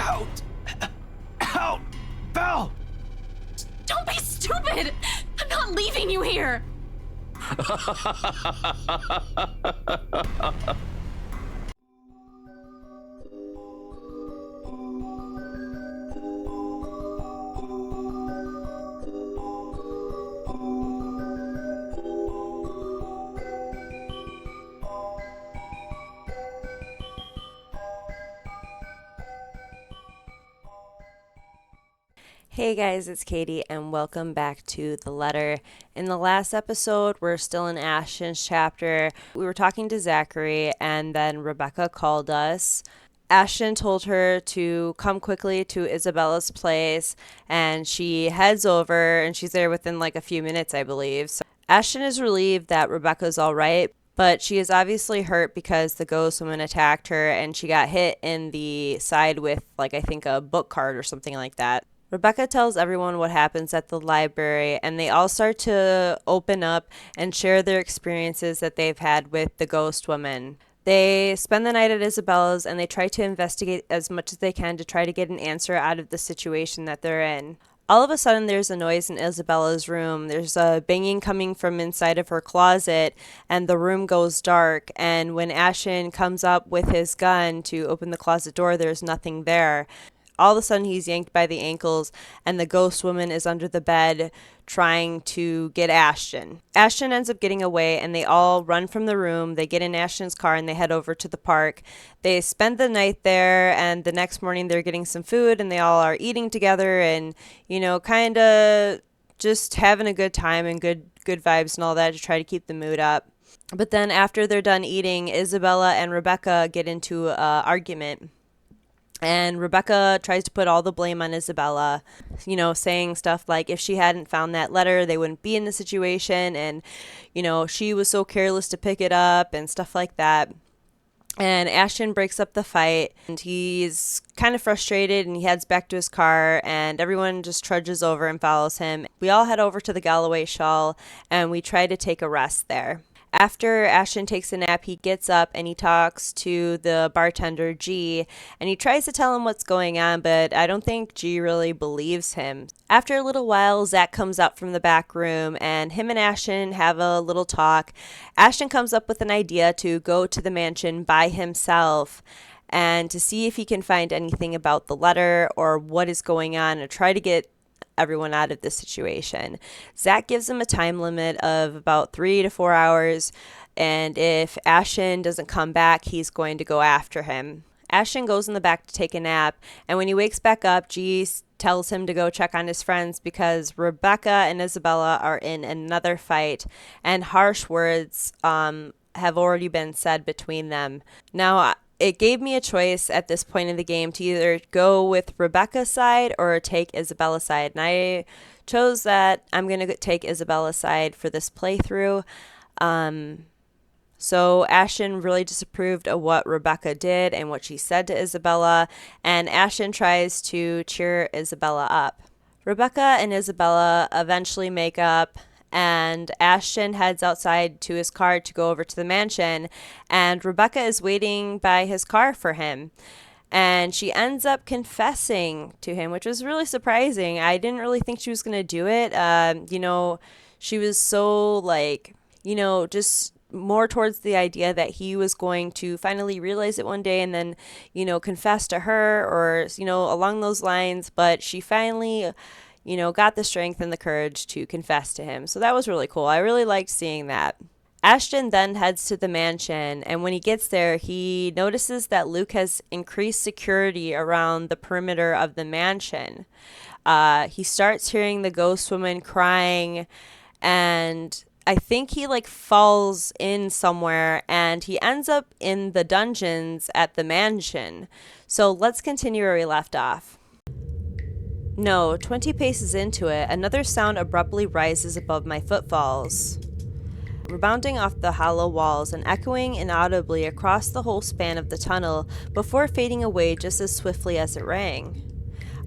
Out! Out! Val! Don't be stupid! I'm not leaving you here! Hey guys, it's Katie and welcome back to The Letter. In the last episode, we're still in Ashton's chapter. We were talking to Zachary and then Rebecca called us. Ashton told her to come quickly to Isabella's place and she heads over and she's there within like a few minutes, I believe. So Ashton is relieved that Rebecca's all right, but she is obviously hurt because the ghost woman attacked her and she got hit in the side with like I think a book card or something like that. Rebecca tells everyone what happens at the library, and they all start to open up and share their experiences that they've had with the ghost woman. They spend the night at Isabella's, and they try to investigate as much as they can to try to get an answer out of the situation that they're in. All of a sudden, there's a noise in Isabella's room. There's a banging coming from inside of her closet, and the room goes dark. And when Ashton comes up with his gun to open the closet door, there's nothing there. All of a sudden, he's yanked by the ankles, and the ghost woman is under the bed trying to get Ashton. Ashton ends up getting away, and they all run from the room. They get in Ashton's car, and they head over to the park. They spend the night there, and the next morning, they're getting some food, and they all are eating together and, you know, kind of just having a good time and good vibes and all that to try to keep the mood up. But then after they're done eating, Isabella and Rebecca get into an argument. And Rebecca tries to put all the blame on Isabella, you know, saying stuff like if she hadn't found that letter, they wouldn't be in the situation. And, you know, she was so careless to pick it up and stuff like that. And Ashton breaks up the fight and he's kind of frustrated and he heads back to his car and everyone just trudges over and follows him. We all head over to the Galloway Shawl and we try to take a rest there. After Ashton takes a nap, he gets up and he talks to the bartender, G, and he tries to tell him what's going on, but I don't think G really believes him. After a little while, Zach comes out from the back room and him and Ashton have a little talk. Ashton comes up with an idea to go to the mansion by himself and to see if he can find anything about the letter or what is going on and try to get everyone out of this situation. Zach gives him a time limit of about 3 to 4 hours, and if Ashton doesn't come back, he's going to go after him. Ashton goes in the back to take a nap, and when he wakes back up, G tells him to go check on his friends because Rebecca and Isabella are in another fight, and harsh words have already been said between them. Now, it gave me a choice at this point in the game to either go with Rebecca's side or take Isabella's side. And I chose that I'm going to take Isabella's side for this playthrough. So Ashton really disapproved of what Rebecca did and what she said to Isabella. And Ashton tries to cheer Isabella up. Rebecca and Isabella eventually make up. And Ashton heads outside to his car to go over to the mansion, and Rebecca is waiting by his car for him. And she ends up confessing to him, which was really surprising. I didn't really think she was going to do it. You know, she was so like, you know, just more towards the idea that he was going to finally realize it one day and then, you know, confess to her or, you know, along those lines. But she finally, you know, got the strength and the courage to confess to him. So that was really cool. I really liked seeing that. Ashton then heads to the mansion, and when he gets there, he notices that Luke has increased security around the perimeter of the mansion. He starts hearing the ghost woman crying, and I think he like falls in somewhere, and he ends up in the dungeons at the mansion. So let's continue where we left off. No, 20 paces into it, another sound abruptly rises above my footfalls, rebounding off the hollow walls and echoing inaudibly across the whole span of the tunnel before fading away just as swiftly as it rang.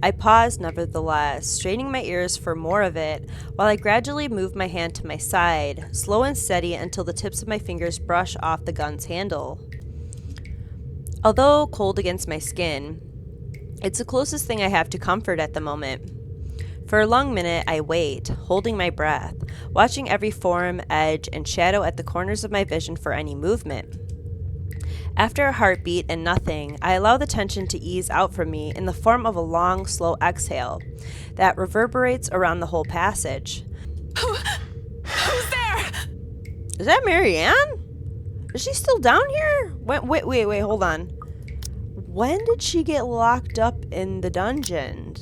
I paused, nevertheless, straining my ears for more of it, while I gradually moved my hand to my side, slow and steady until the tips of my fingers brush off the gun's handle. Although cold against my skin, It's the closest thing I have to comfort at the moment. For a long minute, I wait, holding my breath, watching every form, edge, and shadow at the corners of my vision for any movement. After a heartbeat and nothing, I allow the tension to ease out from me in the form of a long, slow exhale that reverberates around the whole passage. Who's there? Is that Marianne? Is she still down here? Wait, hold on. When did she get locked up in the dungeon?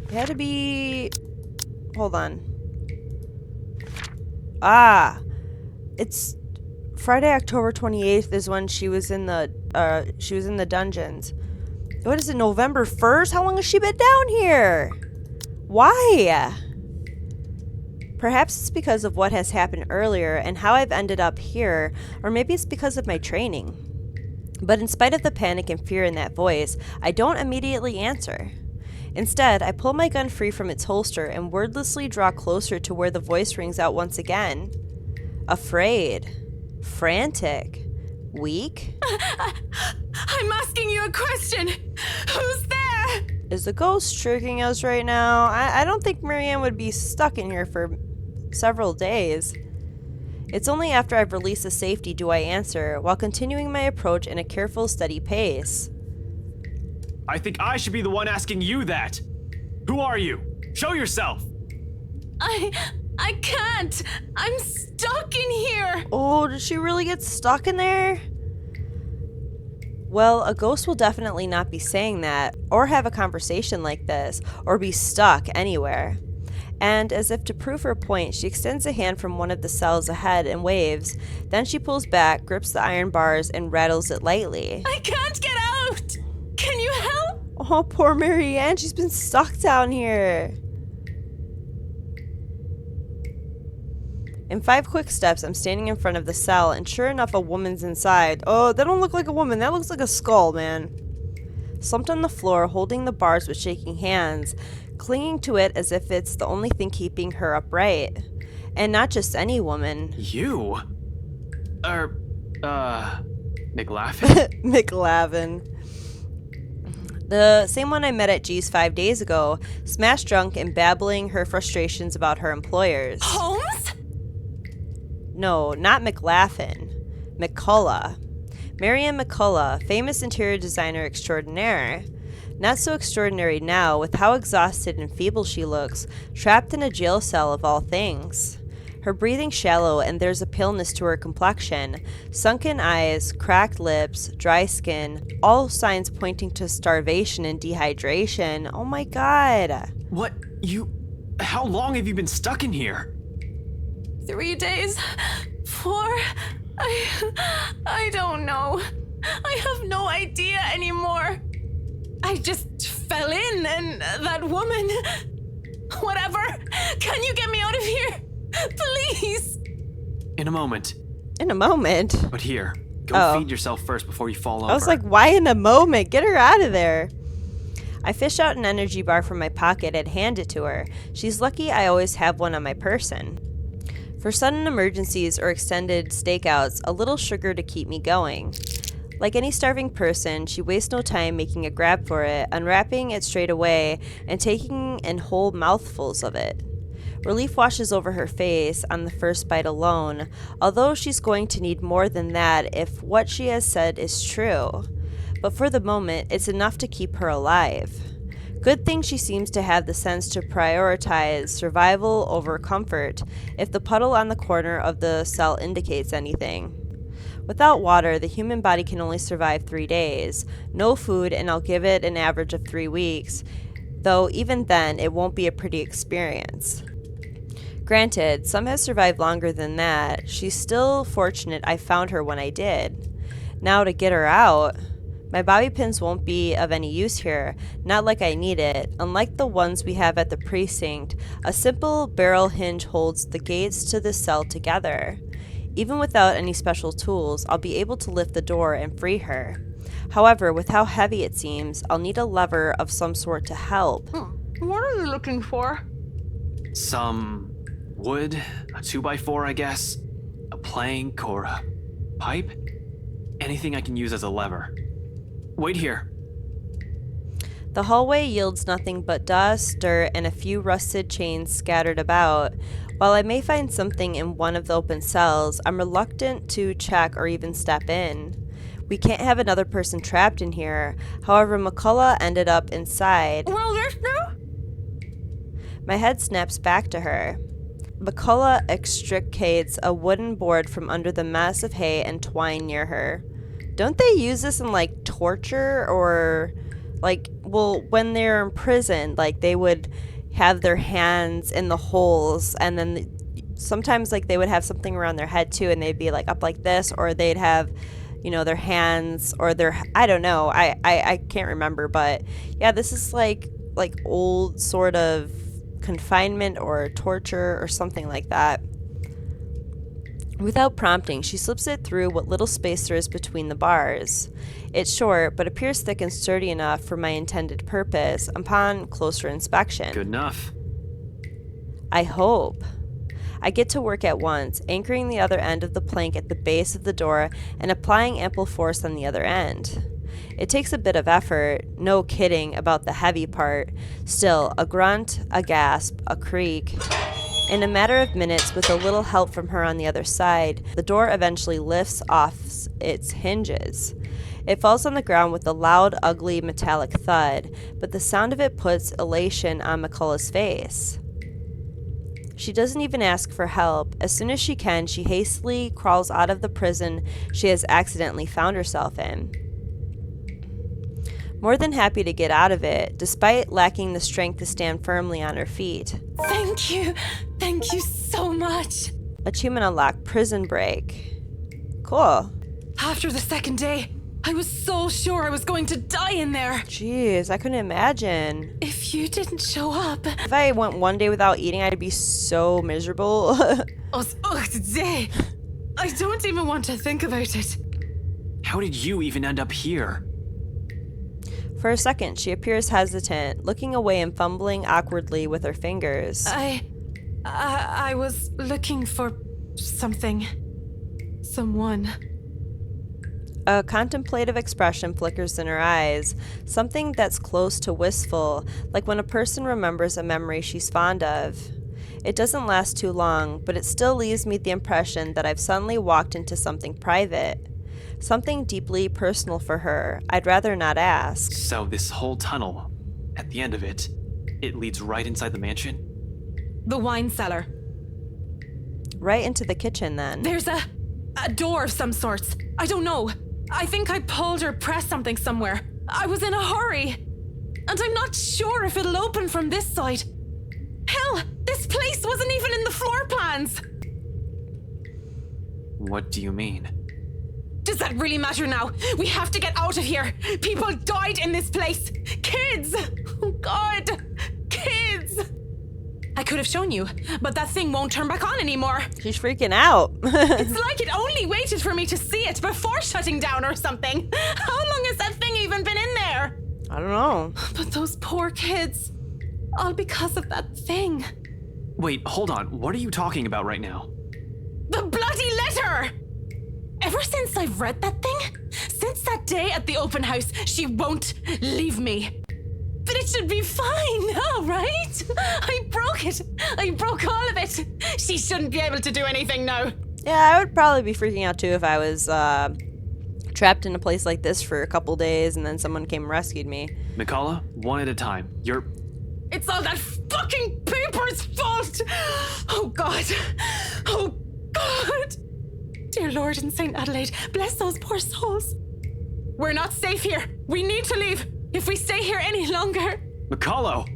It had to be... Hold on. It's Friday, October 28th is when she was in the dungeons. What is it, November 1st? How long has she been down here? Why? Perhaps it's because of what has happened earlier and how I've ended up here, or maybe it's because of my training. But in spite of the panic and fear in that voice, I don't immediately answer. Instead, I pull my gun free from its holster and wordlessly draw closer to where the voice rings out once again. Afraid. Frantic. Weak? I'm asking you a question. Who's there? Is the ghost tricking us right now? I don't think Marianne would be stuck in here for several days. It's only after I've released the safety do I answer, while continuing my approach in a careful, steady pace. I think I should be the one asking you that. Who are you? Show yourself. I can't. I'm stuck in here. Oh, did she really get stuck in there? Well, a ghost will definitely not be saying that, or have a conversation like this, or be stuck anywhere. And as if to prove her point, she extends a hand from one of the cells ahead and waves. Then she pulls back, grips the iron bars, and rattles it lightly. I can't get out. Can you help? Oh, poor Marianne, she's been stuck down here. In 5 quick steps, I'm standing in front of the cell, and sure enough, a woman's inside. Oh, that don't look like a woman. That looks like a skull, man. Slumped on the floor, holding the bars with shaking hands, clinging to it as if it's the only thing keeping her upright. And not just any woman. You? McLaughlin? McLavin. The same one I met at G's 5 days ago, smashed drunk and babbling her frustrations about her employers. Holmes? No, not McLaughlin. McCullough. Marianne McCullough, famous interior designer extraordinaire. Not so extraordinary now, with how exhausted and feeble she looks, trapped in a jail cell of all things. Her breathing shallow, and there's a paleness to her complexion, sunken eyes, cracked lips, dry skin, all signs pointing to starvation and dehydration. Oh my god. What? How long have you been stuck in here? 3 days? 4? I don't know. I have no idea anymore. I just fell in, and that woman... Whatever. Can you get me out of here? Please. In a moment. In a moment? But here, go feed yourself first before you fall over. I was like, why in a moment? Get her out of there. I fish out an energy bar from my pocket and hand it to her. She's lucky I always have one on my person. For sudden emergencies or extended stakeouts, a little sugar to keep me going. Like any starving person, she wastes no time making a grab for it, unwrapping it straight away, and taking in whole mouthfuls of it. Relief washes over her face on the first bite alone, although she's going to need more than that if what she has said is true. But for the moment, it's enough to keep her alive. Good thing she seems to have the sense to prioritize survival over comfort, if the puddle on the corner of the cell indicates anything. Without water, the human body can only survive 3 days. No food, and I'll give it an average of 3 weeks, though even then, it won't be a pretty experience. Granted, some have survived longer than that. She's still fortunate I found her when I did. Now to get her out... My bobby pins won't be of any use here, not like I need it. Unlike the ones we have at the precinct, a simple barrel hinge holds the gates to the cell together. Even without any special tools, I'll be able to lift the door and free her. However, with how heavy it seems, I'll need a lever of some sort to help. What are you looking for? Some wood, a 2x4, I guess, a plank or a pipe. Anything I can use as a lever. Wait here. The hallway yields nothing but dust, dirt, and a few rusted chains scattered about. While I may find something in one of the open cells, I'm reluctant to check or even step in. We can't have another person trapped in here. However, McCullough ended up inside. Well, there's no. My head snaps back to her. McCullough extricates a wooden board from under the mass of hay and twine near her. Don't they use this in, like, torture or, like, well, when they're in prison, like, they would have their hands in the holes, and then sometimes, like, they would have something around their head, too, and they'd be, like, up like this, or they'd have, you know, their hands, or their, I don't know, I can't remember, but, yeah, this is, like old sort of confinement or torture or something like that. Without prompting, she slips it through what little space there is between the bars. It's short, but appears thick and sturdy enough for my intended purpose upon closer inspection. Good enough. I hope. I get to work at once, anchoring the other end of the plank at the base of the door and applying ample force on the other end. It takes a bit of effort, no kidding about the heavy part. Still, a grunt, a gasp, a creak. In a matter of minutes, with a little help from her on the other side, the door eventually lifts off its hinges. It falls on the ground with a loud, ugly, metallic thud, but the sound of it puts elation on McCullough's face. She doesn't even ask for help. As soon as she can, she hastily crawls out of the prison she has accidentally found herself in. More than happy to get out of it, despite lacking the strength to stand firmly on her feet. Thank you. Thank you so much. Achievement unlocked, prison break. Cool. After the second day, I was so sure I was going to die in there. Jeez, I couldn't imagine. If you didn't show up. If I went one day without eating, I'd be so miserable. Today. I don't even want to think about it. How did you even end up here? For a second, she appears hesitant, looking away and fumbling awkwardly with her fingers. I was looking for something. Someone. A contemplative expression flickers in her eyes, something that's close to wistful, like when a person remembers a memory she's fond of. It doesn't last too long, but it still leaves me the impression that I've suddenly walked into something private. Something deeply personal for her. I'd rather not ask. So this whole tunnel, at the end of it, it leads right inside the mansion? The wine cellar. Right into the kitchen, then. There's a door of some sorts. I don't know. I think I pulled or pressed something somewhere. I was in a hurry. And I'm not sure if it'll open from this side. Hell, this place wasn't even in the floor plans. What do you mean? Does that really matter now? We have to get out of here. People died in this place. Kids! Oh God! Kids! I could have shown you, but that thing won't turn back on anymore. She's freaking out. It's like it only waited for me to see it before shutting down or something. How long has that thing even been in there? I don't know. But those poor kids. All because of that thing. Wait, hold on. What are you talking about right now? The bloody letter! Ever since I've read that thing, since that day at the open house, she won't leave me. But it should be fine now, right? I broke it. I broke all of it. She shouldn't be able to do anything now. Yeah, I would probably be freaking out too if I was trapped in a place like this for a couple days and then someone came and rescued me. McCullough, one at a time. It's all that fucking paper's fault! Oh God. Oh God. Dear Lord in St. Adelaide, bless those poor souls. We're not safe here. We need to leave. If we stay here any longer... McCullough!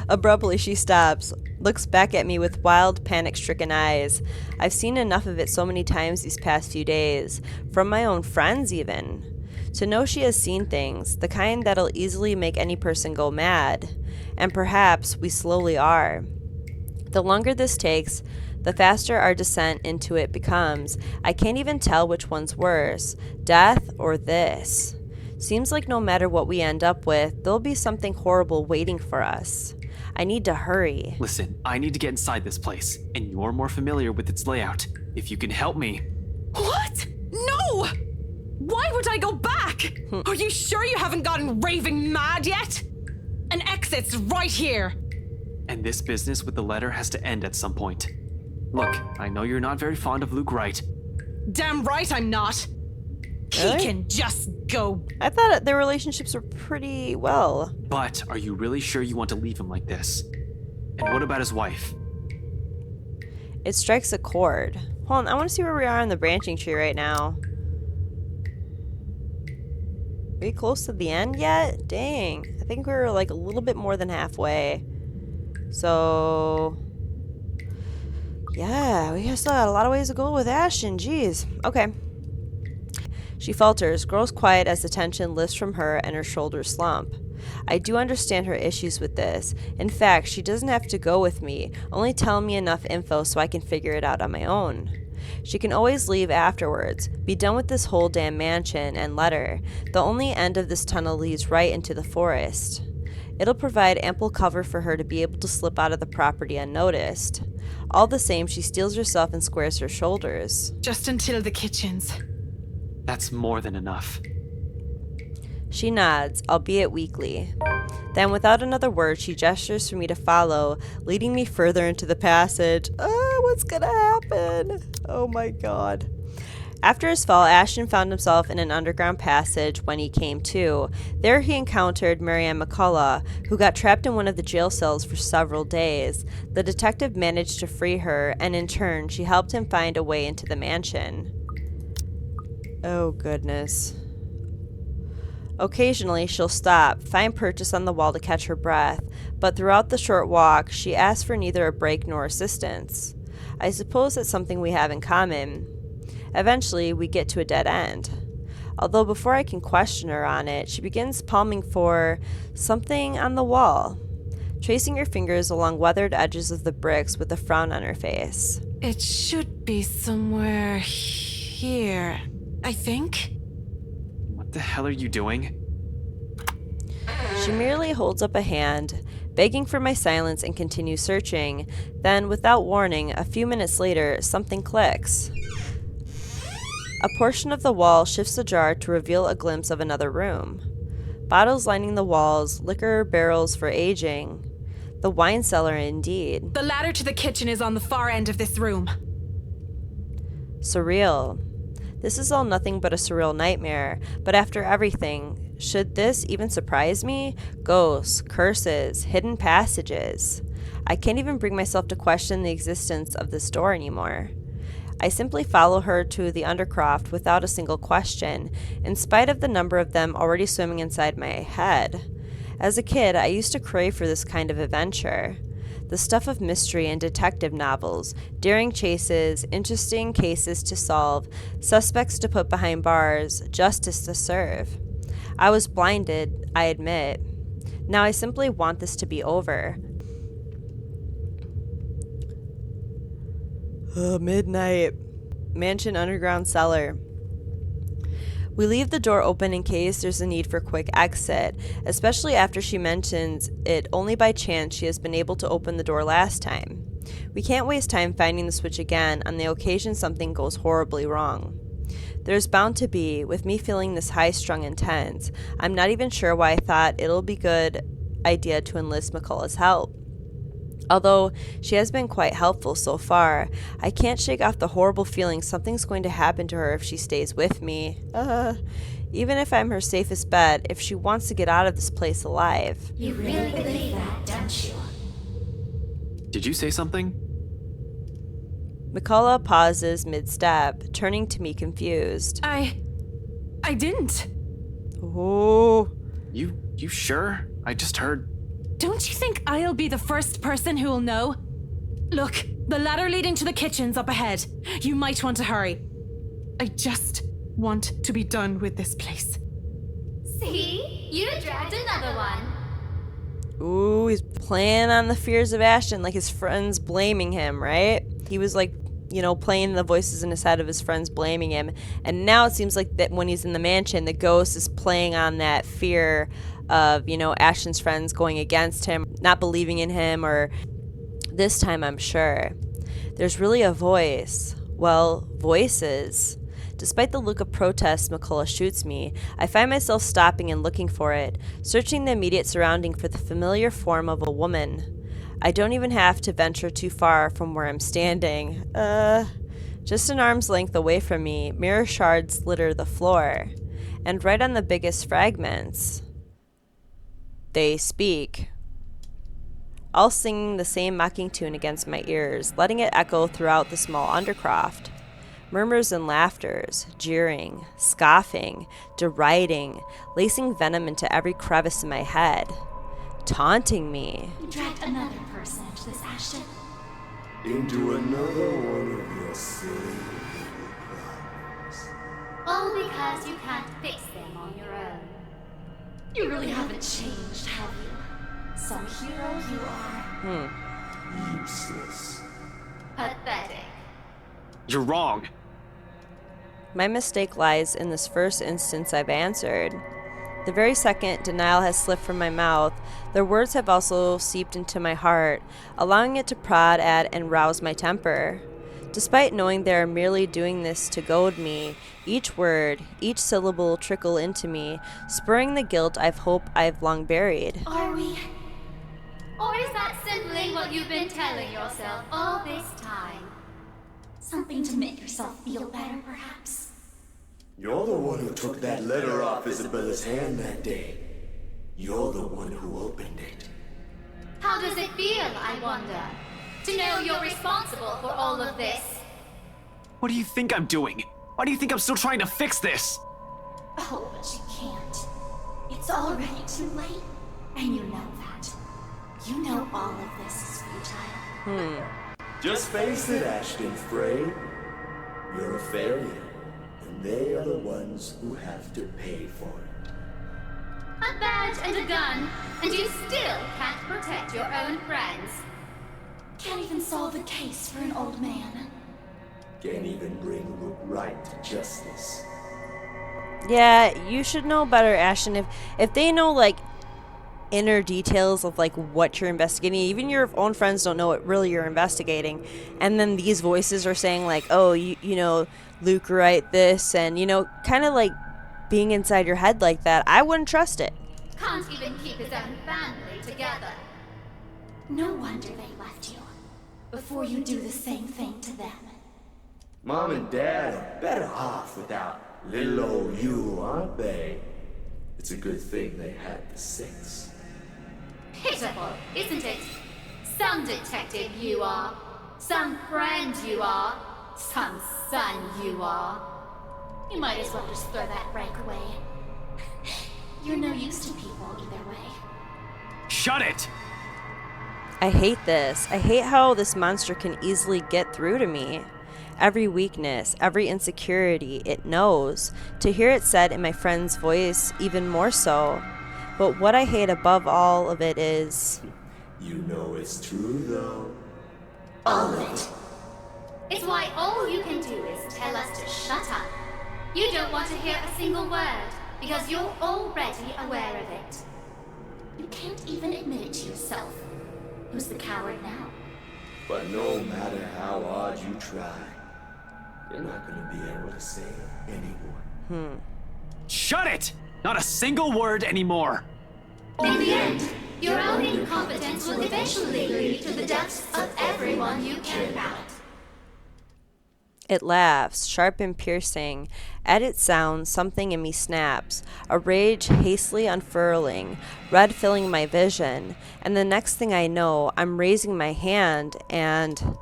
Abruptly, she stops, looks back at me with wild, panic-stricken eyes. I've seen enough of it so many times these past few days, from my own friends even. To know she has seen things, the kind that'll easily make any person go mad. And perhaps we slowly are. The longer this takes, the faster our descent into it becomes. I can't even tell which one's worse, death or this. Seems like no matter what we end up with, there'll be something horrible waiting for us. I need to hurry. Listen, I need to get inside this place, and you're more familiar with its layout. If you can help me... What? No! Why would I go back? back! Are you sure you haven't gotten raving mad yet? An exit's right here. And this business with the letter has to end at some point. Look, I know you're not very fond of Luke Wright. Damn right I'm not. Really? He can just go. I thought their relationships were pretty well. But are you really sure you want to leave him like this? And what about his wife? It strikes a chord. Hold on, I want to see where we are on the branching tree right now. Are we close to the end yet? Dang. I think we were like a little bit more than halfway. So... yeah, we still got a lot of ways to go with Ashton. Jeez. Okay. She falters, grows quiet as the tension lifts from her and her shoulders slump. I do understand her issues with this. In fact, she doesn't have to go with me, only tell me enough info so I can figure it out on my own. She can always leave afterwards, be done with this whole damn mansion and letter. The only end of this tunnel leads right into the forest. It'll provide ample cover for her to be able to slip out of the property unnoticed. All the same, she steels herself and squares her shoulders. Just until the kitchens. That's more than enough. She nods, albeit weakly. Then, without another word, she gestures for me to follow, leading me further into the passage. What's gonna happen? Oh my god. After his fall, Ashton found himself in an underground passage when he came to. There he encountered Marianne McCullough, who got trapped in one of the jail cells for several days. The detective managed to free her, and in turn, she helped him find a way into the mansion. Oh, goodness. Occasionally, she'll stop, find purchase on the wall to catch her breath, but throughout the short walk, she asks for neither a break nor assistance. I suppose that's something we have in common. Eventually, we get to a dead end. Although before I can question her on it, she begins palming for something on the wall, tracing her fingers along weathered edges of the bricks with a frown on her face. It should be somewhere here, I think. What the hell are you doing? She merely holds up a hand, begging for my silence, and continues searching. Then, without warning, a few minutes later, something clicks. A portion of the wall shifts ajar to reveal a glimpse of another room. Bottles lining the walls, liquor barrels for aging. The wine cellar, indeed. The ladder to the kitchen is on the far end of this room. Surreal. This is all nothing but a surreal nightmare, but after everything, should this even surprise me? Ghosts, curses, hidden passages. I can't even bring myself to question the existence of this door anymore. I simply follow her to the undercroft without a single question, in spite of the number of them already swimming inside my head. As a kid, I used to crave for this kind of adventure. The stuff of mystery and detective novels, daring chases, interesting cases to solve, suspects to put behind bars, justice to serve. I was blinded, I admit. Now I simply want this to be over. Midnight. Mansion underground cellar. We leave the door open in case there's a need for quick exit, especially after she mentions it only by chance she has been able to open the door last time. We can't waste time finding the switch again on the occasion something goes horribly wrong. There's bound to be, with me feeling this high-strung intense. I'm not even sure why I thought it'll be good idea to enlist McCullough's help. Although she has been quite helpful so far, I can't shake off the horrible feeling something's going to happen to her if she stays with me. Even if I'm her safest bet, if she wants to get out of this place alive. You really believe that, don't you? Did you say something? McCullough pauses mid-step, turning to me confused. I didn't. Oh. You sure? I just heard... Don't you think I'll be the first person who'll know? Look, the ladder leading to the kitchen's up ahead. You might want to hurry. I just want to be done with this place. See? You dragged another one. Ooh, he's playing on the fears of Ashton, like his friends blaming him, right? He was like, playing the voices in his head of his friends blaming him. And now it seems like that when he's in the mansion, the ghost is playing on that fear of, Ashton's friends going against him, not believing in him, or this time I'm sure. There's really a voice. Well, voices. Despite the look of protest McCullough shoots me, I find myself stopping and looking for it, searching the immediate surrounding for the familiar form of a woman. I don't even have to venture too far from where I'm standing. Just an arm's length away from me, mirror shards litter the floor. And right on the biggest fragments, they speak. All singing the same mocking tune against my ears, letting it echo throughout the small undercroft. Murmurs and laughters, jeering, scoffing, deriding, lacing venom into every crevice in my head, taunting me. You dragged another person into this, Ashton. Into another one of your silly little problems. All because you can't fix them on your own. You really haven't changed, have you? Some hero you are. Useless. Pathetic. You're wrong. My mistake lies in this first instance I've answered. The very second denial has slipped from my mouth, their words have also seeped into my heart, allowing it to prod at and rouse my temper. Despite knowing they are merely doing this to goad me, each word, each syllable trickle into me, spurring the guilt I've long buried. Are we? Or is that simply what you've been telling yourself all this time? Something to make yourself feel better, perhaps? You're the one who took that letter off Isabella's hand that day. You're the one who opened it. How does it feel, I wonder, to know you're responsible for all of this? What do you think I'm doing? Why do you think I'm still trying to fix this? Oh, but you can't. It's already too late, and you know that. You know all of this is futile. Just face it, Ashton Frey. You're a failure, and they are the ones who have to pay for it. A badge and a gun, and you still can't protect your own friends. Can't even solve a case for an old man. Can't even bring Luke Wright to justice. Yeah, you should know better, Ashton. If they know, like, inner details of, like, what you're investigating, even your own friends don't know what really you're investigating, and then these voices are saying, like, oh, you know, Luke Wright this, and, you know, kind of, like, being inside your head like that, I wouldn't trust it. Can't even keep his own family together. No wonder they left you. Before you do the same thing to them. Mom and Dad are better off without little old you, aren't they? It's a good thing they had the sense. Pitiful, isn't it? Some detective you are. Some friend you are. Some son you are. You might as well just throw that rank away. You're no use to people either way. Shut it! I hate this. I hate how this monster can easily get through to me. Every weakness, every insecurity, it knows. To hear it said in my friend's voice, even more so. But what I hate above all of it is... You know it's true, though. All of it. It's why all you can do is tell us to shut up. You don't want to hear a single word, because you're already aware of it. You can't even admit it to yourself. Who's the coward now? But no matter how hard you try, you're not gonna be able to save anyone. Shut it! Not a single word anymore. In the end, your own incompetence will eventually lead to the deaths of everyone you care about. It laughs, sharp and piercing. At its sound, something in me snaps, a rage hastily unfurling, red filling my vision, and the next thing I know, I'm raising my hand and...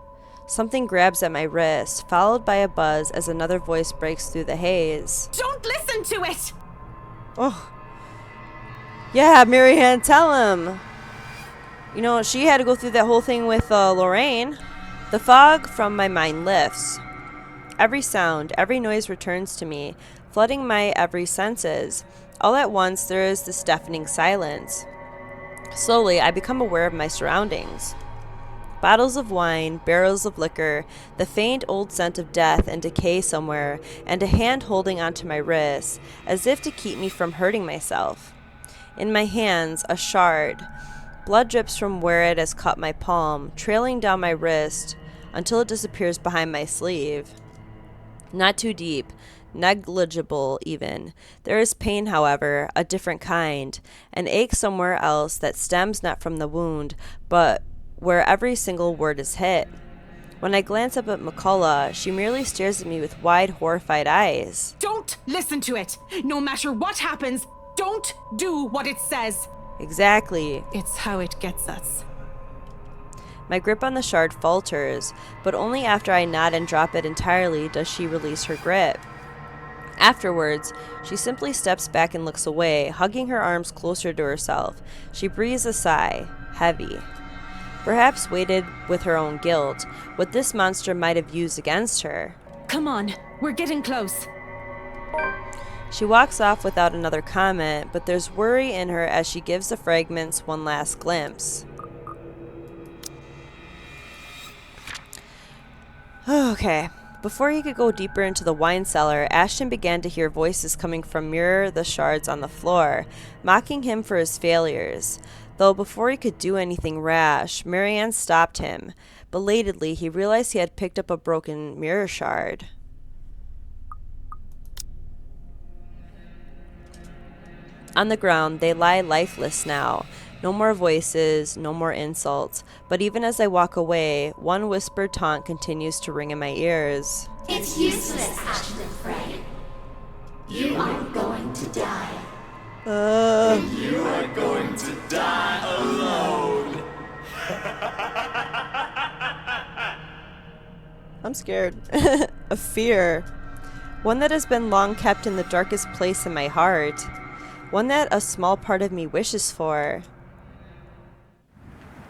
Something grabs at my wrist, followed by a buzz as another voice breaks through the haze. Don't listen to it! Oh. Yeah, Marianne, tell him. You know, she had to go through that whole thing with Lorraine. The fog from my mind lifts. Every sound, every noise returns to me, flooding my every senses. All at once, there is this deafening silence. Slowly, I become aware of my surroundings. Bottles of wine, barrels of liquor, the faint old scent of death and decay somewhere, and a hand holding onto my wrist, as if to keep me from hurting myself. In my hands, a shard. Blood drips from where it has cut my palm, trailing down my wrist, until it disappears behind my sleeve. Not too deep, negligible even. There is pain, however, a different kind, an ache somewhere else that stems not from the wound, but where every single word is hit. When I glance up at McCullough, she merely stares at me with wide, horrified eyes. Don't listen to it. No matter what happens, don't do what it says. Exactly. It's how it gets us. My grip on the shard falters, but only after I nod and drop it entirely does she release her grip. Afterwards, she simply steps back and looks away, hugging her arms closer to herself. She breathes a sigh, heavy. Perhaps weighted with her own guilt, what this monster might have used against her. Come on, we're getting close. She walks off without another comment, but there's worry in her as she gives the fragments one last glimpse. Okay. Before he could go deeper into the wine cellar, Ashton began to hear voices coming from near the shards on the floor, mocking him for his failures. Though before he could do anything rash, Marianne stopped him. Belatedly, he realized he had picked up a broken mirror shard. On the ground, they lie lifeless now. No more voices, no more insults. But even as I walk away, one whispered taunt continues to ring in my ears. It's useless, Ashton and Frey. You are going to die. You are going to die alone. I'm scared. Of fear. One that has been long kept in the darkest place in my heart. One that a small part of me wishes for.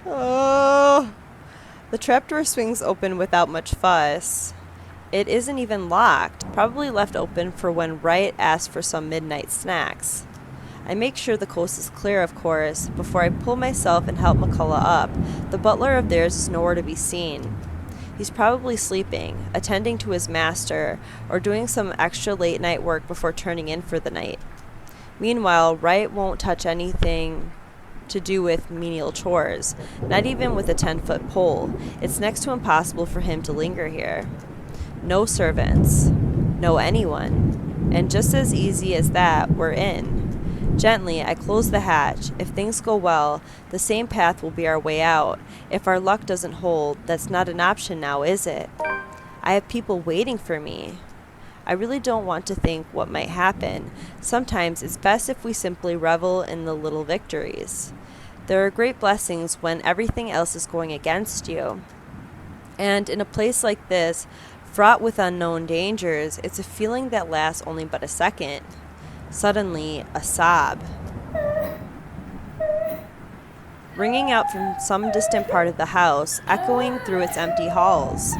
Oh. The trapdoor swings open without much fuss. It isn't even locked, probably left open for when Wright asks for some midnight snacks. I make sure the coast is clear, of course, before I pull myself and help McCullough up. The butler of theirs is nowhere to be seen. He's probably sleeping, attending to his master, or doing some extra late night work before turning in for the night. Meanwhile, Wright won't touch anything to do with menial chores, not even with a 10-foot pole. It's next to impossible for him to linger here. No servants, no anyone, and just as easy as that, we're in. Gently, I close the hatch. If things go well, the same path will be our way out. If our luck doesn't hold, that's not an option now, is it? I have people waiting for me. I really don't want to think what might happen. Sometimes it's best if we simply revel in the little victories. There are great blessings when everything else is going against you. And in a place like this, fraught with unknown dangers, it's a feeling that lasts only but a second. Suddenly, a sob. Ringing out from some distant part of the house, echoing through its empty halls.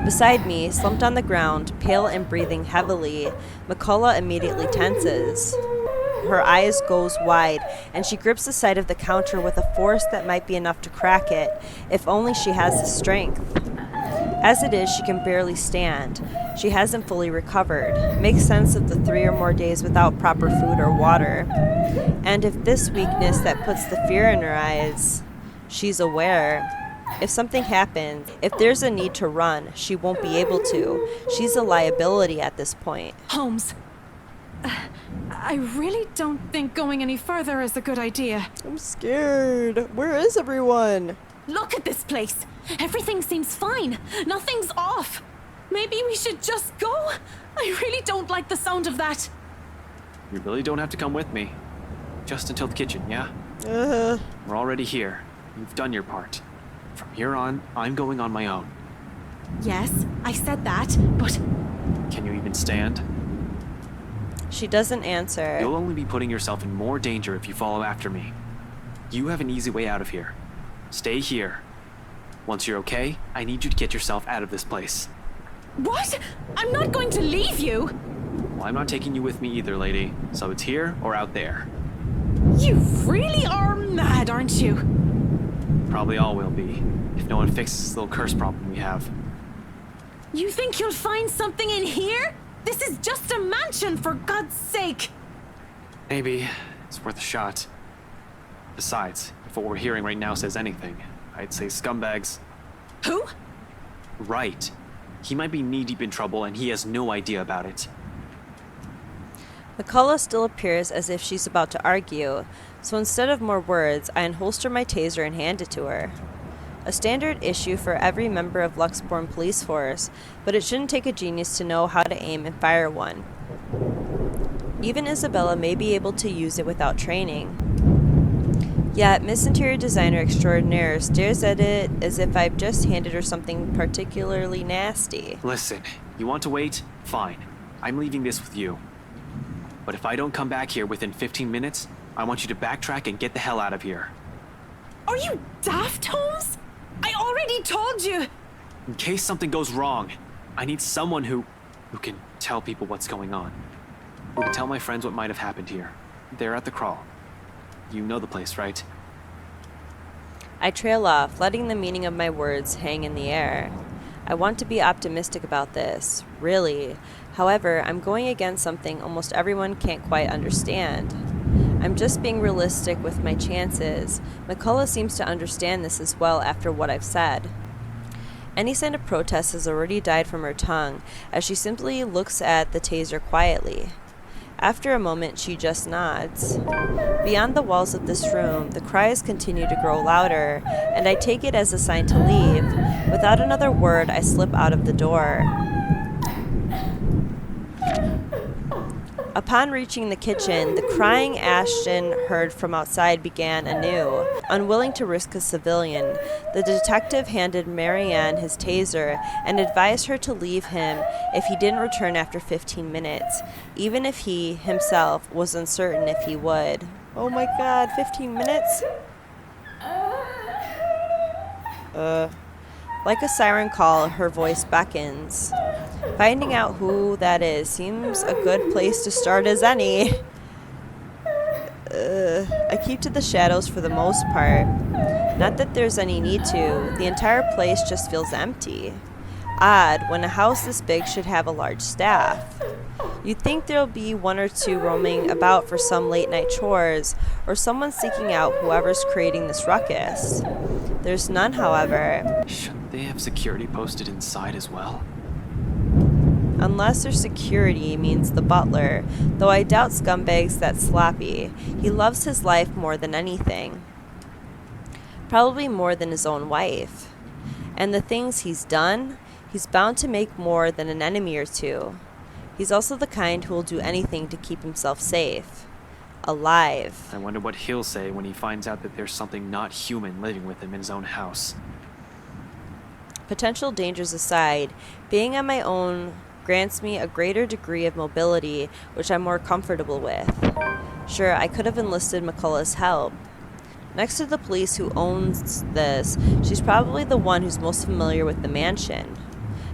Beside me, slumped on the ground, pale and breathing heavily, McCullough immediately tenses. Her eyes goes wide, and she grips the side of the counter with a force that might be enough to crack it, if only she has the strength. As it is, she can barely stand. She hasn't fully recovered. Makes sense of the 3 or more days without proper food or water. And if this weakness that puts the fear in her eyes, she's aware. If something happens, if there's a need to run, she won't be able to. She's a liability at this point. Holmes, I really don't think going any further is a good idea. I'm scared. Where is everyone? Look at this place. Everything seems fine. Nothing's off. Maybe we should just go? I really don't like the sound of that. You really don't have to come with me. Just until the kitchen, yeah? We're already here. You've done your part. From here on, I'm going on my own. Yes, I said that, but... Can you even stand? She doesn't answer. You'll only be putting yourself in more danger if you follow after me. You have an easy way out of here. Stay here. Once you're okay, I need you to get yourself out of this place. What? I'm not going to leave you! Well, I'm not taking you with me either, lady. So it's here or out there. You really are mad, aren't you? Probably all will be, if no one fixes this little curse problem we have. You think you'll find something in here? This is just a mansion, for God's sake! Maybe. It's worth a shot. Besides, if what we're hearing right now says anything, I'd say scumbags. Who? Right. He might be knee-deep in trouble and he has no idea about it. McCullough still appears as if she's about to argue, so instead of more words, I unholster my taser and hand it to her. A standard issue for every member of Luxbourne police force, but it shouldn't take a genius to know how to aim and fire one. Even Isabella may be able to use it without training. Yet, Miss Interior Designer Extraordinaire stares at it as if I've just handed her something particularly nasty. Listen, you want to wait? Fine. I'm leaving this with you. But if I don't come back here within 15 minutes, I want you to backtrack and get the hell out of here. Are you daft, Holmes? I already told you. In case something goes wrong, I need someone who can tell people what's going on. Who can tell my friends what might have happened here. They're at the crawl. You know the place, right? I trail off, letting the meaning of my words hang in the air. I want to be optimistic about this, really. However, I'm going against something almost everyone can't quite understand. I'm just being realistic with my chances. McCullough seems to understand this as well after what I've said. Any sign of protest has already died from her tongue, as she simply looks at the taser quietly. After a moment, she just nods. Beyond the walls of this room, the cries continue to grow louder, and I take it as a sign to leave. Without another word, I slip out of the door. Upon reaching the kitchen, the crying Ashton heard from outside began anew. Unwilling to risk a civilian, the detective handed Marianne his taser and advised her to leave him if he didn't return after 15 minutes, even if he himself was uncertain if he would. Oh my god, 15 minutes? Like a siren call, her voice beckons. Finding out who that is seems a good place to start as any. I keep to the shadows for the most part. Not that there's any need to. The entire place just feels empty. Odd, when a house this big should have a large staff. You'd think there'll be one or two roaming about for some late night chores, or someone seeking out whoever's creating this ruckus. There's none, however. Shouldn't they have security posted inside as well? Unless their security means the butler, though I doubt Scumbag's that sloppy. He loves his life more than anything. Probably more than his own wife. And the things he's done, he's bound to make more than an enemy or two. He's also the kind who will do anything to keep himself safe. Alive. I wonder what he'll say when he finds out that there's something not human living with him in his own house. Potential dangers aside, being on my own grants me a greater degree of mobility, which I'm more comfortable with. Sure, I could have enlisted McCullough's help. Next to the police who owns this, she's probably the one who's most familiar with the mansion.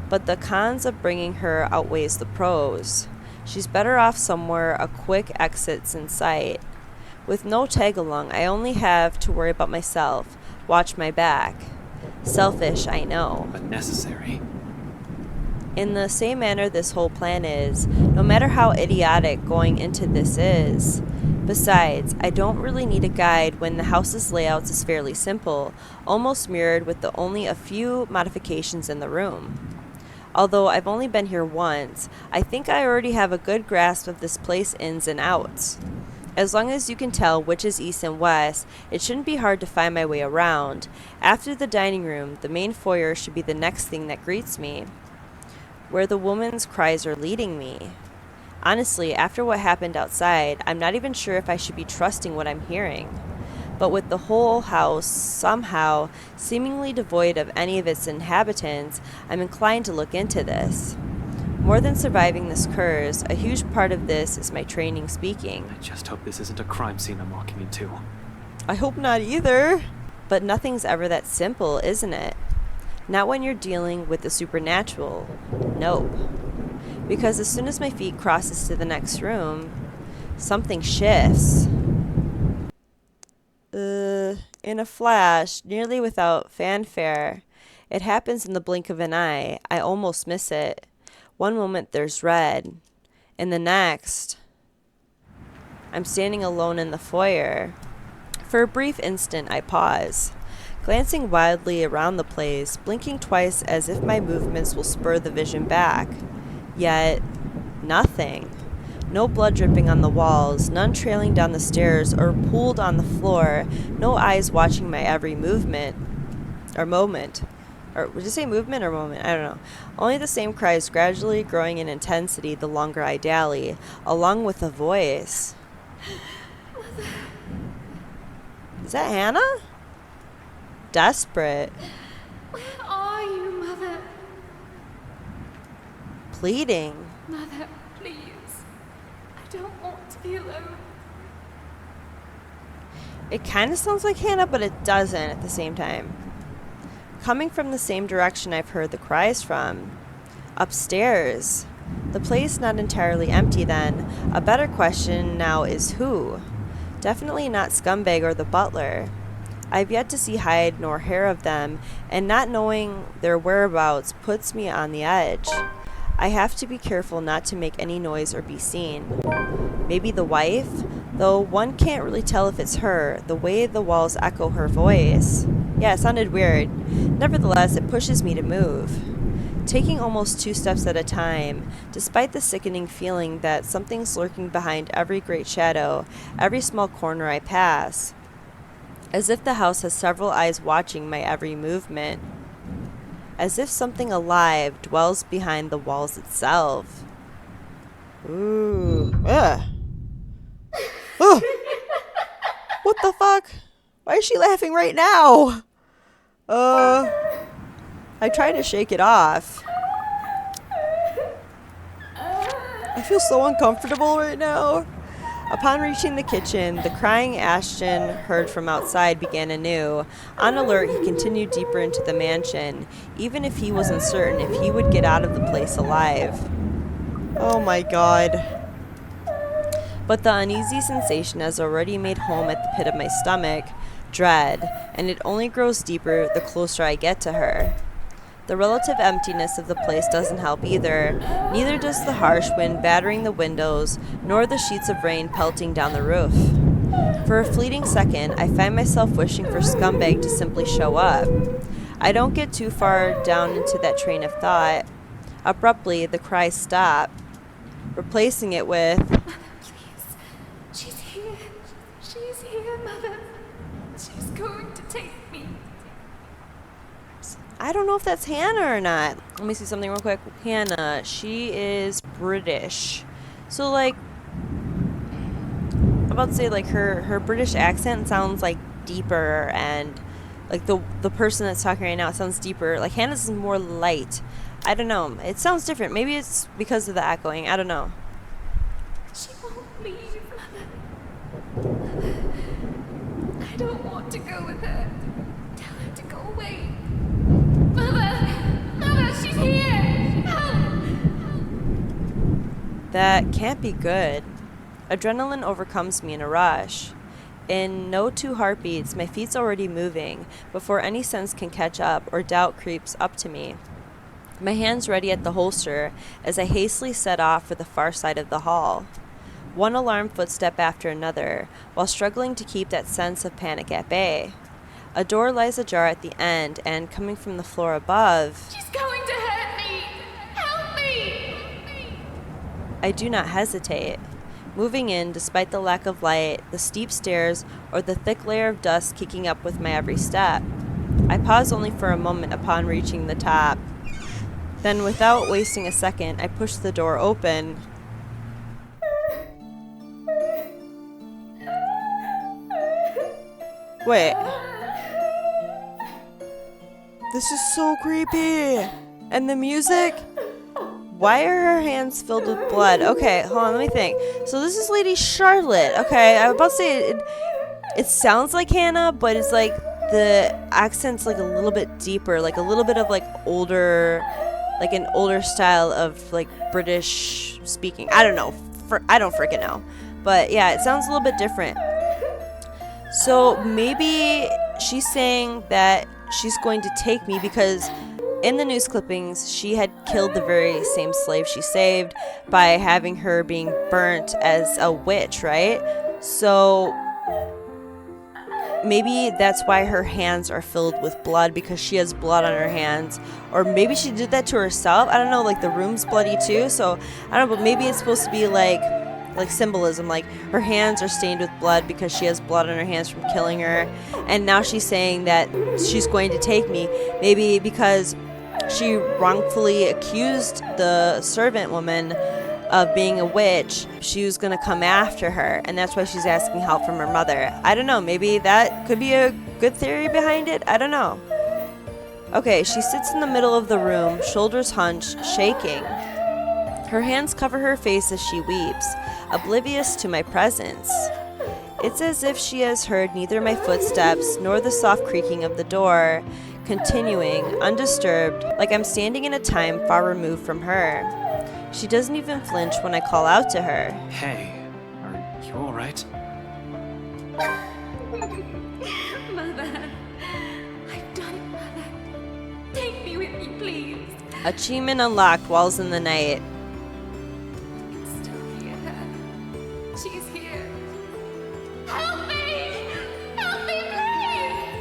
But the cons of bringing her outweighs the pros. She's better off somewhere a quick exit's in sight. With no tag-along, I only have to worry about myself, watch my back. Selfish, I know. But necessary. In the same manner this whole plan is, no matter how idiotic going into this is. Besides, I don't really need a guide when the house's layout is fairly simple, almost mirrored with only a few modifications in the room. Although I've only been here once, I think I already have a good grasp of this place ins and outs. As long as you can tell which is east and west, it shouldn't be hard to find my way around. After the dining room, the main foyer should be the next thing that greets me, where the woman's cries are leading me. Honestly, after what happened outside, I'm not even sure if I should be trusting what I'm hearing. But with the whole house, somehow, seemingly devoid of any of its inhabitants, I'm inclined to look into this. More than surviving this curse, a huge part of this is my training speaking. I just hope this isn't a crime scene I'm walking into. I hope not either. But nothing's ever that simple, isn't it? Not when you're dealing with the supernatural. Nope. Because as soon as my feet crosses to the next room, something shifts. In a flash, nearly without fanfare. It happens in the blink of an eye. I almost miss it. One moment there's red. In the next, I'm standing alone in the foyer. For a brief instant, I pause. glancing wildly around the place, blinking twice as if my movements will spur the vision back. Yet, nothing. No blood dripping on the walls, none trailing down the stairs or pooled on the floor, no eyes watching my every movement. Or moment. Or would you say movement or moment? I don't know. Only the same cries gradually growing in intensity the longer I dally, along with a voice. Is that Hannah? Desperate. Where are you, Mother? Pleading. Mother, please. I don't want to be alone. It kind of sounds like Hannah, but it doesn't at the same time. Coming from the same direction I've heard the cries from. Upstairs. The place not entirely empty then. A better question now is who? Definitely not Scumbag or the butler. I've yet to see hide nor hair of them, and not knowing their whereabouts puts me on the edge. I have to be careful not to make any noise or be seen. Maybe the wife? Though one can't really tell if it's her, the way the walls echo her voice. Yeah, it sounded weird. Nevertheless, it pushes me to move. Taking almost 2 steps at a time, despite the sickening feeling that something's lurking behind every great shadow, every small corner I pass. As if the house has several eyes watching my every movement. As if something alive dwells behind the walls itself. Ooh. Ugh. Oh. What the fuck? Why is she laughing right now? I try to shake it off. I feel so uncomfortable right now. Upon reaching the kitchen, the crying Ashton heard from outside began anew. On alert, he continued deeper into the mansion, even if he was uncertain if he would get out of the place alive. Oh my god. But the uneasy sensation has already made home at the pit of my stomach, dread, and it only grows deeper the closer I get to her. The relative emptiness of the place doesn't help either. Neither does the harsh wind battering the windows, nor the sheets of rain pelting down the roof. For a fleeting second, I find myself wishing for Scumbag to simply show up. I don't get too far down into that train of thought. Abruptly, the cries stop, replacing it with, Mother, please. She's here. She's here, Mother. She's going to take me. I don't know if that's Hannah or not. Let me see something real quick. Hannah, she is British. So, like, I'm about to say, like, her British accent sounds, like, deeper, and, like, the person that's talking right now sounds deeper. Like, Hannah's is more light. I don't know. It sounds different. Maybe it's because of the echoing. I don't know. She won't leave, Mother. Mother, I don't want to go with her. Tell her to go away. Mother! Mother, she's here! Help! That can't be good. Adrenaline overcomes me in a rush. In no 2 heartbeats, my feet's already moving before any sense can catch up or doubt creeps up to me. My hands ready at the holster as I hastily set off for the far side of the hall. One alarm footstep after another, while struggling to keep that sense of panic at bay. A door lies ajar at the end, and coming from the floor above, She's going to hurt me! Help me! I do not hesitate. Moving in, despite the lack of light, the steep stairs, or the thick layer of dust kicking up with my every step. I pause only for a moment upon reaching the top. Then, without wasting a second, I push the door open. Wait. This is so creepy. And the music? Why are her hands filled with blood? Okay, hold on, let me think. So this is Lady Charlotte. Okay, I was about to say it sounds like Hannah, but it's like the accent's like a little bit deeper, like a little bit of like older, like an older style of like British speaking. I don't know. I don't freaking know. But yeah, it sounds a little bit different. So maybe she's saying that she's going to take me because in the news clippings, she had killed the very same slave she saved by having her being burnt as a witch, right? So maybe that's why her hands are filled with blood, because she has blood on her hands. Or maybe she did that to herself. I don't know, like the room's bloody too, so I don't know, but maybe it's supposed to be like symbolism, like her hands are stained with blood because she has blood on her hands from killing her, and now she's saying that she's going to take me, maybe because she wrongfully accused the servant woman of being a witch. She was going to come after her, and that's why she's asking help from her mother. I don't know, maybe that could be a good theory behind it. I don't know. Okay, she sits in the middle of the room, shoulders hunched, shaking. Her hands cover her face as she weeps, oblivious to my presence. It's as if she has heard neither my footsteps nor the soft creaking of the door, continuing, undisturbed, like I'm standing in a time far removed from her. She doesn't even flinch when I call out to her. Hey, are you alright? Mother, I've done it, Mother. Take me with you, please. Achievement unlocked, Walls in the Night. It's still here. She's here. Help me! Help me, please!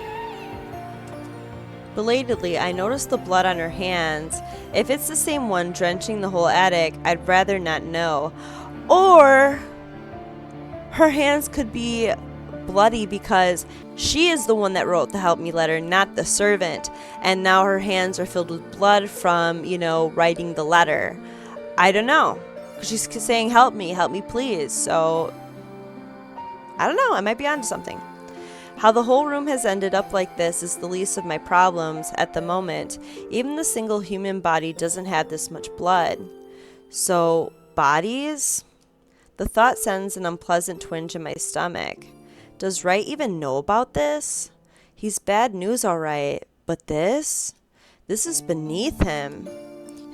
Belatedly, I notice the blood on her hands. If it's the same one drenching the whole attic, I'd rather not know. Or her hands could be bloody because she is the one that wrote the help me letter, not the servant. And now her hands are filled with blood from, writing the letter. I don't know. She's saying, help me please. So, I don't know. I might be onto something. How the whole room has ended up like this is the least of my problems at the moment. Even the single human body doesn't have this much blood. So, bodies? The thought sends an unpleasant twinge in my stomach. Does Wright even know about this? He's bad news, alright, but this? This is beneath him.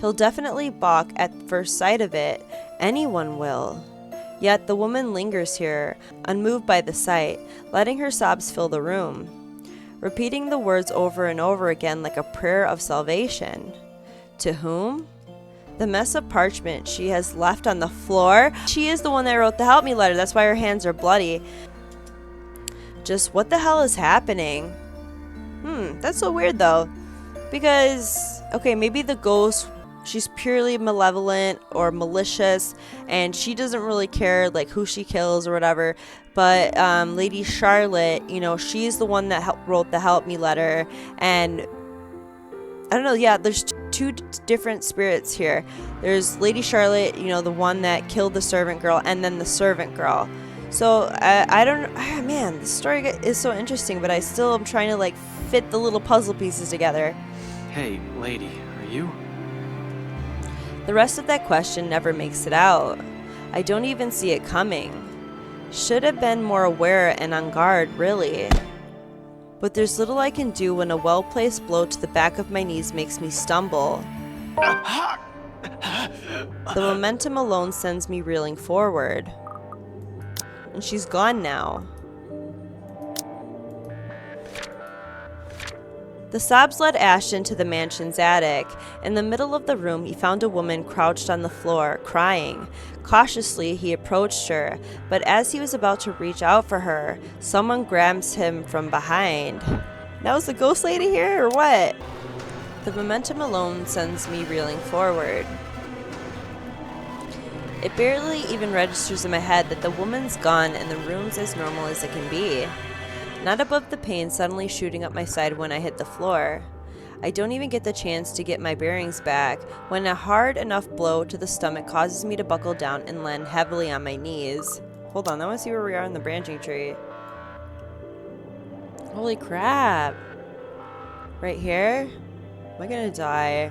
He'll definitely balk at first sight of it. Anyone will. Yet the woman lingers here, unmoved by the sight, letting her sobs fill the room, repeating the words over and over again like a prayer of salvation. To whom? The mess of parchment she has left on the floor. She is the one that wrote the help me letter. That's why her hands are bloody. Just what the hell is happening? That's so weird though. Because, okay, maybe the ghost, she's purely malevolent or malicious, and she doesn't really care like who she kills or whatever. But Lady Charlotte, she's the one that wrote the help me letter, and I don't know. Yeah, there's two different spirits here. There's Lady Charlotte, the one that killed the servant girl, and then the servant girl. So I don't. Man, the story is so interesting, but I still am trying to fit the little puzzle pieces together. Hey, lady, are you? The rest of that question never makes it out. I don't even see it coming. Should have been more aware and on guard, really. But there's little I can do when a well-placed blow to the back of my knees makes me stumble. The momentum alone sends me reeling forward. And she's gone now. The sobs led Ashton to the mansion's attic. In the middle of the room, he found a woman crouched on the floor, crying. Cautiously, he approached her, but as he was about to reach out for her, someone grabs him from behind. Now is the ghost lady here, or what? The momentum alone sends me reeling forward. It barely even registers in my head that the woman's gone and the room's as normal as it can be. Not above the pain suddenly shooting up my side when I hit the floor. I don't even get the chance to get my bearings back when a hard enough blow to the stomach causes me to buckle down and land heavily on my knees. Hold on, I want to see where we are in the branching tree. Holy crap. Right here? Am I gonna die?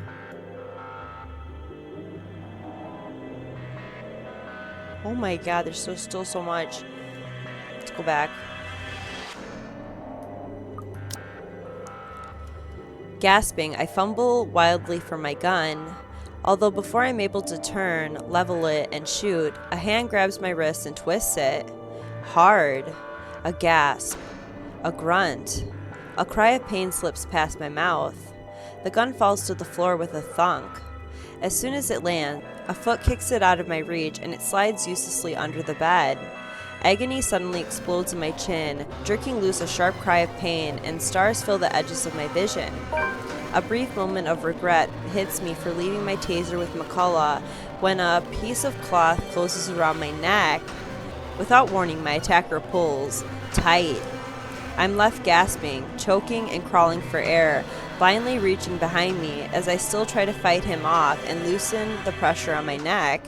Oh my god, there's still so much. Let's go back. Gasping, I fumble wildly for my gun. Although before I'm able to turn, level it, and shoot, a hand grabs my wrist and twists it. Hard. A gasp. A grunt. A cry of pain slips past my mouth. The gun falls to the floor with a thunk. As soon as it lands, a foot kicks it out of my reach and it slides uselessly under the bed. Agony suddenly explodes in my chin, jerking loose a sharp cry of pain, and stars fill the edges of my vision. A brief moment of regret hits me for leaving my taser with McCullough when a piece of cloth closes around my neck. Without warning, my attacker pulls tight. I'm left gasping, choking, and crawling for air, blindly reaching behind me as I still try to fight him off and loosen the pressure on my neck.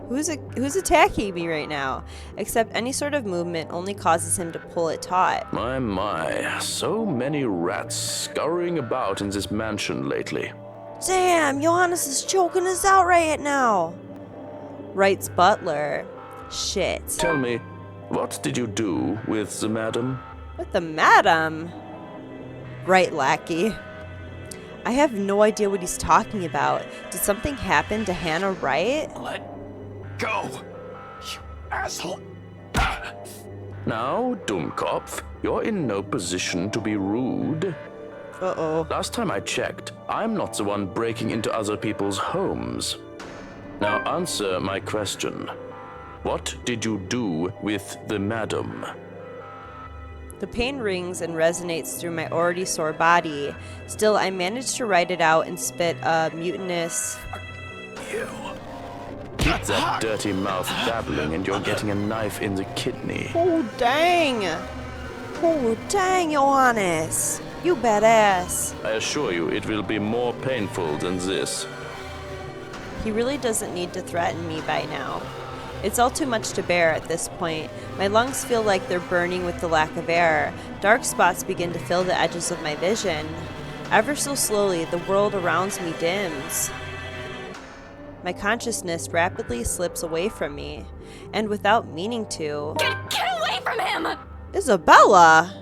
Who's attacking me right now? Except any sort of movement only causes him to pull it taut. My, so many rats scurrying about in this mansion lately. Damn, Johannes is choking us out right now. Wright's butler. Shit. Tell me, what did you do with the madam? With the madam? Right, lackey. I have no idea what he's talking about. Did something happen to Hannah Wright? Let go, you asshole. Now, Dummkopf, you're in no position to be rude. Uh-oh. Last time I checked, I'm not the one breaking into other people's homes. Now answer my question. What did you do with the madam? The pain rings and resonates through my already sore body. Still, I manage to write it out and spit a mutinous... You. Keep that dirty mouth babbling and you're getting a knife in the kidney. Oh, dang! Oh, dang, Johannes! You badass! I assure you, it will be more painful than this. He really doesn't need to threaten me by now. It's all too much to bear at this point. My lungs feel like they're burning with the lack of air. Dark spots begin to fill the edges of my vision. Ever so slowly, the world around me dims. My consciousness rapidly slips away from me, and without meaning to... Get away from him! Isabella!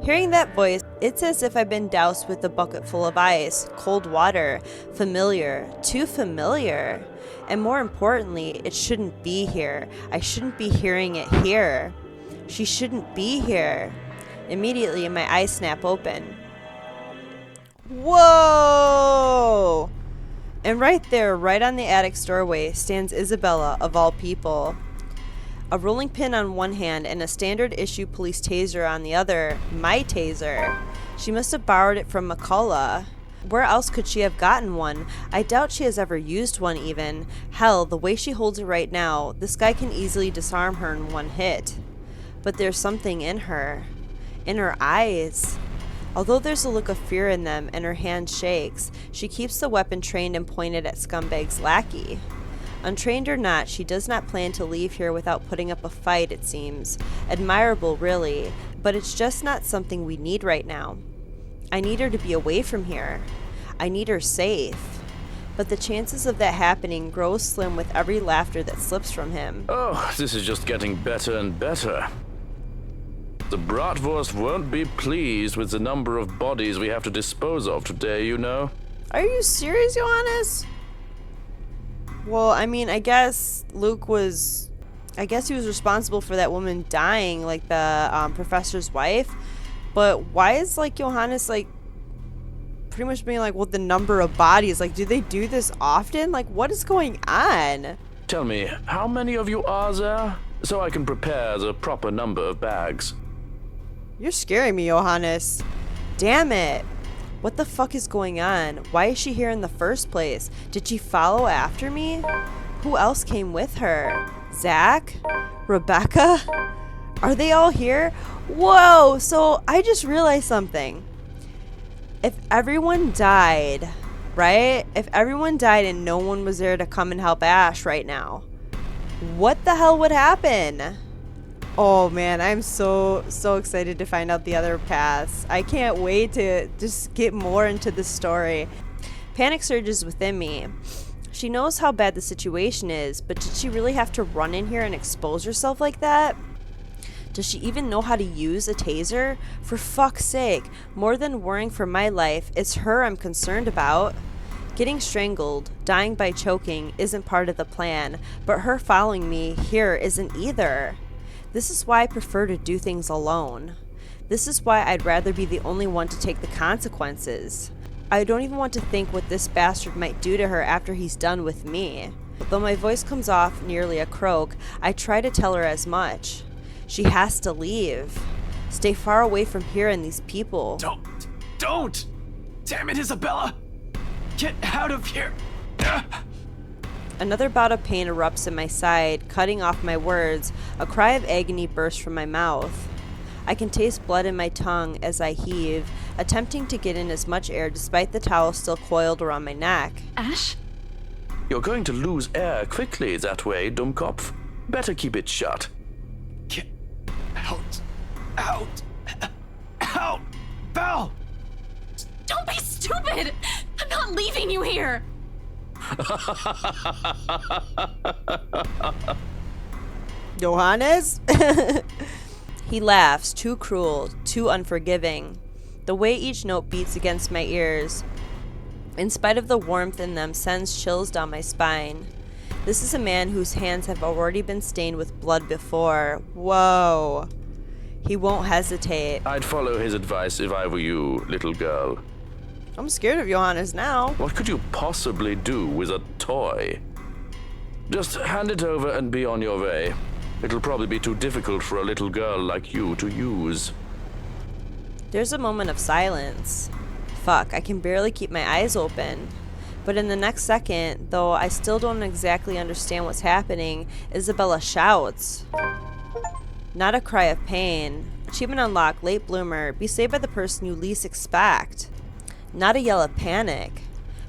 Hearing that voice, it's as if I've been doused with a bucket full of ice, cold water, familiar, too familiar. And more importantly, it shouldn't be here. I shouldn't be hearing it here. She shouldn't be here. Immediately, my eyes snap open. Whoa! And right there, right on the attic's doorway, stands Isabella, of all people. A rolling pin on one hand and a standard issue police taser on the other. My taser. She must have borrowed it from McCullough. Where else could she have gotten one? I doubt she has ever used one even. Hell, the way she holds it right now, this guy can easily disarm her in one hit. But there's something in her. In her eyes. Although there's a look of fear in them and her hand shakes, she keeps the weapon trained and pointed at Scumbag's lackey. Untrained or not, she does not plan to leave here without putting up a fight, it seems. Admirable, really, but it's just not something we need right now. I need her to be away from here. I need her safe. But the chances of that happening grow slim with every laughter that slips from him. Oh, this is just getting better and better. The bratwurst won't be pleased with the number of bodies we have to dispose of today, you know. Are you serious, Johannes? Well, I mean, I guess he was responsible for that woman dying, like the professor's wife. But why is, like, Johannes, like, pretty much being like, well, the number of bodies, like, do they do this often? Like, what is going on? Tell me, how many of you are there? So I can prepare the proper number of bags. You're scaring me, Johannes. Damn it. What the fuck is going on? Why is she here in the first place? Did she follow after me? Who else came with her? Zach? Rebecca? Are they all here? Whoa, so I just realized something. If everyone died, right? If everyone died and no one was there to come and help Ash right now, what the hell would happen? Oh man, I'm so excited to find out the other paths. I can't wait to just get more into the story. Panic surges within me. She knows how bad the situation is, but did she really have to run in here and expose herself like that? Does she even know how to use a taser? For fuck's sake, more than worrying for my life, it's her I'm concerned about. Getting strangled, dying by choking isn't part of the plan, but her following me here isn't either. This is why I prefer to do things alone. This is why I'd rather be the only one to take the consequences. I don't even want to think what this bastard might do to her after he's done with me. Though my voice comes off nearly a croak, I try to tell her as much. She has to leave. Stay far away from here and these people. Don't! Damn it, Isabella! Get out of here! Another bout of pain erupts in my side, cutting off my words. A cry of agony bursts from my mouth. I can taste blood in my tongue as I heave, attempting to get in as much air despite the towel still coiled around my neck. Ash? You're going to lose air quickly that way, Dummkopf. Better keep it shut. Get out! Out! Val! Don't be stupid! I'm not leaving you here! Johannes? He laughs, too cruel, too unforgiving. The way each note beats against my ears, in spite of the warmth in them, sends chills down my spine. This is a man whose hands have already been stained with blood before. Whoa. He won't hesitate. I'd follow his advice if I were you, little girl. I'm scared of Johannes now. What could you possibly do with a toy? Just hand it over and be on your way. It'll probably be too difficult for a little girl like you to use. There's a moment of silence. Fuck, I can barely keep my eyes open. But in the next second, though I still don't exactly understand what's happening, Isabella shouts. Not a cry of pain. Achievement unlocked, late bloomer. Be saved by the person you least expect. Not a yell of panic,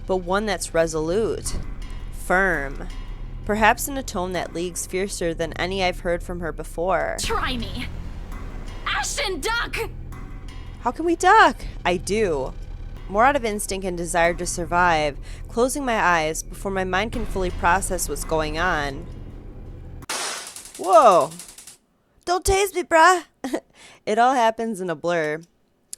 but one that's resolute. Firm. Perhaps in a tone that leagues fiercer than any I've heard from her before. Try me! Ashton, duck! How can we duck? I do. More out of instinct and desire to survive, closing my eyes before my mind can fully process what's going on. Whoa! Don't tase me, bruh! It all happens in a blur.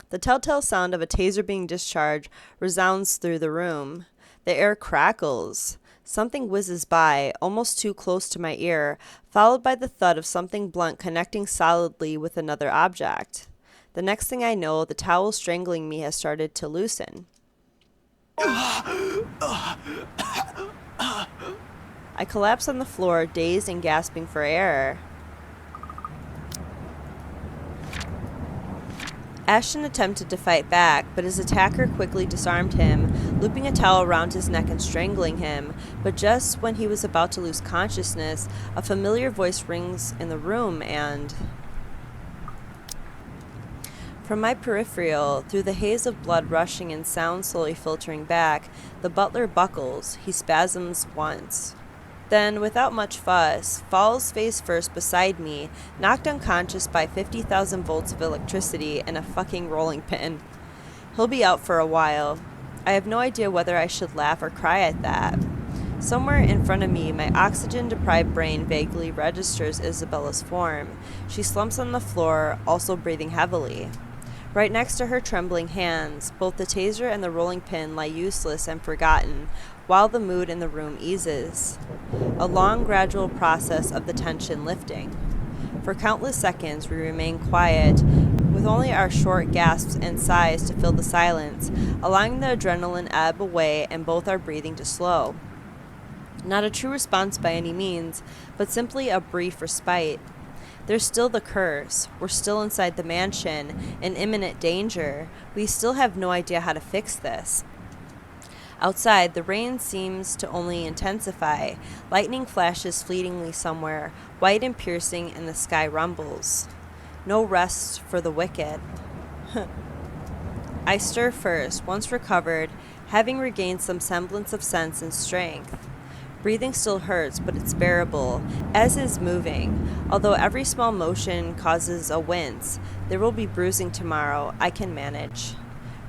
The telltale sound of a taser being discharged resounds through the room. The air crackles. Something whizzes by, almost too close to my ear, followed by the thud of something blunt connecting solidly with another object. The next thing I know, the towel strangling me has started to loosen. I collapse on the floor, dazed and gasping for air. Ashton attempted to fight back, but his attacker quickly disarmed him, looping a towel around his neck and strangling him. But just when he was about to lose consciousness, a familiar voice rings in the room and... From my peripheral, through the haze of blood rushing and sound slowly filtering back, the butler buckles. He spasms once. Then, without much fuss, falls face first beside me, knocked unconscious by 50,000 volts of electricity and a fucking rolling pin. He'll be out for a while. I have no idea whether I should laugh or cry at that. Somewhere in front of me, my oxygen-deprived brain vaguely registers Isabella's form. She slumps on the floor, also breathing heavily. Right next to her trembling hands, both the taser and the rolling pin lie useless and forgotten, while the mood in the room eases. A long, gradual process of the tension lifting. For countless seconds, we remain quiet, with only our short gasps and sighs to fill the silence, allowing the adrenaline ebb away and both our breathing to slow. Not a true response by any means, but simply a brief respite. There's still the curse. We're still inside the mansion, in imminent danger. We still have no idea how to fix this. Outside, the rain seems to only intensify. Lightning flashes fleetingly somewhere, white and piercing, and the sky rumbles. No rest for the wicked. I stir first, once recovered, having regained some semblance of sense and strength. Breathing still hurts, but it's bearable, as is moving. Although every small motion causes a wince, there will be bruising tomorrow. I can manage.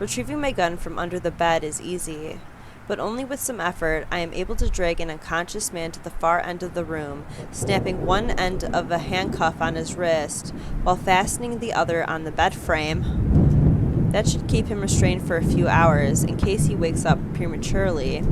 Retrieving my gun from under the bed is easy, but only with some effort I am able to drag an unconscious man to the far end of the room, snapping one end of a handcuff on his wrist while fastening the other on the bed frame. That should keep him restrained for a few hours in case he wakes up prematurely.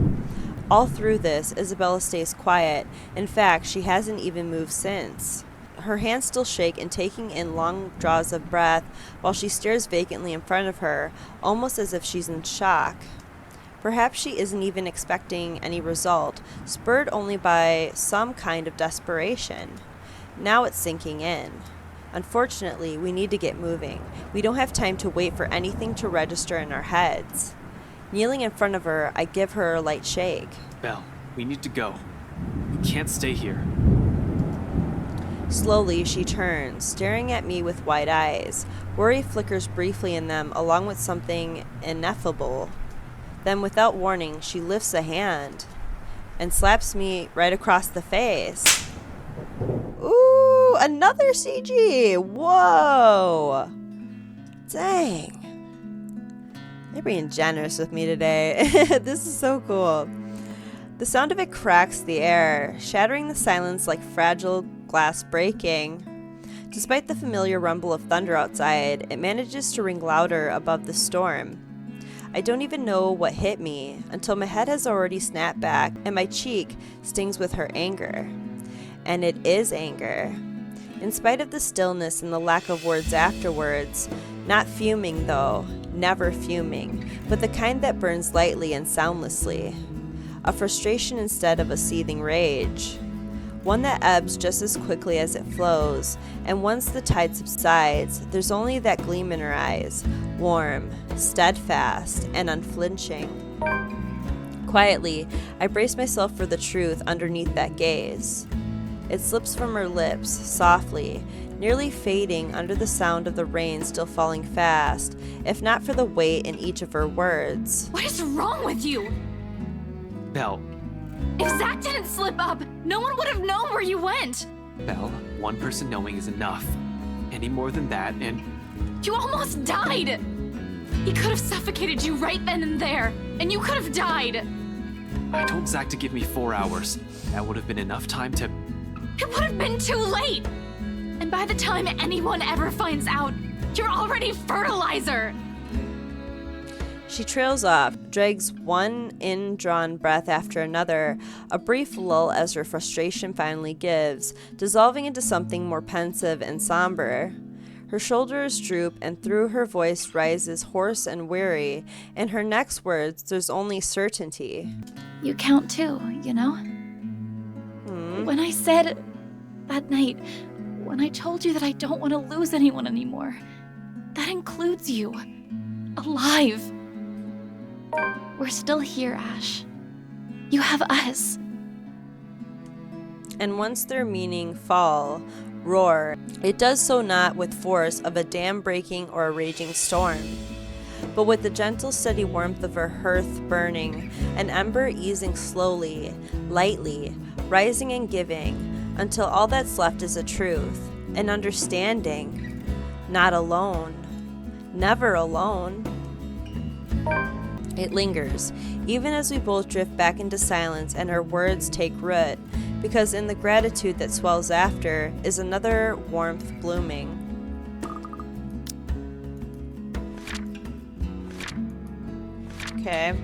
All through this, Isabella stays quiet. In fact, she hasn't even moved since. Her hands still shake and taking in long draws of breath while she stares vacantly in front of her, almost as if she's in shock. Perhaps she isn't even expecting any result, spurred only by some kind of desperation. Now it's sinking in. Unfortunately, we need to get moving. We don't have time to wait for anything to register in our heads. Kneeling in front of her, I give her a light shake. Belle, we need to go. We can't stay here. Slowly, she turns, staring at me with wide eyes. Worry flickers briefly in them, along with something ineffable. Then, without warning, she lifts a hand and slaps me right across the face. Ooh, another CG! Whoa! Dang. They're being generous with me today. This is so cool. The sound of it cracks the air, shattering the silence like fragile glass breaking. Despite the familiar rumble of thunder outside, it manages to ring louder above the storm. I don't even know what hit me until my head has already snapped back and my cheek stings with her anger. And it is anger. In spite of the stillness and the lack of words afterwards, not fuming though, never fuming, but the kind that burns lightly and soundlessly. A frustration instead of a seething rage. One that ebbs just as quickly as it flows, and once the tide subsides, there's only that gleam in her eyes, warm, steadfast, and unflinching. Quietly, I brace myself for the truth underneath that gaze. It slips from her lips, softly, nearly fading under the sound of the rain still falling fast, if not for the weight in each of her words. What is wrong with you? Belle, If Zach didn't slip up, no one would have known where you went. Belle, one person knowing is enough. Any more than that, and You almost died. He could have suffocated you right then and there, and you could have died. I told Zach to give me 4 hours. That would have been enough time to... It would have been too late. And by the time anyone ever finds out, you're already fertilizer. She trails off, drags one in-drawn breath after another, a brief lull as her frustration finally gives, dissolving into something more pensive and somber. Her shoulders droop, and through her voice rises hoarse and weary. In her next words, there's only certainty. You count too, you know? When I said that night, when I told you that I don't want to lose anyone anymore, that includes you. Alive. We're still here, Ash. You have us. And once their meaning fall, roar, it does so not with force of a dam breaking or a raging storm, but with the gentle steady warmth of her hearth burning, an ember easing slowly, lightly, rising and giving, until all that's left is a truth, an understanding, not alone, never alone. It lingers, even as we both drift back into silence and her words take root, because in the gratitude that swells after is another warmth blooming. Okay.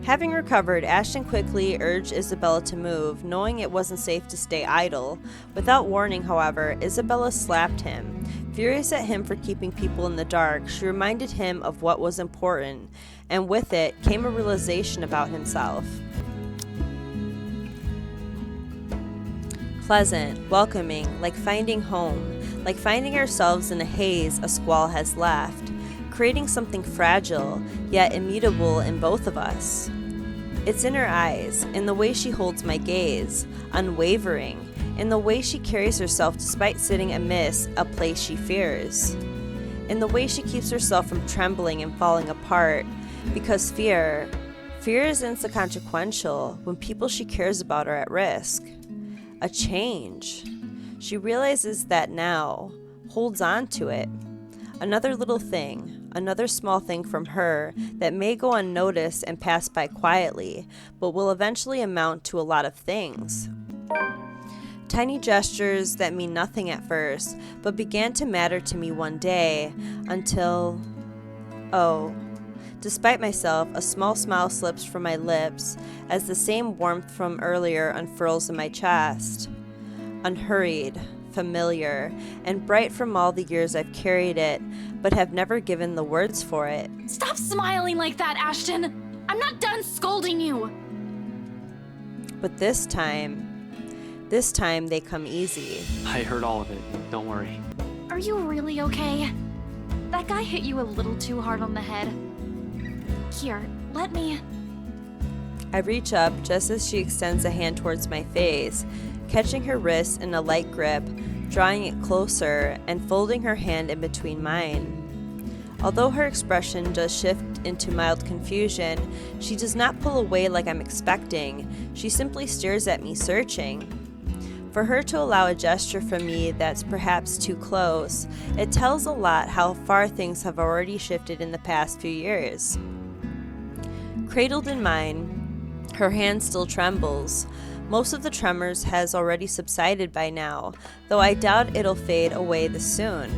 Having recovered, Ashton quickly urged Isabella to move, knowing it wasn't safe to stay idle. Without warning, however, Isabella slapped him. Furious at him for keeping people in the dark, she reminded him of what was important, and with it came a realization about himself. Pleasant, welcoming, like finding home, like finding ourselves in a haze a squall has left, creating something fragile, yet immutable in both of us. It's in her eyes, in the way she holds my gaze, unwavering, in the way she carries herself despite sitting amiss a place she fears, in the way she keeps herself from trembling and falling apart, because fear is inconsequential when people she cares about are at risk. A change. She realizes that now, holds on to it. Another little thing, another small thing from her that may go unnoticed and pass by quietly, but will eventually amount to a lot of things. Tiny gestures that mean nothing at first, but began to matter to me one day, until... oh. Despite myself, a small smile slips from my lips as the same warmth from earlier unfurls in my chest. Unhurried, familiar, and bright from all the years I've carried it, but have never given the words for it. Stop smiling like that, Ashton. I'm not done scolding you. But this time they come easy. I heard all of it. Don't worry. Are you really okay? That guy hit you a little too hard on the head. Here, let me... I reach up just as she extends a hand towards my face, catching her wrist in a light grip, drawing it closer, and folding her hand in between mine. Although her expression does shift into mild confusion, she does not pull away like I'm expecting. She simply stares at me, searching. For her to allow a gesture from me that's perhaps too close, it tells a lot how far things have already shifted in the past few years. Cradled in mine, her hand still trembles. Most of the tremors has already subsided by now, though I doubt it'll fade away this soon.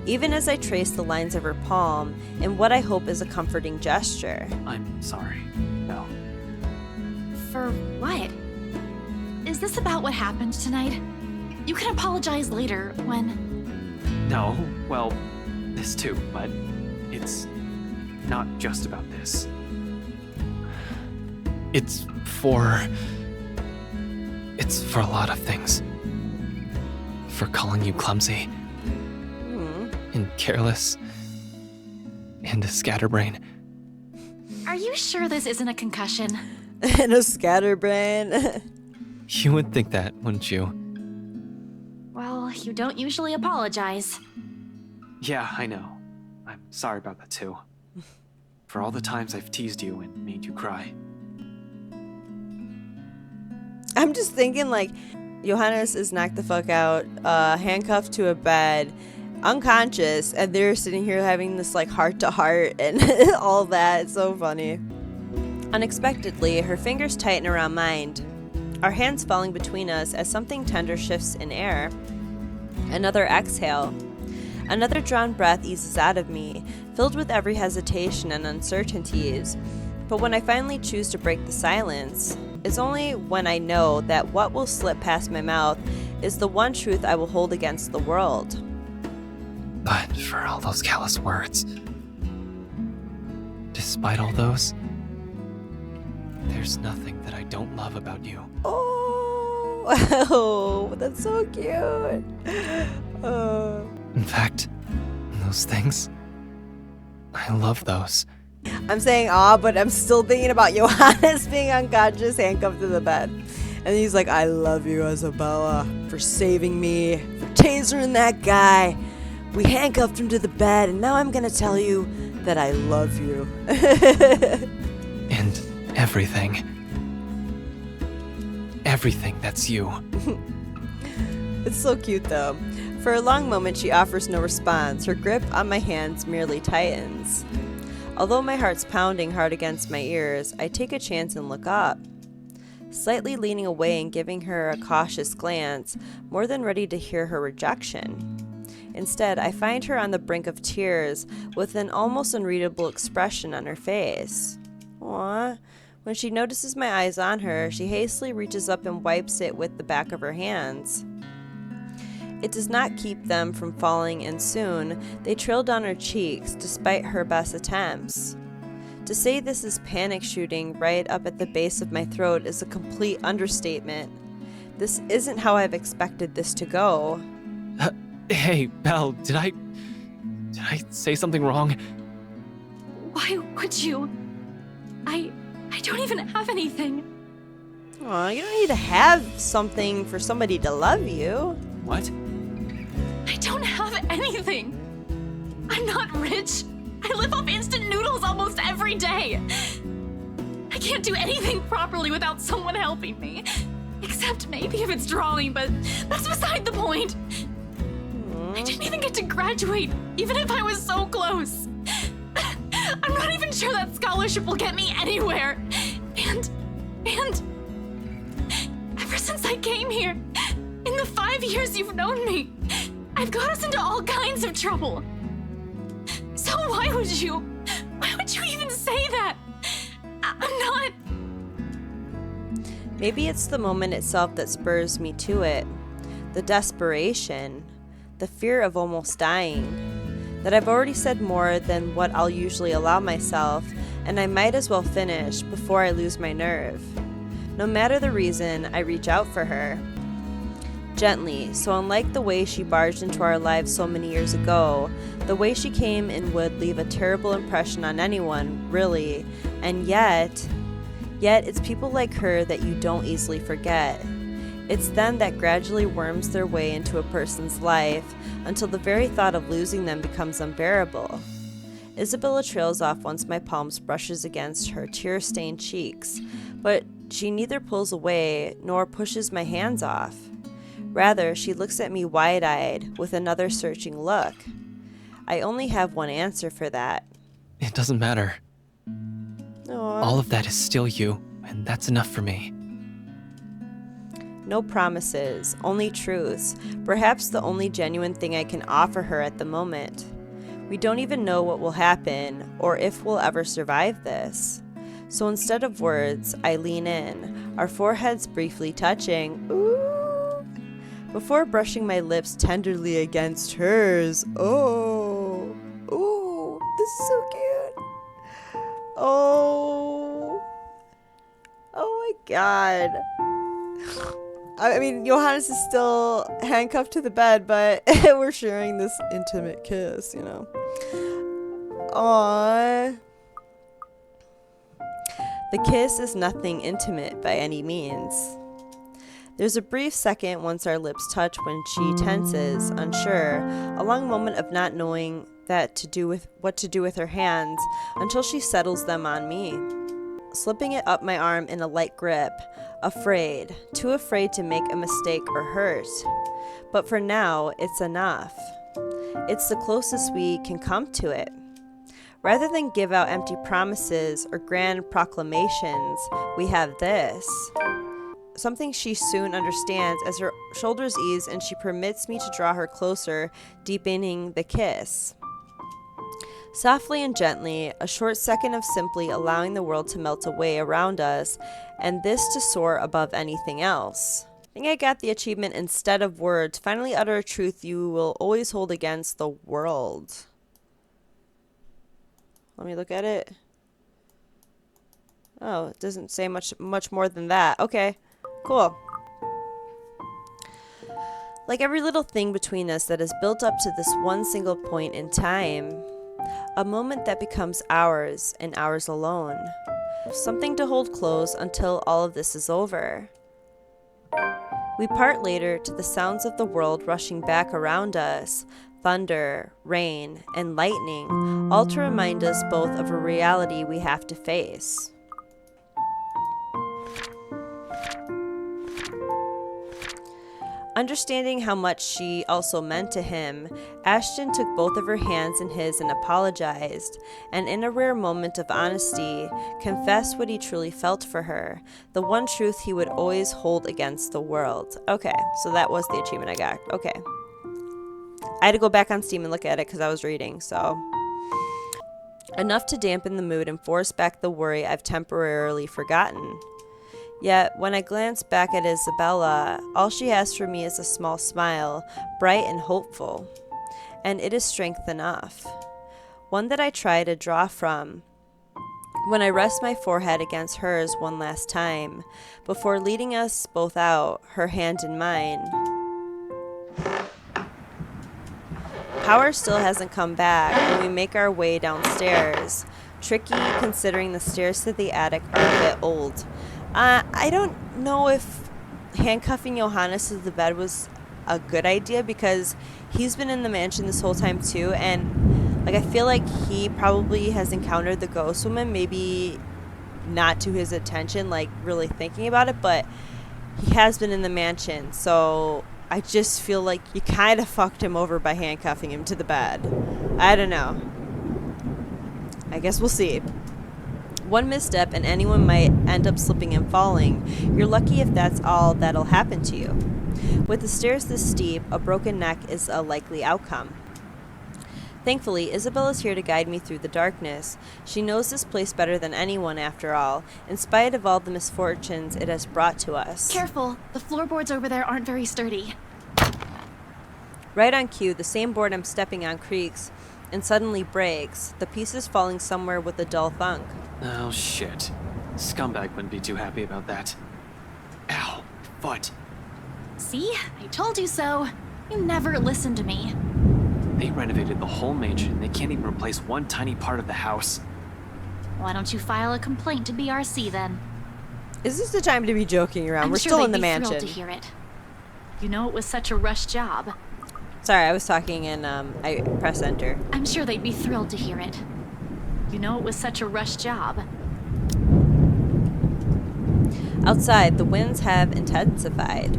Even as I trace the lines of her palm in what I hope is a comforting gesture. I'm sorry, Belle. For what? Is this about what happened tonight? You can apologize later when... No, well, this too, but it's not just about this. It's for a lot of things. For calling you clumsy. And careless. And a scatterbrain. Are you sure this isn't a concussion? And a scatterbrain. You would think that, wouldn't you? Well, you don't usually apologize. Yeah, I know. I'm sorry about that too. For all the times I've teased you and made you cry. I'm just thinking, like, Johannes is knocked the fuck out, handcuffed to a bed, unconscious, and they're sitting here having this, like, heart-to-heart and all that. It's so funny. Unexpectedly, her fingers tighten around mine, our hands falling between us as something tender shifts in air. Another exhale. Another drawn breath eases out of me, filled with every hesitation and uncertainties. But when I finally choose to break the silence, it's only when I know that what will slip past my mouth is the one truth I will hold against the world. But for all those callous words, despite all those, there's nothing that I don't love about you. Oh, that's so cute. In fact, those things, I love those. I'm saying but I'm still thinking about Johannes being unconscious, handcuffed to the bed. And he's like, I love you, Isabella, for saving me, for tasering that guy. We handcuffed him to the bed, and now I'm gonna tell you that I love you. And everything. Everything that's you. It's so cute, though. For a long moment, she offers no response. Her grip on my hands merely tightens. Although my heart's pounding hard against my ears, I take a chance and look up. Slightly leaning away and giving her a cautious glance, more than ready to hear her rejection. Instead, I find her on the brink of tears with an almost unreadable expression on her face. Aww. When she notices my eyes on her, she hastily reaches up and wipes it with the back of her hands. It does not keep them from falling, and soon they trail down her cheeks despite her best attempts. To say this is panic shooting right up at the base of my throat is a complete understatement. This isn't how I've expected this to go. Hey, Belle, did I say something wrong? Why would you? I don't even have anything. Aw, you don't need to have something for somebody to love you. What? I don't have anything. I'm not rich. I live off instant noodles almost every day. I can't do anything properly without someone helping me. Except maybe if it's drawing, but that's beside the point. I didn't even get to graduate, even if I was so close. I'm not even sure that scholarship will get me anywhere. And ever since I came here, in the 5 years you've known me, I've got us into all kinds of trouble. So why would you even say that? I'm not... Maybe it's the moment itself that spurs me to it. The desperation. The fear of almost dying. That I've already said more than what I'll usually allow myself, and I might as well finish before I lose my nerve. No matter the reason, I reach out for her. Gently, so unlike the way she barged into our lives so many years ago, the way she came and would leave a terrible impression on anyone, really, and yet it's people like her that you don't easily forget. It's them that gradually worms their way into a person's life until the very thought of losing them becomes unbearable. Isabella trails off once my palms brushes against her tear-stained cheeks, but she neither pulls away nor pushes my hands off. Rather, she looks at me wide-eyed with another searching look. I only have one answer for that. It doesn't matter. Aww. All of that is still you, and that's enough for me. No promises, only truths, perhaps the only genuine thing I can offer her at the moment. We don't even know what will happen, or if we'll ever survive this. So instead of words, I lean in, our foreheads briefly touching, ooh, before brushing my lips tenderly against hers. Oh, ooh, this is so cute. Oh my God. I mean, Johannes is still handcuffed to the bed, but we're sharing this intimate kiss, you know. Aww. The kiss is nothing intimate by any means. There's a brief second once our lips touch when she tenses, unsure, a long moment of not knowing what to do with her hands until she settles them on me. Slipping it up my arm in a light grip, afraid, too afraid to make a mistake or hurt. But for now, it's enough. It's the closest we can come to it. Rather than give out empty promises or grand proclamations, we have this. Something she soon understands as her shoulders ease and she permits me to draw her closer, deepening the kiss. Softly and gently, a short second of simply allowing the world to melt away around us, and this to soar above anything else. I think I got the achievement instead of words. Finally utter a truth you will always hold against the world. Let me look at it. Oh, it doesn't say much more than that. Okay, cool. Like every little thing between us that is built up to this one single point in time, a moment that becomes ours and ours alone. Something to hold close until all of this is over. We part later to the sounds of the world rushing back around us, thunder, rain, and lightning, all to remind us both of a reality we have to face. Understanding how much she also meant to him, Ashton took both of her hands in his and apologized, and in a rare moment of honesty, confessed what he truly felt for her, the one truth he would always hold against the world. Okay, so that was the achievement I got. Okay. I had to go back on Steam and look at it because I was reading, so. Enough to dampen the mood and force back the worry I've temporarily forgotten. Yet, when I glance back at Isabella, all she has for me is a small smile, bright and hopeful. And it is strength enough. One that I try to draw from when I rest my forehead against hers one last time, before leading us both out, her hand in mine. Power still hasn't come back when we make our way downstairs. Tricky, considering the stairs to the attic are a bit old. I don't know if handcuffing Johannes to the bed was a good idea because he's been in the mansion this whole time too, and like I feel like he probably has encountered the ghost woman, maybe not to his attention, like really thinking about it, but he has been in the mansion, so I just feel like you kind of fucked him over by handcuffing him to the bed. I don't know. I guess we'll see. One misstep and anyone might end up slipping and falling. You're lucky if that's all that'll happen to you. With the stairs this steep, a broken neck is a likely outcome. Thankfully, Isabella's here to guide me through the darkness. She knows this place better than anyone, after all, in spite of all the misfortunes it has brought to us. Careful, the floorboards over there aren't very sturdy. Right on cue, the same board I'm stepping on creaks and suddenly breaks, the pieces falling somewhere with a dull thunk. Oh, shit. Scumbag wouldn't be too happy about that. Ow, foot. See? I told you so. You never listen to me. They renovated the whole mansion and they can't even replace one tiny part of the house. Why don't you file a complaint to BRC then? Is this the time to be joking around? We're sure still in they'd the be mansion. thrilled to hear it. You know it was such a rush job. Sorry, I was talking and I pressed enter. I'm sure they'd be thrilled to hear it. You know it was such a rush job. Outside, the winds have intensified.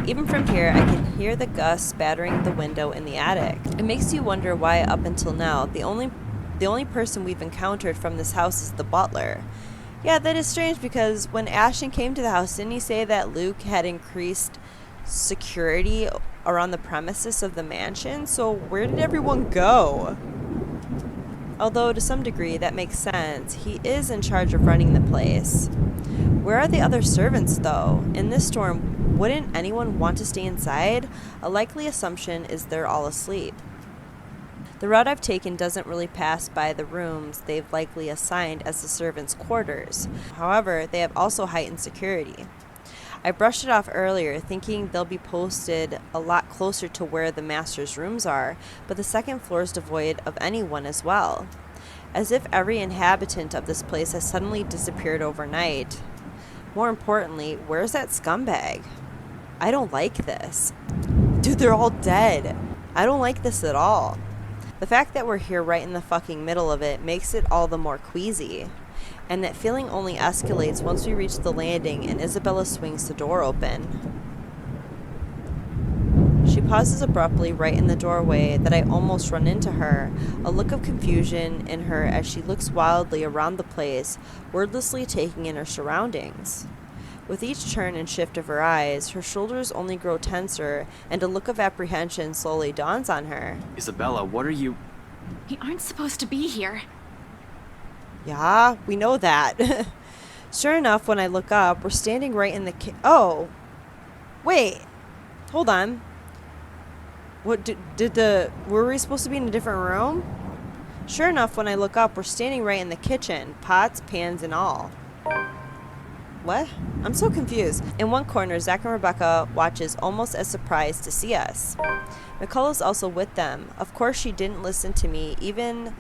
Even from here, I can hear the gusts battering the window in the attic. It makes you wonder why, up until now, the only person we've encountered from this house is the butler. Yeah, that is strange because when Ashton came to the house, didn't he say that Luke had increased security around the premises of the mansion? So where did everyone go? Although to some degree that makes sense. He is in charge of running the place. Where are the other servants though? In this storm, wouldn't anyone want to stay inside? A likely assumption is they're all asleep. The route I've taken doesn't really pass by the rooms they've likely assigned as the servants' quarters. However, they have also heightened security. I brushed it off earlier, thinking they'll be posted a lot closer to where the master's rooms are, but the second floor is devoid of anyone as well. As if every inhabitant of this place has suddenly disappeared overnight. More importantly, where's that scumbag? I don't like this. Dude, they're all dead. I don't like this at all. The fact that we're here right in the fucking middle of it makes it all the more queasy. And that feeling only escalates once we reach the landing and Isabella swings the door open. She pauses abruptly right in the doorway that I almost run into her, a look of confusion in her as she looks wildly around the place, wordlessly taking in her surroundings. With each turn and shift of her eyes, her shoulders only grow tenser and a look of apprehension slowly dawns on her. Isabella, what are you... We aren't supposed to be here. Yeah, we know that. Sure enough, when I look up, we're standing right in the oh! Wait! Hold on. What, were we supposed to be in a different room? Sure enough, when I look up, we're standing right in the kitchen, pots, pans, and all. What? I'm so confused. In one corner, Zach and Rebecca watches almost as surprised to see us. McCullough's also with them. Of course, she didn't listen to me, even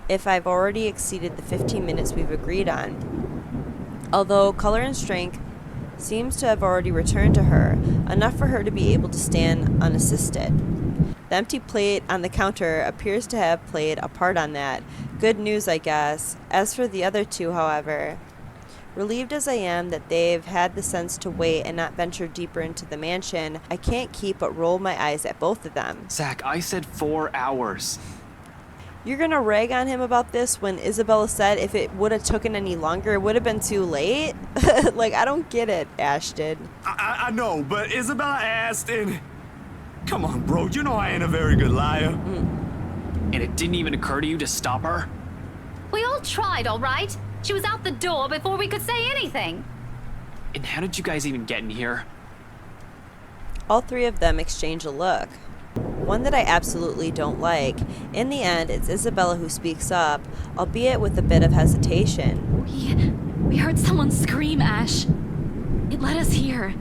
if I've already exceeded the 15 minutes we've agreed on. Although color and strength seems to have already returned to her, enough for her to be able to stand unassisted. The empty plate on the counter appears to have played a part on that. Good news, I guess. As for the other two, however, relieved as I am that they've had the sense to wait and not venture deeper into the mansion, I can't keep but roll my eyes at both of them. Zach, I said 4 hours. You're gonna rag on him about this when Isabella said if it would have taken any longer, it would have been too late? Like, I don't get it, Ashton. I know, but Isabella asked and... Come on, bro, you know I ain't a very good liar. And it didn't even occur to you to stop her? We all tried, all right? She was out the door before we could say anything. And how did you guys even get in here? All three of them exchange a look. One that I absolutely don't like. In the end, it's Isabella who speaks up, albeit with a bit of hesitation. We heard someone scream, Ash. It led us here.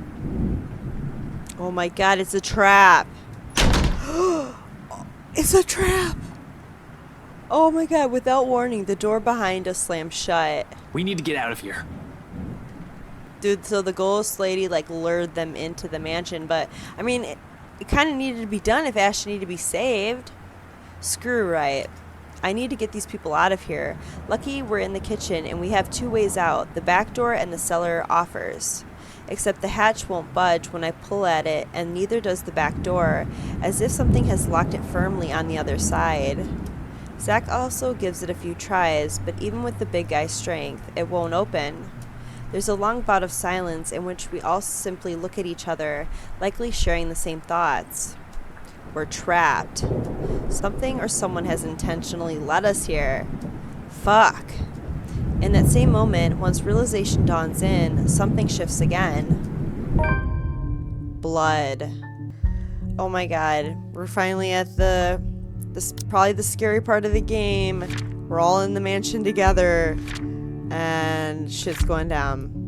Oh my god, it's a trap. It's a trap. Oh my god, without warning, the door behind us slams shut. We need to get out of here. Dude, so the ghost lady, like, lured them into the mansion, but, I mean, it kind of needed to be done if Ash needed to be saved. Screw Wright. I need to get these people out of here. Lucky we're in the kitchen, and we have 2 ways out, the back door and the cellar offers. Except the hatch won't budge when I pull at it, and neither does the back door, as if something has locked it firmly on the other side. Zach also gives it a few tries, but even with the big guy's strength, it won't open. There's a long bout of silence in which we all simply look at each other, likely sharing the same thoughts. We're trapped. Something or someone has intentionally led us here. Fuck. In that same moment, once realization dawns in, something shifts again. Blood. Oh my god. We're finally at probably the scary part of the game. We're all in the mansion together. And shit's going down.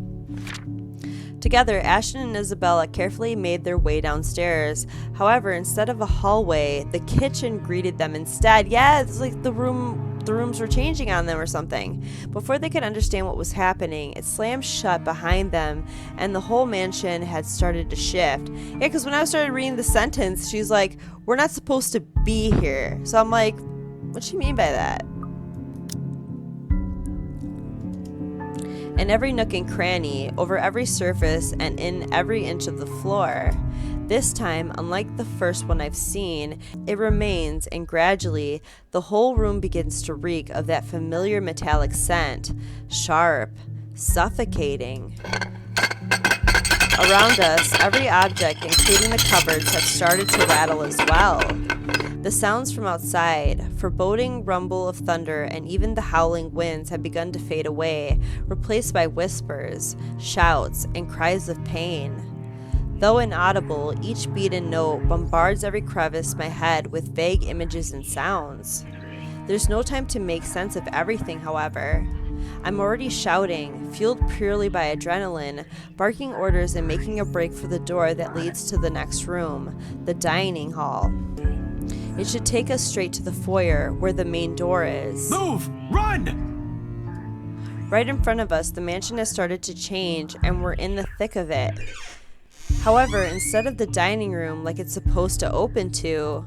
Together, Ashton and Isabella carefully made their way downstairs. However, instead of a hallway, the kitchen greeted them instead. Yeah, it's like the rooms were changing on them or something. Before they could understand what was happening, it slammed shut behind them, and the whole mansion had started to shift. Yeah, because when I started reading the sentence, she's like, we're not supposed to be here. So I'm like, what's she mean by that? In every nook and cranny, over every surface, and in every inch of the floor. This time, unlike the first one I've seen, it remains, and gradually, the whole room begins to reek of that familiar metallic scent. Sharp, suffocating. Around us, every object, including the cupboards, have started to rattle as well. The sounds from outside, foreboding rumble of thunder, and even the howling winds have begun to fade away, replaced by whispers, shouts, and cries of pain. Though inaudible, each beat and note bombards every crevice my head with vague images and sounds. There's no time to make sense of everything, however. I'm already shouting, fueled purely by adrenaline, barking orders and making a break for the door that leads to the next room, the dining hall. It should take us straight to the foyer, where the main door is. Move! Run! Right in front of us, the mansion has started to change, and we're in the thick of it. However, instead of the dining room like it's supposed to open to,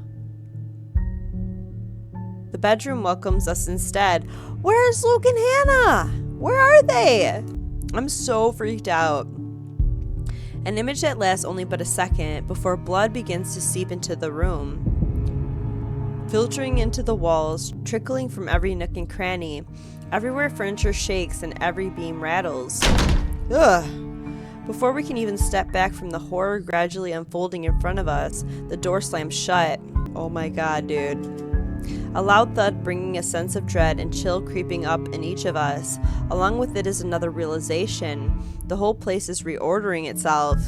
the bedroom welcomes us instead. Where's Luke and Hannah? Where are they? I'm so freaked out. An image that lasts only but a second before blood begins to seep into the room. Filtering into the walls, trickling from every nook and cranny. Everywhere furniture shakes and every beam rattles. Ugh. Before we can even step back from the horror gradually unfolding in front of us, the door slams shut. Oh my god, dude. A loud thud bringing a sense of dread and chill creeping up in each of us. Along with it is another realization. The whole place is reordering itself.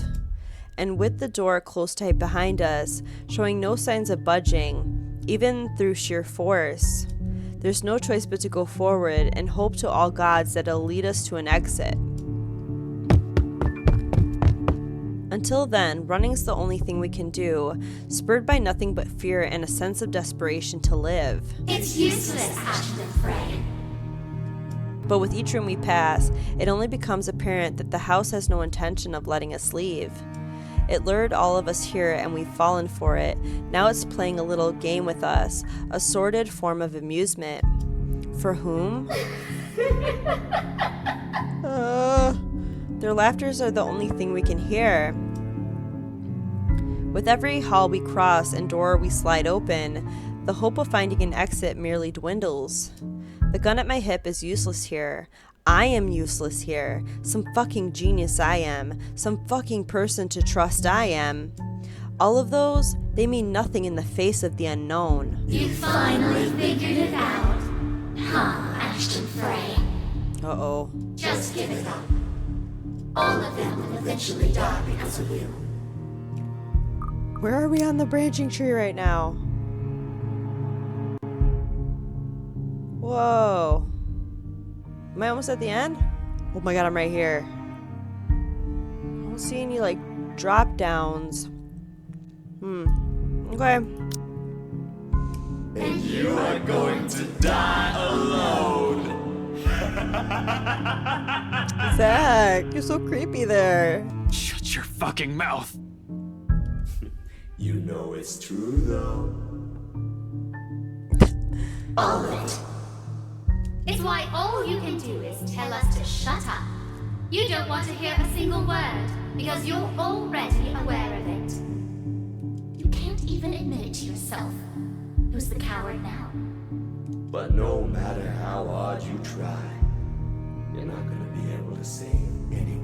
And with the door closed tight behind us, showing no signs of budging, even through sheer force, there's no choice but to go forward and hope to all gods that it'll lead us to an exit. Until then, running's the only thing we can do, spurred by nothing but fear and a sense of desperation to live. It's useless, Ashton Frey. But with each room we pass, it only becomes apparent that the house has no intention of letting us leave. It lured all of us here and we've fallen for it. Now it's playing a little game with us, a sordid form of amusement. For whom? Their laughters are the only thing we can hear. With every hall we cross and door we slide open, the hope of finding an exit merely dwindles. The gun at my hip is useless here. I am useless here. Some fucking genius I am. Some fucking person to trust I am. All of those, they mean nothing in the face of the unknown. You finally figured it out. Huh, Ashton Frey? Uh-oh. Just give it up. All of them will eventually die because of you. Where are we on the branching tree right now? Whoa. Am I almost at the end? Oh my god, I'm right here. I don't see any, like, drop downs. Okay. And you are going to die alone. Zach, you're so creepy there. Shut your fucking mouth. You know it's true, though. All of it. It's why all you can do is tell us to shut up. You don't want to hear a single word, because you're already aware of it. You can't even admit it to yourself. Who's the coward now? But no matter how hard you try, you're not gonna be able to save anyone.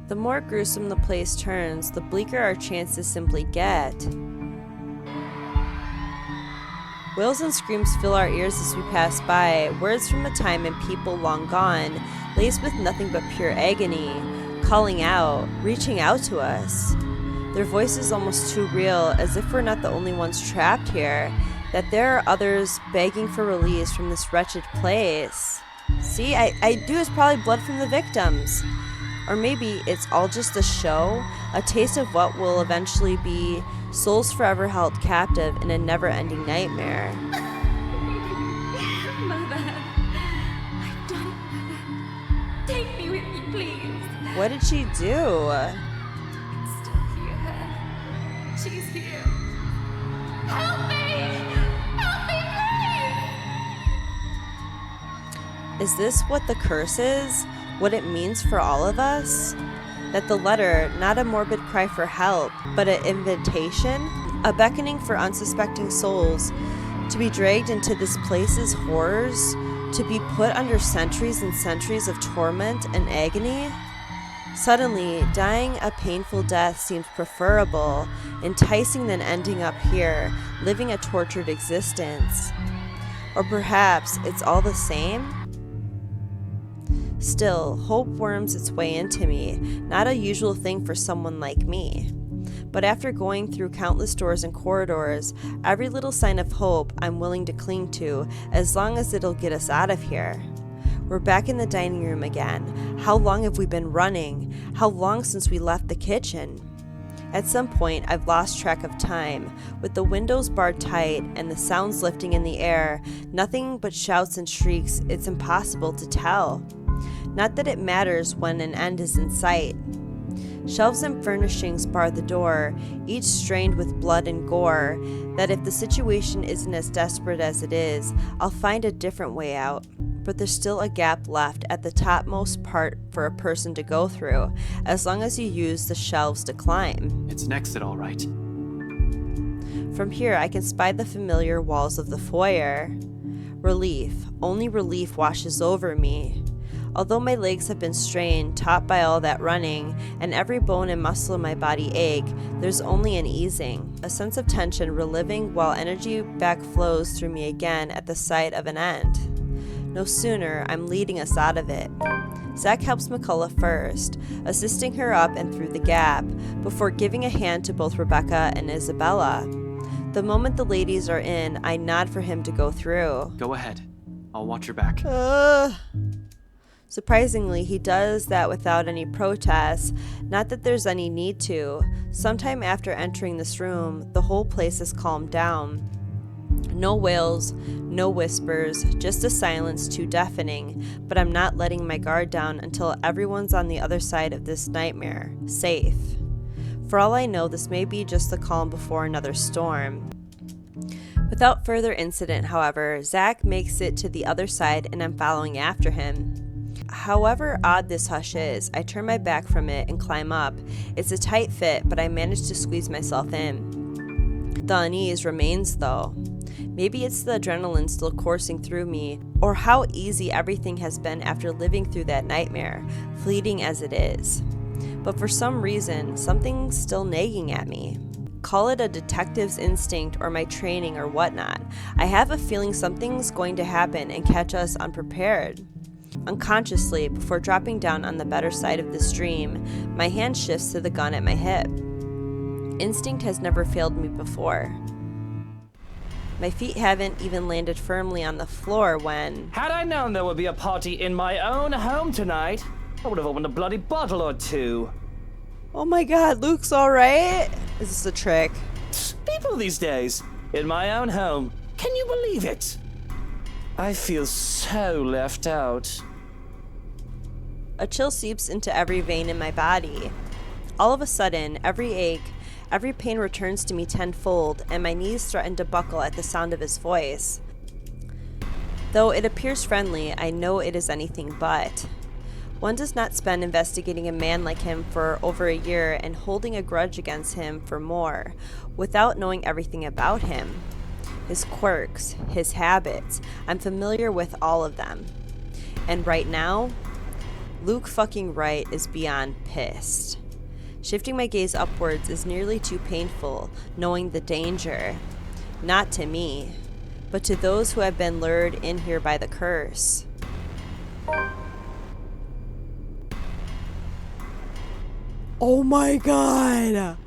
The more gruesome the place turns, the bleaker our chances simply get. Wails and screams fill our ears as we pass by, words from a time and people long gone, laced with nothing but pure agony, calling out, reaching out to us. Their voices almost too real, as if we're not the only ones trapped here. that there are others begging for release from this wretched place. See, I do is probably blood from the victims. Or maybe it's all just a show, a taste of what will eventually be souls forever held captive in a never-ending nightmare. Mother, I've done it, Mother. Take me with you, please. What did she do? I can still hear her. She's here. Help me! Help me, please! Is this what the curse is? What it means for all of us? That the letter, not a morbid cry for help, but an invitation? A beckoning for unsuspecting souls to be dragged into this place's horrors? To be put under centuries and centuries of torment and agony? Suddenly, dying a painful death seems preferable, enticing than ending up here, living a tortured existence. Or perhaps it's all the same? Still, hope worms its way into me, not a usual thing for someone like me. But after going through countless doors and corridors, every little sign of hope I'm willing to cling to, as long as it'll get us out of here. We're back in the dining room again. How long have we been running? How long since we left the kitchen? At some point, I've lost track of time. With the windows barred tight and the sounds lifting in the air, nothing but shouts and shrieks, it's impossible to tell. Not that it matters when an end is in sight. Shelves and furnishings bar the door, each strained with blood and gore, that if the situation isn't as desperate as it is, I'll find a different way out. But there's still a gap left at the topmost part for a person to go through, as long as you use the shelves to climb. It's nexted all right. From here, I can spy the familiar walls of the foyer. Relief, only relief washes over me. Although my legs have been strained, taut by all that running, and every bone and muscle in my body ache, there's only an easing, a sense of tension reliving while energy backflows through me again at the sight of an end. No sooner, I'm leading us out of it. Zach helps McCullough first, assisting her up and through the gap, before giving a hand to both Rebecca and Isabella. The moment the ladies are in, I nod for him to go through. Go ahead. I'll watch your back. Surprisingly, he does that without any protest, not that there's any need to. Sometime after entering this room, the whole place has calmed down. No wails, no whispers, just a silence too deafening, but I'm not letting my guard down until everyone's on the other side of this nightmare, safe. For all I know, this may be just the calm before another storm. Without further incident, however, Zach makes it to the other side and I'm following after him. However odd this hush is, I turn my back from it and climb up. It's a tight fit, but I manage to squeeze myself in. The unease remains though. Maybe it's the adrenaline still coursing through me, or how easy everything has been after living through that nightmare, fleeting as it is. But for some reason, something's still nagging at me. Call it a detective's instinct or my training or whatnot. I have a feeling something's going to happen and catch us unprepared. Unconsciously, before dropping down on the better side of the stream, my hand shifts to the gun at my hip. Instinct has never failed me before. My feet haven't even landed firmly on the floor when... Had I known there would be a party in my own home tonight, I would have opened a bloody bottle or two. Oh my god, Luke's alright? Is this a trick? People these days, in my own home, can you believe it? I feel so left out. A chill seeps into every vein in my body. All of a sudden, every ache, every pain returns to me tenfold, and my knees threaten to buckle at the sound of his voice. Though it appears friendly, I know it is anything but. One does not spend investigating a man like him for over a year and holding a grudge against him for more, without knowing everything about him. His quirks, his habits, I'm familiar with all of them. And right now, Luke fucking Wright is beyond pissed. Shifting my gaze upwards is nearly too painful, knowing the danger. Not to me, but to those who have been lured in here by the curse. Oh my god!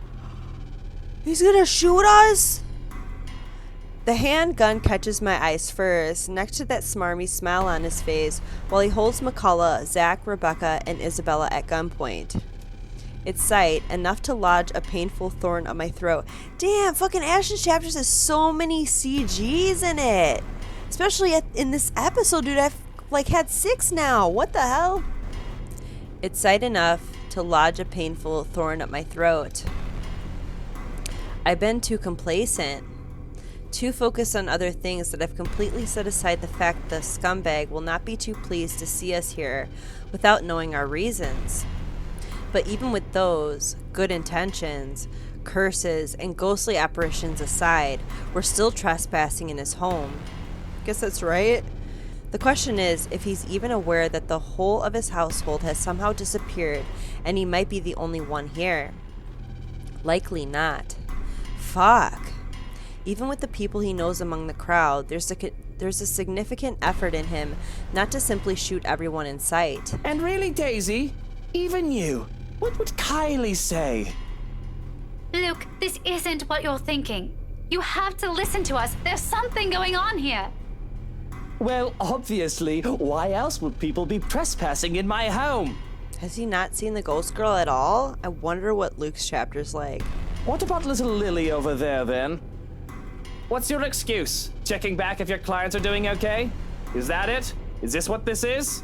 He's gonna shoot us? The handgun catches my eyes first, next to that smarmy smile on his face, while he holds McCullough, Zach, Rebecca, and Isabella at gunpoint. Its sight, enough to lodge a painful thorn up my throat. Damn, fucking Ashton's chapters has so many CGs in it. Especially in this episode, dude. I've had 6 now. What the hell? Its sight enough to lodge a painful thorn up my throat. I've been too complacent. Too focused on other things that I've completely set aside the fact the scumbag will not be too pleased to see us here without knowing our reasons. But even with those good intentions, curses, and ghostly apparitions aside, we're still trespassing in his home. Guess that's right. The question is if he's even aware that the whole of his household has somehow disappeared and he might be the only one here. Likely not. Fuck. Even with the people he knows among the crowd, there's a significant effort in him not to simply shoot everyone in sight. And really, Daisy, even you, what would Kylie say? Luke, this isn't what you're thinking. You have to listen to us. There's something going on here. Well, obviously, why else would people be trespassing in my home? Has he not seen the ghost girl at all? I wonder what Luke's chapter's like. What about little Lily over there, then? What's your excuse? Checking back if your clients are doing okay? Is that it? Is this what this is?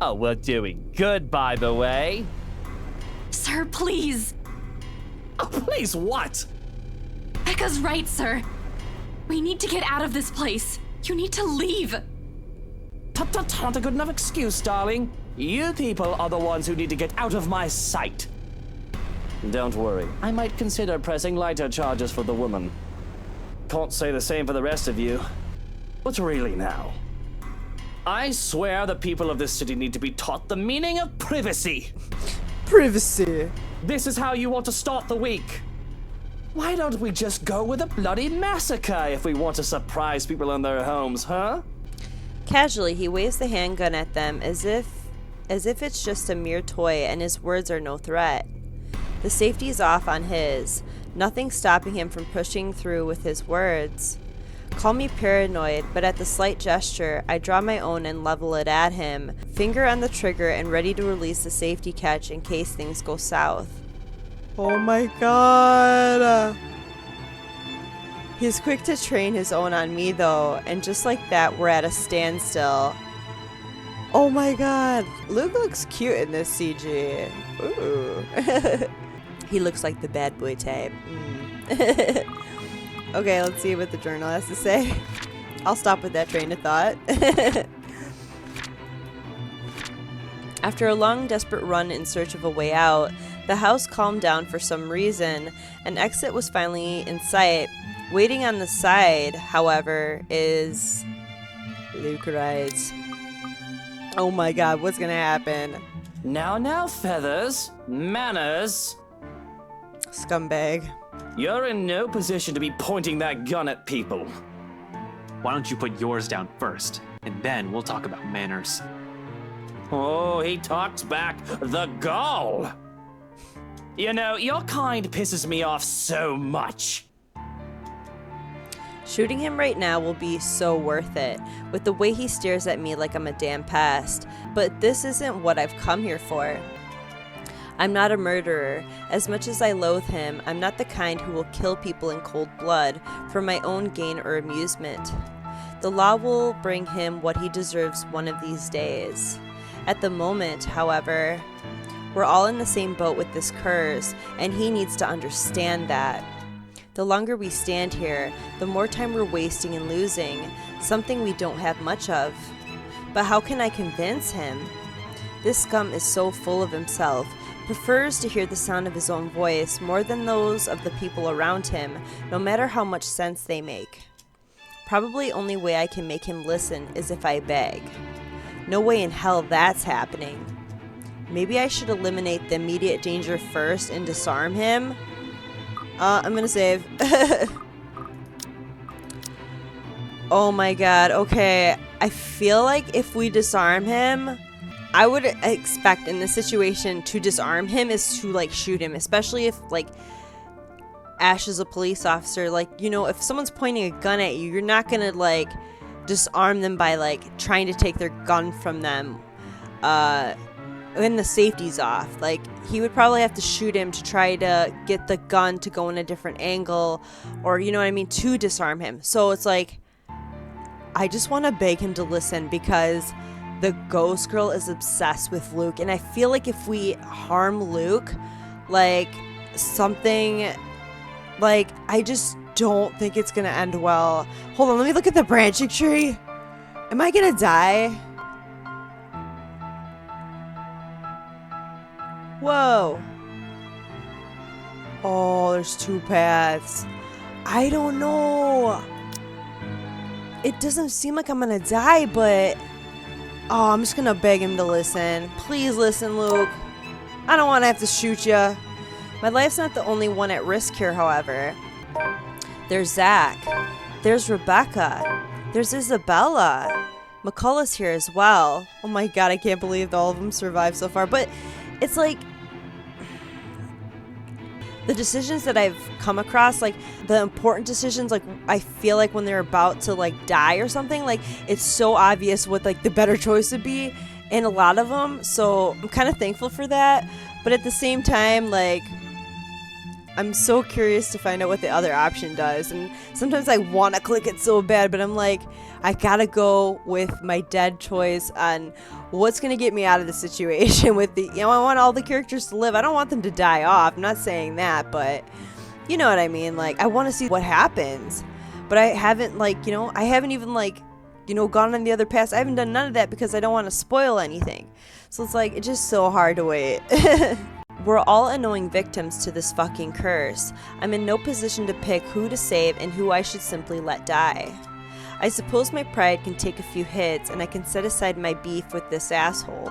Oh, we're doing good, by the way. Sir, please. Oh, please what? Becca's right, sir. We need to get out of this place. You need to leave. Tut, not a good enough excuse, darling. You people are the ones who need to get out of my sight. Don't worry, I might consider pressing lighter charges for the woman. Can't say the same for the rest of you. But really now, I swear the people of this city need to be taught the meaning of privacy. Privacy. This is how you want to start the week. Why don't we just go with a bloody massacre if we want to surprise people in their homes, huh? Casually, he waves the handgun at them as if it's just a mere toy and his words are no threat. The safety's off on his. Nothing stopping him from pushing through with his words. Call me paranoid, but at the slight gesture, I draw my own and level it at him, finger on the trigger and ready to release the safety catch in case things go south. Oh my god! He's quick to train his own on me though, and just like that, we're at a standstill. Oh my god! Luke looks cute in this CG. Ooh. He looks like the bad boy type. Okay, let's see what the journal has to say. I'll stop with that train of thought. After a long, desperate run in search of a way out, the house calmed down for some reason. An exit was finally in sight. Waiting on the side, however, is Luke Wright. Oh my god, what's gonna happen? Now, Feathers. Manners. Scumbag. You're in no position to be pointing that gun at people. Why don't you put yours down first, and then we'll talk about manners. Oh, he talks back. The gall! You know, your kind pisses me off so much. Shooting him right now will be so worth it, with the way he stares at me like I'm a damn pest. But this isn't what I've come here for. I'm not a murderer. As much as I loathe him, I'm not the kind who will kill people in cold blood for my own gain or amusement. The law will bring him what he deserves one of these days. At the moment, however, we're all in the same boat with this curse, and he needs to understand that. The longer we stand here, the more time we're wasting and losing, something we don't have much of. But how can I convince him? This scum is so full of himself, prefers to hear the sound of his own voice more than those of the people around him, no matter how much sense they make. Probably only way I can make him listen is if I beg. No way in hell that's happening. Maybe I should eliminate the immediate danger first and disarm him? I'm gonna save. Oh my god, okay. I feel like if we disarm him, I would expect in this situation to disarm him is to like shoot him, especially if like Ash is a police officer. Like, you know, if someone's pointing a gun at you, you're not gonna like disarm them by like trying to take their gun from them when the safety's off. Like, he would probably have to shoot him to try to get the gun to go in a different angle, or you know what I mean, to disarm him. So it's like, I just want to beg him to listen, because the ghost girl is obsessed with Luke, and I feel like if we harm Luke, like something, like I just don't think it's gonna end well. Hold on, let me look at the branching tree. Am I gonna die? Whoa. Oh, there's two paths. I don't know. It doesn't seem like I'm gonna die, but oh, I'm just gonna beg him to listen. Please listen, Luke. I don't want to have to shoot you. My life's not the only one at risk here, however. There's Zach. There's Rebecca. There's Isabella. McCullough's here as well. Oh my god, I can't believe all of them survived so far. But it's like, the decisions that I've come across, like the important decisions, like I feel like when they're about to like die or something, like it's so obvious what like the better choice would be in a lot of them. So I'm kind of thankful for that. But at the same time, like I'm so curious to find out what the other option does. And sometimes I want to click it so bad, but I'm like, I gotta go with my dead choice on what's gonna get me out of the situation with the, you know, I want all the characters to live. I don't want them to die off. I'm not saying that, but you know what I mean? Like, I want to see what happens. But I haven't, like, you know, I haven't even, like, you know, gone on the other paths. I haven't done none of that because I don't want to spoil anything. So it's like, it's just so hard to wait. We're all annoying victims to this fucking curse. I'm in no position to pick who to save and who I should simply let die. I suppose my pride can take a few hits and I can set aside my beef with this asshole.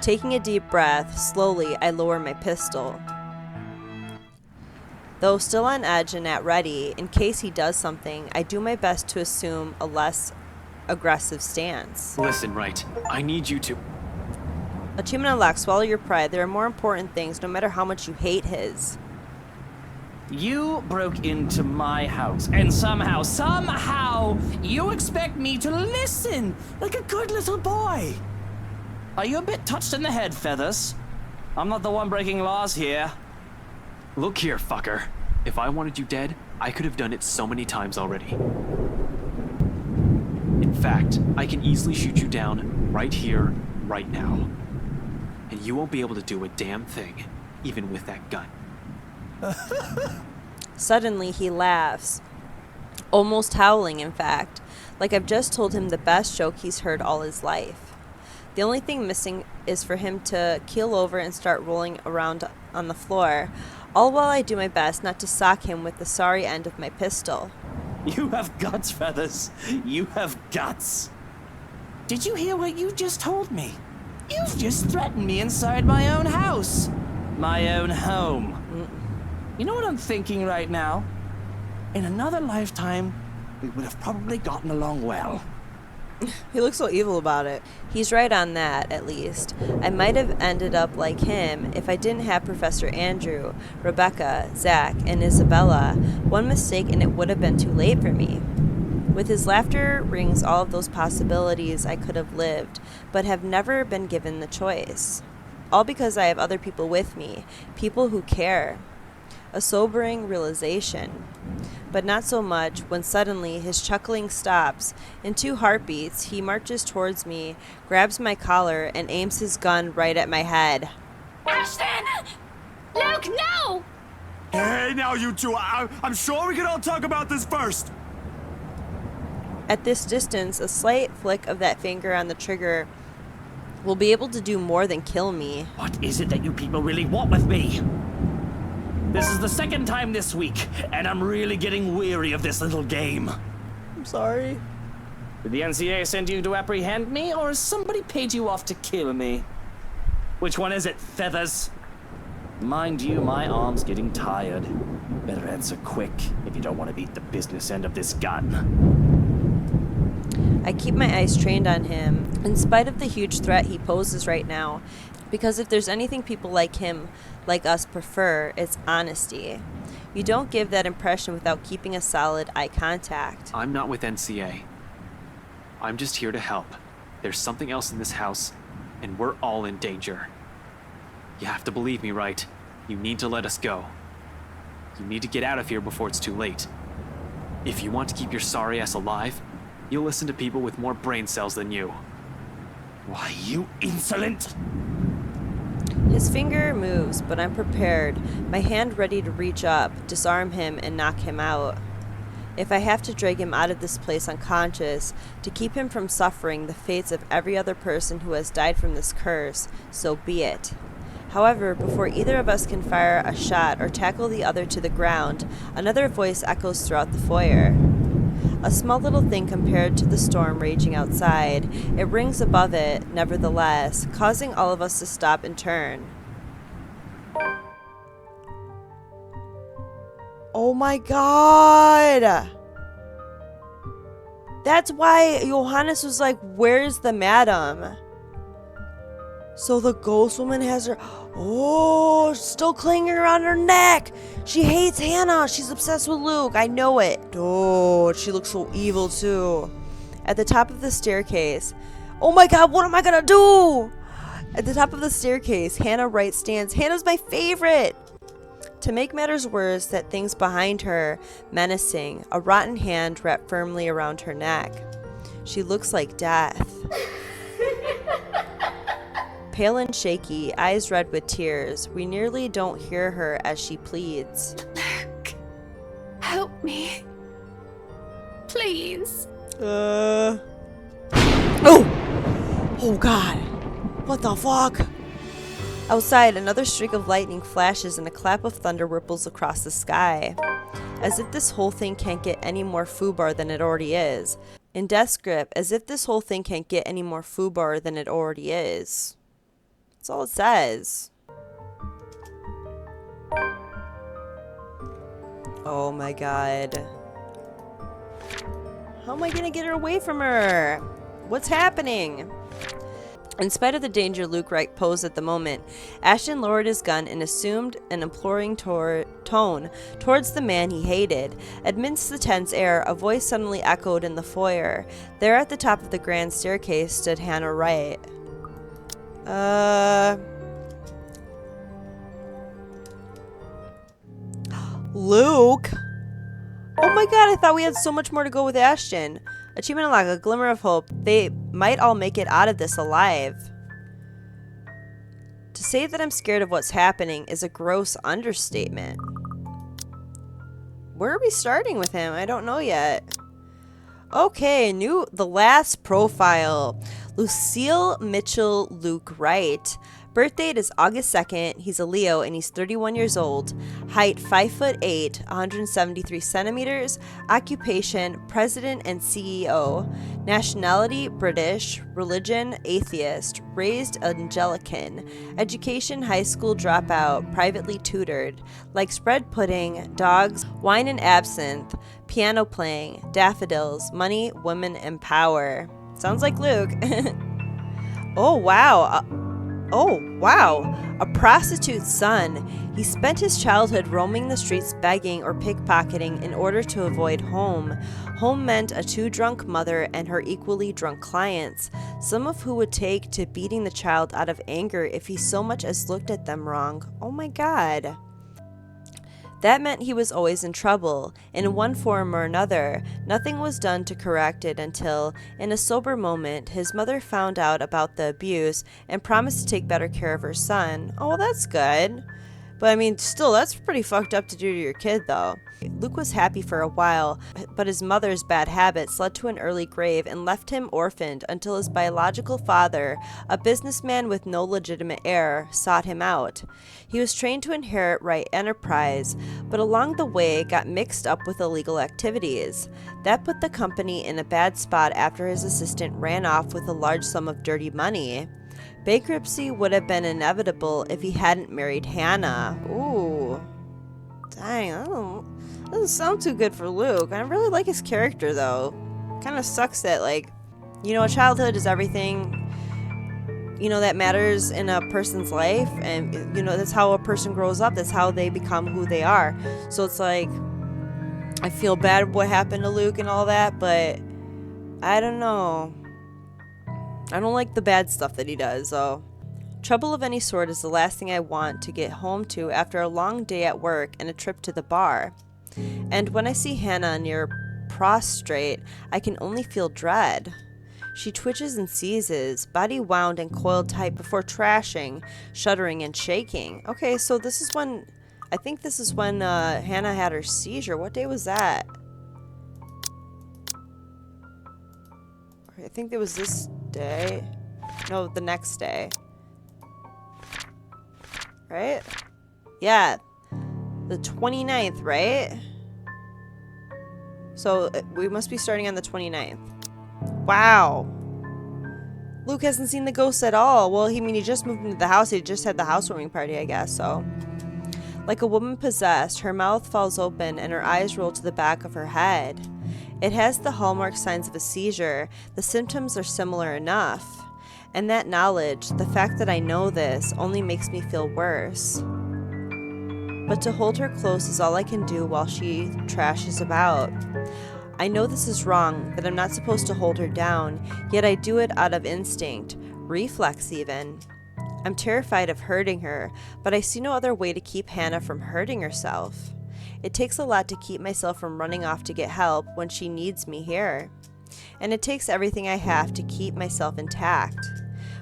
Taking a deep breath, slowly I lower my pistol. Though still on edge and at ready, in case he does something, I do my best to assume a less aggressive stance. Listen, Wright, I need you to... Achievement unlocked, swallow your pride. There are more important things, no matter how much you hate his. You broke into my house, and somehow, you expect me to listen like a good little boy. Are you a bit touched in the head, Feathers? I'm not the one breaking laws here. Look here, fucker. If I wanted you dead, I could have done it so many times already. In fact, I can easily shoot you down right here, right now. And you won't be able to do a damn thing, even with that gun. Suddenly he laughs, almost howling in fact, like I've just told him the best joke he's heard all his life. The only thing missing is for him to keel over and start rolling around on the floor, all while I do my best not to sock him with the sorry end of my pistol. You have guts, Feathers. You have guts. Did you hear what you just told me? You've just threatened me inside my own house. My own home. You know what I'm thinking right now? In another lifetime, we would have probably gotten along well. He looks so evil about it. He's right on that, at least. I might have ended up like him if I didn't have Professor Andrew, Rebecca, Zach, and Isabella. One mistake and it would have been too late for me. With his laughter rings all of those possibilities I could have lived, but have never been given the choice. All because I have other people with me, people who care. A sobering realization. But not so much when suddenly his chuckling stops. In 2 heartbeats, he marches towards me, grabs my collar, and aims his gun right at my head. Ashton! Luke, no! Hey, now you two, I'm sure we can all talk about this first. At this distance, a slight flick of that finger on the trigger will be able to do more than kill me. What is it that you people really want with me? This is the second time this week, and I'm really getting weary of this little game. I'm sorry. Did the NCA send you to apprehend me, or has somebody paid you off to kill me? Which one is it, Feathers? Mind you, my arm's getting tired. Better answer quick if you don't want to beat the business end of this gun. I keep my eyes trained on him, in spite of the huge threat he poses right now, because if there's anything people like him, like us, prefer, it's honesty. You don't give that impression without keeping a solid eye contact. I'm not with NCA. I'm just here to help. There's something else in this house, and we're all in danger. You have to believe me, right? You need to let us go. You need to get out of here before it's too late. If you want to keep your sorry ass alive, you'll listen to people with more brain cells than you. Why, you insolent! His finger moves, but I'm prepared, my hand ready to reach up, disarm him, and knock him out. If I have to drag him out of this place unconscious, to keep him from suffering the fates of every other person who has died from this curse, so be it. However, before either of us can fire a shot or tackle the other to the ground, another voice echoes throughout the foyer. A small little thing compared to the storm raging outside, it rings above it, nevertheless, causing all of us to stop and turn. Oh my god! That's why Johannes was like, where's the madam? So the ghost woman has her... Oh, still clinging around her neck. She hates Hannah. She's obsessed with Luke. I know it. Oh, she looks so evil too. At the top of the staircase. Oh my god, what am I gonna do? At the top of the staircase, Hannah Wright stands. Hannah's my favorite. To make matters worse, that thing's behind her, menacing, a rotten hand wrapped firmly around her neck. She looks like death. Pale and shaky, eyes red with tears, we nearly don't hear her as she pleads. Luke, help me. Please. Oh! Oh god. What the fuck? Outside, another streak of lightning flashes and a clap of thunder ripples across the sky. As if this whole thing can't get any more foobar than it already is. In death grip, as if this whole thing can't get any more foobar than it already is. That's all it says. Oh my god. How am I gonna get her away from her? What's happening? In spite of the danger Luke Wright posed at the moment, Ashton lowered his gun and assumed an imploring tone towards the man he hated. Amidst the tense air, a voice suddenly echoed in the foyer. There at the top of the grand staircase stood Hannah Wright. Luke? Oh my god, I thought we had so much more to go with Ashton. Achievement unlocked, a glimmer of hope. They might all make it out of this alive. To say that I'm scared of what's happening is a gross understatement. Where are we starting with him? I don't know yet. Okay, the last profile. Lucille Mitchell Luke Wright. Birth date is August 2nd. He's a Leo and he's 31 years old. Height 5'8", 173 centimeters. Occupation president and CEO. Nationality British. Religion atheist. Raised Anglican. Education high school dropout. Privately tutored. Likes bread pudding, dogs, wine and absinthe, piano playing, daffodils, money, women, and power. Sounds like Luke. Oh wow. A prostitute's son. He spent his childhood roaming the streets begging or pickpocketing in order to avoid home. Home meant a too drunk mother and her equally drunk clients, some of who would take to beating the child out of anger if he so much as looked at them wrong. Oh my god. That meant he was always in trouble, in one form or another. Nothing was done to correct it until, in a sober moment, his mother found out about the abuse and promised to take better care of her son. Oh, well, that's good. But I mean, still, that's pretty fucked up to do to your kid, though. Luke was happy for a while, but his mother's bad habits led to an early grave and left him orphaned until his biological father, a businessman with no legitimate heir, sought him out. He was trained to inherit Wright Enterprise, but along the way got mixed up with illegal activities. That put the company in a bad spot after his assistant ran off with a large sum of dirty money. Bankruptcy would have been inevitable if he hadn't married Hannah. Ooh. Dang, that doesn't sound too good for Luke. I really like his character, though. Kind of sucks that, like, you know, childhood is everything. that matters in a person's life. And, that's how a person grows up. That's how they become who they are. So it's like, I feel bad what happened to Luke and all that, but I don't know. I don't like the bad stuff that he does, so. Trouble of any sort is the last thing I want to get home to after a long day at work and a trip to the bar. And when I see Hannah near prostrate, I can only feel dread. She twitches and seizes, body wound and coiled tight before trashing, shuddering and shaking. Okay, so this is when, I think this is when Hannah had her seizure. What day was that? I think it was this day. No, the next day. Right? Yeah. The 29th, right? So we must be starting on the 29th. Wow. Luke hasn't seen the ghost at all. Well, he just moved into the house. He just had the housewarming party, I guess, so. Like a woman possessed, her mouth falls open and her eyes roll to the back of her head. It has the hallmark signs of a seizure. The symptoms are similar enough. And that knowledge, the fact that I know this, only makes me feel worse. But to hold her close is all I can do while she trashes about. I know this is wrong, that I'm not supposed to hold her down, yet I do it out of instinct, reflex even. I'm terrified of hurting her, but I see no other way to keep Hannah from hurting herself. It takes a lot to keep myself from running off to get help when she needs me here. And it takes everything I have to keep myself intact.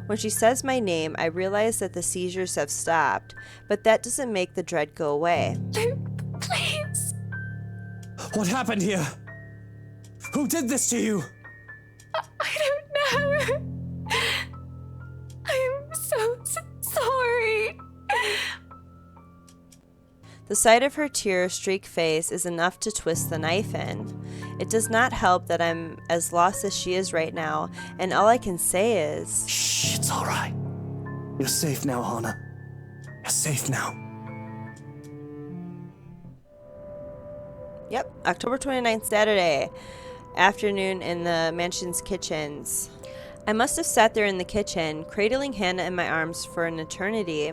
When she says my name, I realize that the seizures have stopped, but that doesn't make the dread go away. Luke, please. What happened here? Who did this to you? I don't know. I'm so sorry. The sight of her tear-streaked face is enough to twist the knife in. It does not help that I'm as lost as she is right now, and all I can say is... Shh, it's all right. You're safe now, Hannah. You're safe now. Yep, October 29th, Saturday. Afternoon in the mansion's kitchens. I must have sat there in the kitchen, cradling Hannah in my arms for an eternity,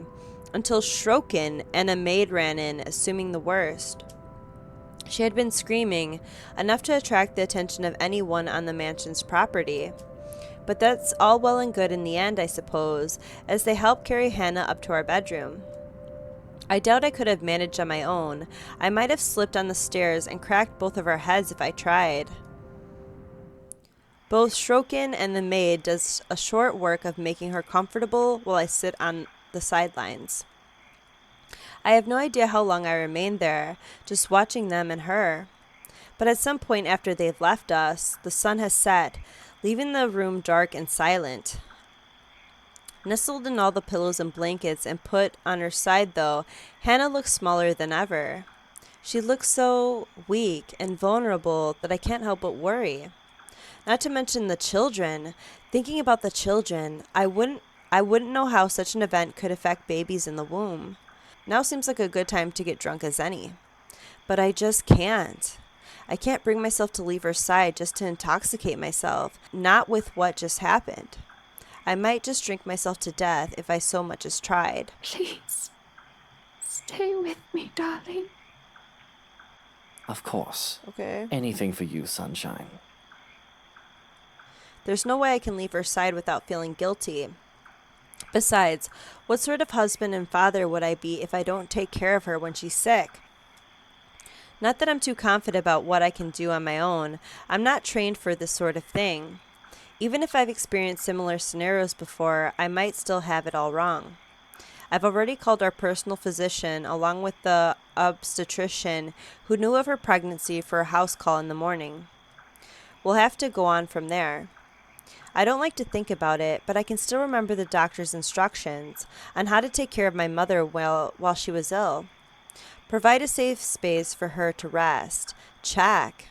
until Shrokin and a maid ran in, assuming the worst. She had been screaming, enough to attract the attention of anyone on the mansion's property. But that's all well and good in the end, I suppose, as they helped carry Hannah up to our bedroom. I doubt I could have managed on my own. I might have slipped on the stairs and cracked both of our heads if I tried. Both Shrokin and the maid does a short work of making her comfortable while I sit on the sidelines. I have no idea how long I remained there, just watching them and her. But at some point after they've left us, the sun has set, leaving the room dark and silent. Nestled in all the pillows and blankets and put on her side, though, Hannah looks smaller than ever. She looks so weak and vulnerable that I can't help but worry. Not to mention the children. Thinking about the children, I wouldn't know how such an event could affect babies in the womb. Now seems like a good time to get drunk as any. But I just can't. I can't bring myself to leave her side just to intoxicate myself, not with what just happened. I might just drink myself to death if I so much as tried. Please, stay with me, darling. Of course. Okay. Anything for you, sunshine. There's no way I can leave her side without feeling guilty. Besides, what sort of husband and father would I be if I don't take care of her when she's sick? Not that I'm too confident about what I can do on my own. I'm not trained for this sort of thing. Even if I've experienced similar scenarios before, I might still have it all wrong. I've already called our personal physician along with the obstetrician who knew of her pregnancy for a house call in the morning. We'll have to go on from there. I don't like to think about it, but I can still remember the doctor's instructions on how to take care of my mother while she was ill. Provide a safe space for her to rest. Check.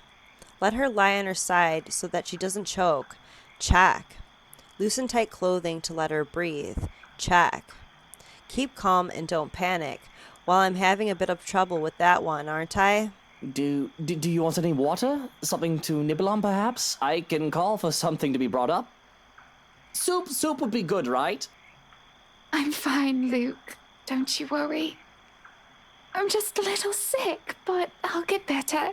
Let her lie on her side so that she doesn't choke. Check. Loosen tight clothing to let her breathe. Check. Keep calm and don't panic. Well, I'm having a bit of trouble with that one, aren't I? Do you want any water? Something to nibble on, perhaps? I can call for something to be brought up. Soup would be good, right? I'm fine, Luke. Don't you worry. I'm just a little sick, but I'll get better.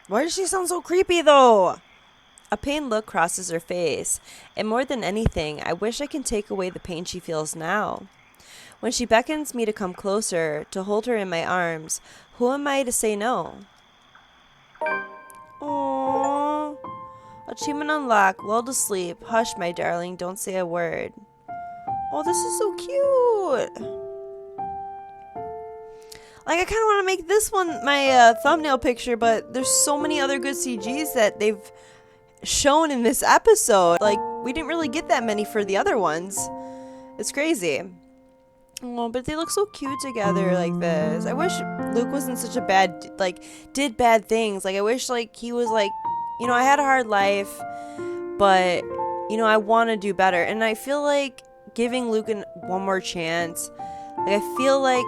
Why does she sound so creepy, though? A pained look crosses her face, and more than anything, I wish I can take away the pain she feels now. When she beckons me to come closer, to hold her in my arms, who am I to say no? Aww. Achievement unlocked, lulled to sleep. Hush, my darling, don't say a word. Oh, this is so cute. Like, I kind of want to make this one my thumbnail picture, but there's so many other good CGs that they've shown in this episode. Like, we didn't really get that many for the other ones. It's crazy. Oh, but they look so cute together like this. I wish Luke wasn't such a bad, like, did bad things. Like, I wish, like, he was like, you know, I had a hard life, but, you know, I want to do better. And I feel like giving Luke one more chance, like, I feel like,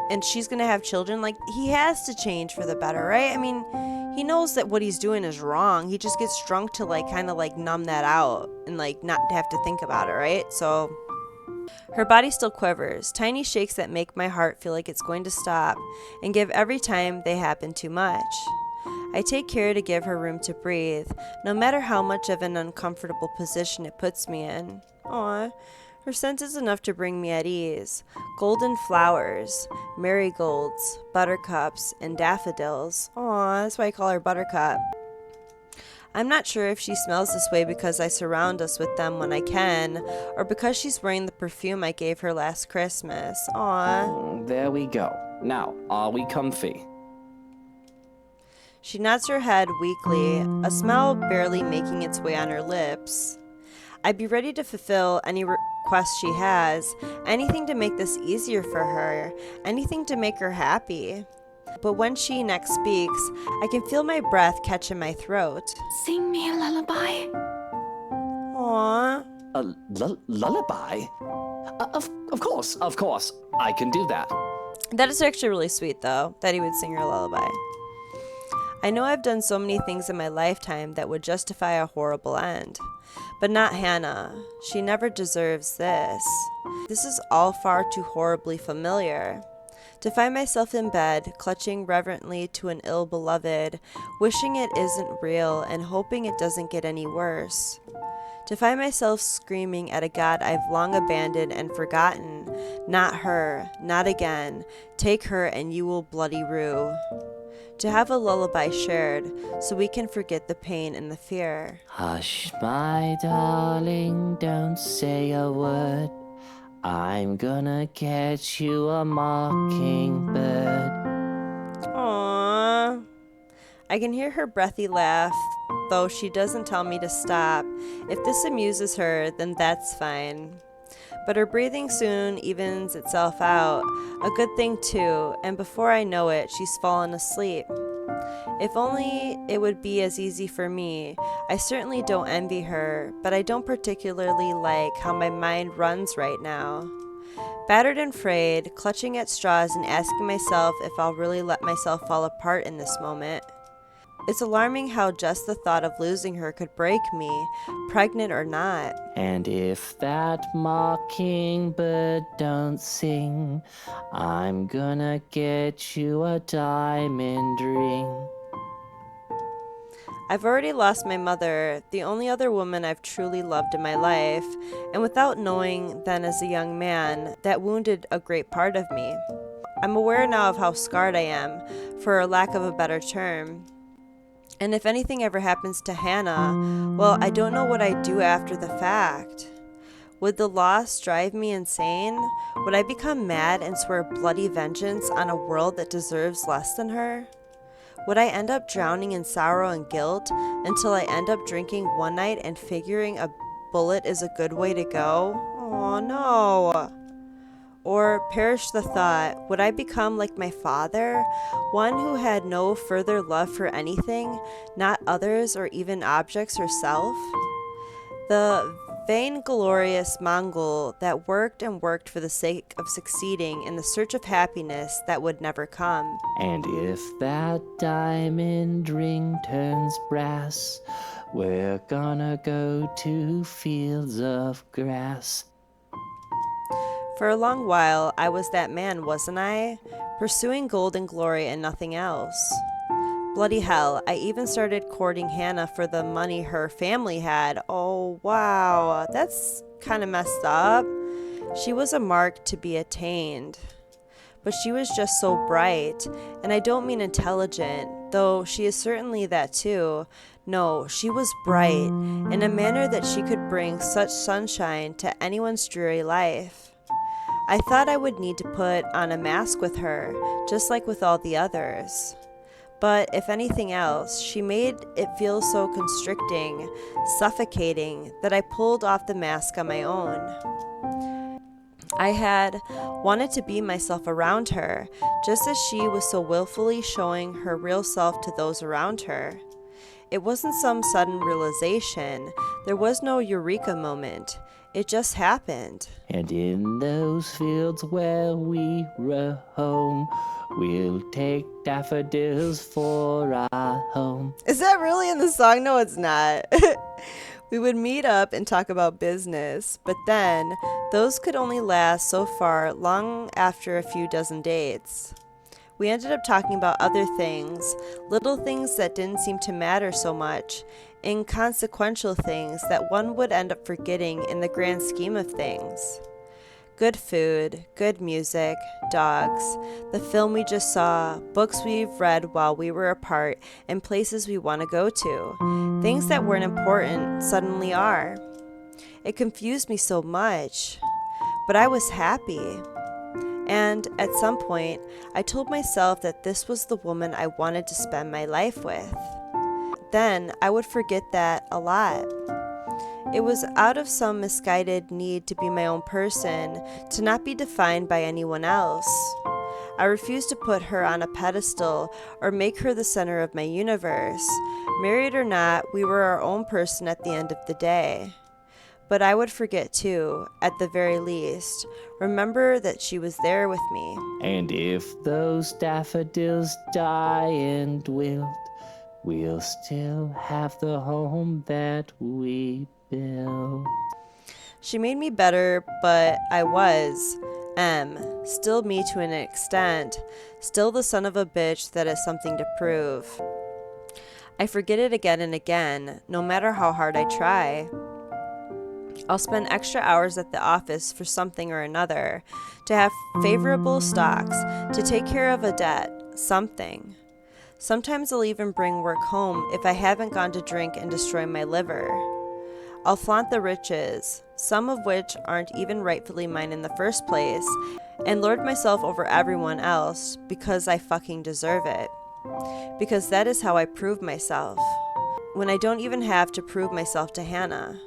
and she's going to have children, like, he has to change for the better, right? I mean, he knows that what he's doing is wrong. He just gets drunk to, like, kind of, like, numb that out and, like, not have to think about it, right? So her body still quivers, tiny shakes that make my heart feel like it's going to stop and give every time they happen too much. I take care to give her room to breathe, no matter how much of an uncomfortable position it puts me in. Aw, her scent is enough to bring me at ease. Golden flowers, marigolds, buttercups, and daffodils. Aw, that's why I call her Buttercup. I'm not sure if she smells this way because I surround us with them when I can, or because she's wearing the perfume I gave her last Christmas. Aw. There we go. Now, are we comfy? She nods her head weakly, a smile barely making its way on her lips. I'd be ready to fulfill any request she has, anything to make this easier for her, anything to make her happy. But when she next speaks, I can feel my breath catch in my throat. Sing me a lullaby. Aww. A lullaby? Of course, I can do that. That is actually really sweet, though, that he would sing her a lullaby. I know I've done so many things in my lifetime that would justify a horrible end. But not Hannah. She never deserves this. This is all far too horribly familiar. To find myself in bed, clutching reverently to an ill-beloved, wishing it isn't real and hoping it doesn't get any worse. To find myself screaming at a God I've long abandoned and forgotten, not her, not again, take her and you will bloody rue. To have a lullaby shared, so we can forget the pain and the fear. Hush, my darling, don't say a word. I'm gonna get you a mockingbird. Aww. I can hear her breathy laugh, though she doesn't tell me to stop. If this amuses her, then that's fine. But her breathing soon evens itself out, a good thing too, and before I know it, she's fallen asleep. If only it would be as easy for me. I certainly don't envy her, but I don't particularly like how my mind runs right now. Battered and frayed, clutching at straws and asking myself if I'll really let myself fall apart in this moment. It's alarming how just the thought of losing her could break me, pregnant or not. And if that mockingbird don't sing, I'm gonna get you a diamond ring. I've already lost my mother, the only other woman I've truly loved in my life, and without knowing then as a young man, that wounded a great part of me. I'm aware now of how scarred I am, for lack of a better term. And if anything ever happens to Hannah, well, I don't know what I'd do after the fact. Would the loss drive me insane? Would I become mad and swear bloody vengeance on a world that deserves less than her? Would I end up drowning in sorrow and guilt until I end up drinking one night and figuring a bullet is a good way to go? Oh no. Or perish the thought, would I become like my father, one who had no further love for anything, not others or even objects herself? The vainglorious Mongol that worked and worked for the sake of succeeding in the search of happiness that would never come. And if that diamond ring turns brass, we're gonna go to fields of grass. For a long while, I was that man, wasn't I? Pursuing gold and glory and nothing else. Bloody hell, I even started courting Hannah for the money her family had. Oh, wow, that's kind of messed up. She was a mark to be attained. But she was just so bright, and I don't mean intelligent, though she is certainly that too. No, she was bright, in a manner that she could bring such sunshine to anyone's dreary life. I thought I would need to put on a mask with her, just like with all the others. But if anything else, she made it feel so constricting, suffocating, that I pulled off the mask on my own. I had wanted to be myself around her, just as she was so willfully showing her real self to those around her. It wasn't some sudden realization. There was no eureka moment. It just happened. And in those fields where we roam, we'll take daffodils for our home. Is that really in the song? No, it's not. We would meet up and talk about business, but then those could only last so far, long after a few dozen dates. We ended up talking about other things, little things that didn't seem to matter so much, inconsequential things that one would end up forgetting in the grand scheme of things. Good food, good music, dogs, the film we just saw, books we've read while we were apart, and places we want to go to. Things that weren't important suddenly are. It confused me so much, but I was happy. And at some point, I told myself that this was the woman I wanted to spend my life with. Then I would forget that a lot. It was out of some misguided need to be my own person, to not be defined by anyone else. I refused to put her on a pedestal or make her the center of my universe. Married or not, we were our own person at the end of the day. But I would forget too, at the very least, remember that she was there with me. And if those daffodils die and wilt, we'll still have the home that we built. She made me better, but I was, still me to an extent, still the son of a bitch that has something to prove. I forget it again and again, no matter how hard I try. I'll spend extra hours at the office for something or another, to have favorable stocks, to take care of a debt, something. Sometimes I'll even bring work home if I haven't gone to drink and destroy my liver. I'll flaunt the riches, some of which aren't even rightfully mine in the first place, and lord myself over everyone else because I fucking deserve it. Because that is how I prove myself, when I don't even have to prove myself to Hannah.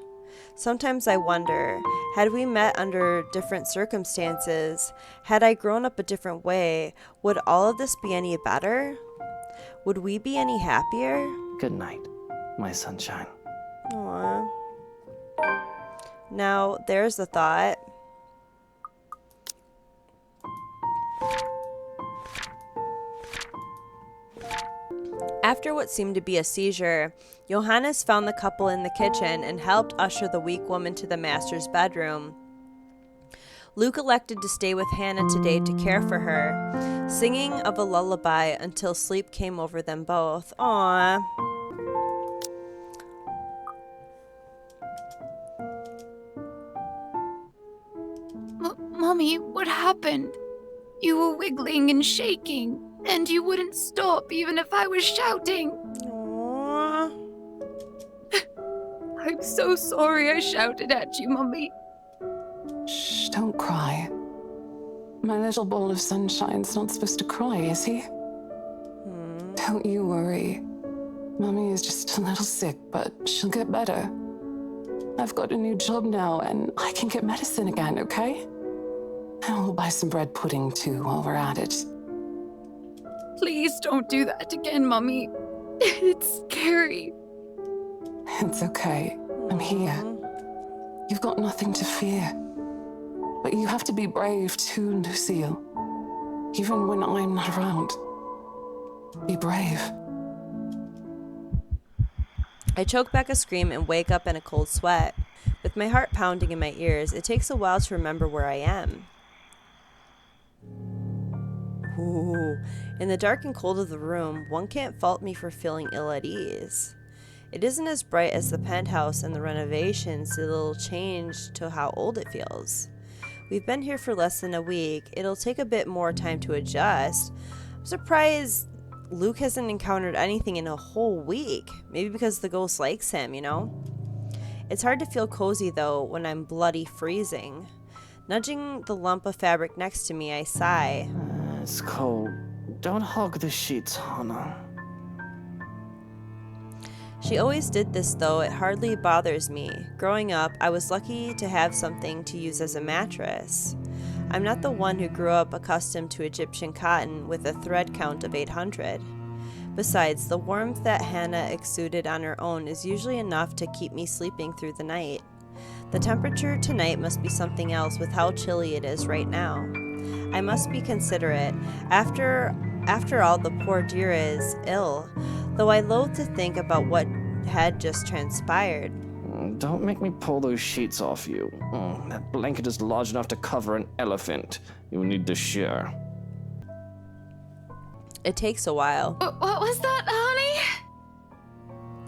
Sometimes I wonder, had we met under different circumstances, had I grown up a different way, would all of this be any better? Would we be any happier? Good night, my sunshine. Aww. Now, there's the thought. After what seemed to be a seizure, Johannes found the couple in the kitchen and helped usher the weak woman to the master's bedroom. Luke elected to stay with Hannah today to care for her, singing of a lullaby until sleep came over them both. Aww. Mommy, what happened? You were wiggling and shaking, and you wouldn't stop even if I was shouting. Aww. I'm so sorry I shouted at you, Mommy. Shh, don't cry. My little ball of sunshine's not supposed to cry, is he? Don't you worry. Mummy is just a little sick, but she'll get better. I've got a new job now, and I can get medicine again, okay? And we'll buy some bread pudding, too, while we're at it. Please don't do that again, Mommy. It's scary. It's okay. I'm here. You've got nothing to fear. But you have to be brave, too, Lucille. Even when I'm not around. Be brave. I choke back a scream and wake up in a cold sweat. With my heart pounding in my ears, it takes a while to remember where I am. Ooh. In the dark and cold of the room, one can't fault me for feeling ill at ease. It isn't as bright as the penthouse, and the renovations did a little change to how old it feels. We've been here for less than a week. It'll take a bit more time to adjust. I'm surprised Luke hasn't encountered anything in a whole week. Maybe because the ghost likes him, you know? It's hard to feel cozy, though, when I'm bloody freezing. Nudging the lump of fabric next to me, I sigh. It's cold. Don't hug the sheets, Hannah. She always did this, though. It hardly bothers me. Growing up, I was lucky to have something to use as a mattress. I'm not the one who grew up accustomed to Egyptian cotton with a thread count of 800. Besides, the warmth that Hannah exuded on her own is usually enough to keep me sleeping through the night. The temperature tonight must be something else with how chilly it is right now. I must be considerate. After all, the poor dear is ill, though I loathe to think about what had just transpired. Don't make me pull those sheets off you. That blanket is large enough to cover an elephant. You need to share. It takes a while. What was that, honey?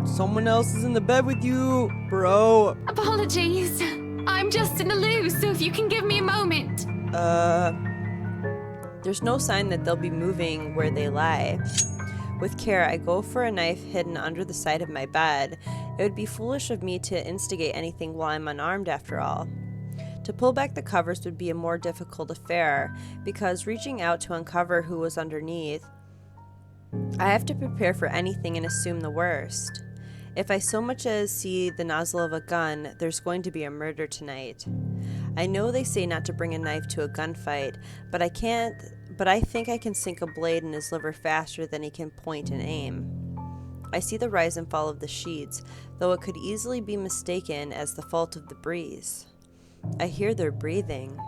Someone else is in the bed with you, bro. Apologies. I'm just in the loo, so if you can give me a moment. There's no sign that they'll be moving where they lie. With care, I go for a knife hidden under the side of my bed. It would be foolish of me to instigate anything while I'm unarmed, after all. To pull back the covers would be a more difficult affair, because reaching out to uncover who was underneath, I have to prepare for anything and assume the worst. If I so much as see the nozzle of a gun, there's going to be a murder tonight. I know they say not to bring a knife to a gunfight, but I think I can sink a blade in his liver faster than he can point and aim. I see the rise and fall of the sheets, though it could easily be mistaken as the fault of the breeze. I hear their breathing.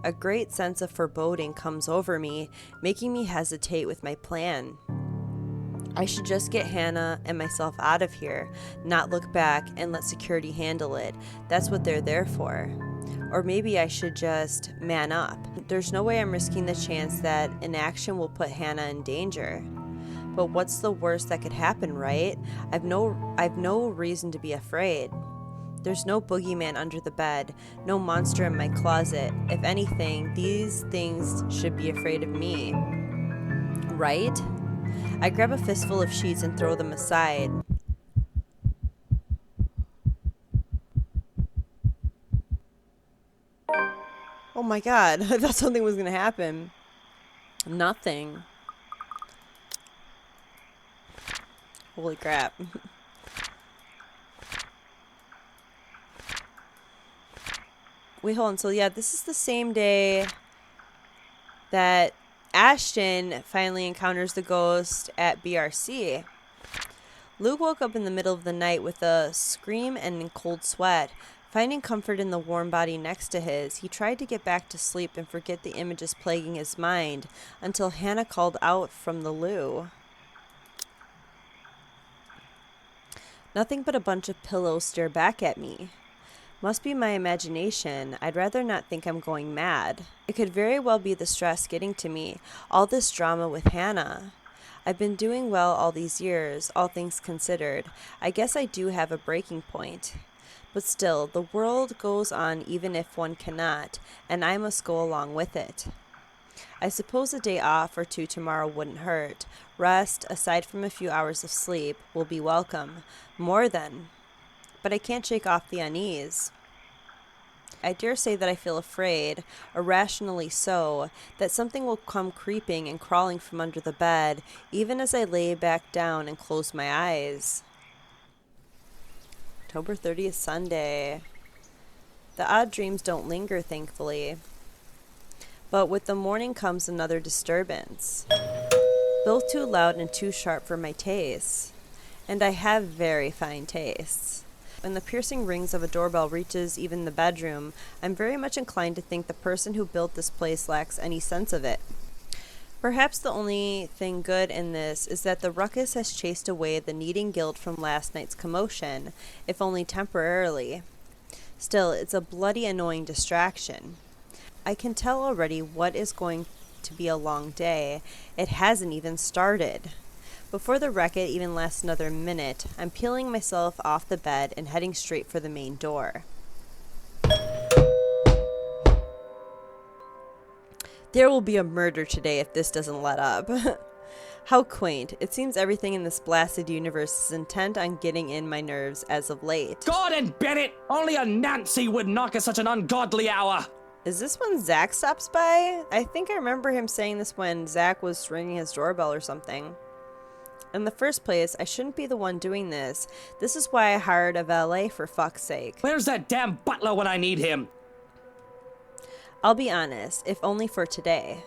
A great sense of foreboding comes over me, making me hesitate with my plan. I should just get Hannah and myself out of here, not look back and let security handle it. That's what they're there for. Or maybe I should just man up. There's no way I'm risking the chance that inaction will put Hannah in danger. But what's the worst that could happen, right? I've no reason to be afraid. There's no boogeyman under the bed, no monster in my closet. If anything, these things should be afraid of me. Right? I grab a fistful of sheets and throw them aside. Oh my god, I thought something was gonna happen. Nothing. Holy crap. Wait, hold on. So yeah, this is the same day that Ashton finally encounters the ghost at BRC. Luke woke up in the middle of the night with a scream and in cold sweat. Finding comfort in the warm body next to his, he tried to get back to sleep and forget the images plaguing his mind until Hannah called out from the loo. Nothing but a bunch of pillows stare back at me. Must be my imagination. I'd rather not think I'm going mad. It could very well be the stress getting to me, all this drama with Hannah. I've been doing well all these years, all things considered. I guess I do have a breaking point. But still, the world goes on even if one cannot, and I must go along with it. I suppose a day off or two tomorrow wouldn't hurt. Rest, aside from a few hours of sleep, will be welcome. More than. But I can't shake off the unease. I dare say that I feel afraid, irrationally so, that something will come creeping and crawling from under the bed, even as I lay back down and close my eyes. October 30th, Sunday. The odd dreams don't linger, thankfully. But with the morning comes another disturbance. Both too loud and too sharp for my tastes. And I have very fine tastes. When the piercing rings of a doorbell reaches even the bedroom, I'm very much inclined to think the person who built this place lacks any sense of it. Perhaps the only thing good in this is that the ruckus has chased away the kneading guilt from last night's commotion, if only temporarily. Still, it's a bloody annoying distraction. I can tell already what is going to be a long day. It hasn't even started. Before the racket even lasts another minute, I'm peeling myself off the bed and heading straight for the main door. There will be a murder today if this doesn't let up. How quaint. It seems everything in this blasted universe is intent on getting in my nerves as of late. Gordon Bennett! Only a Nancy would knock at such an ungodly hour! Is this when Zach stops by? I think I remember him saying this when Zach was ringing his doorbell or something. In the first place, I shouldn't be the one doing this. This is why I hired a valet, for fuck's sake. Where's that damn butler when I need him? I'll be honest, if only for today.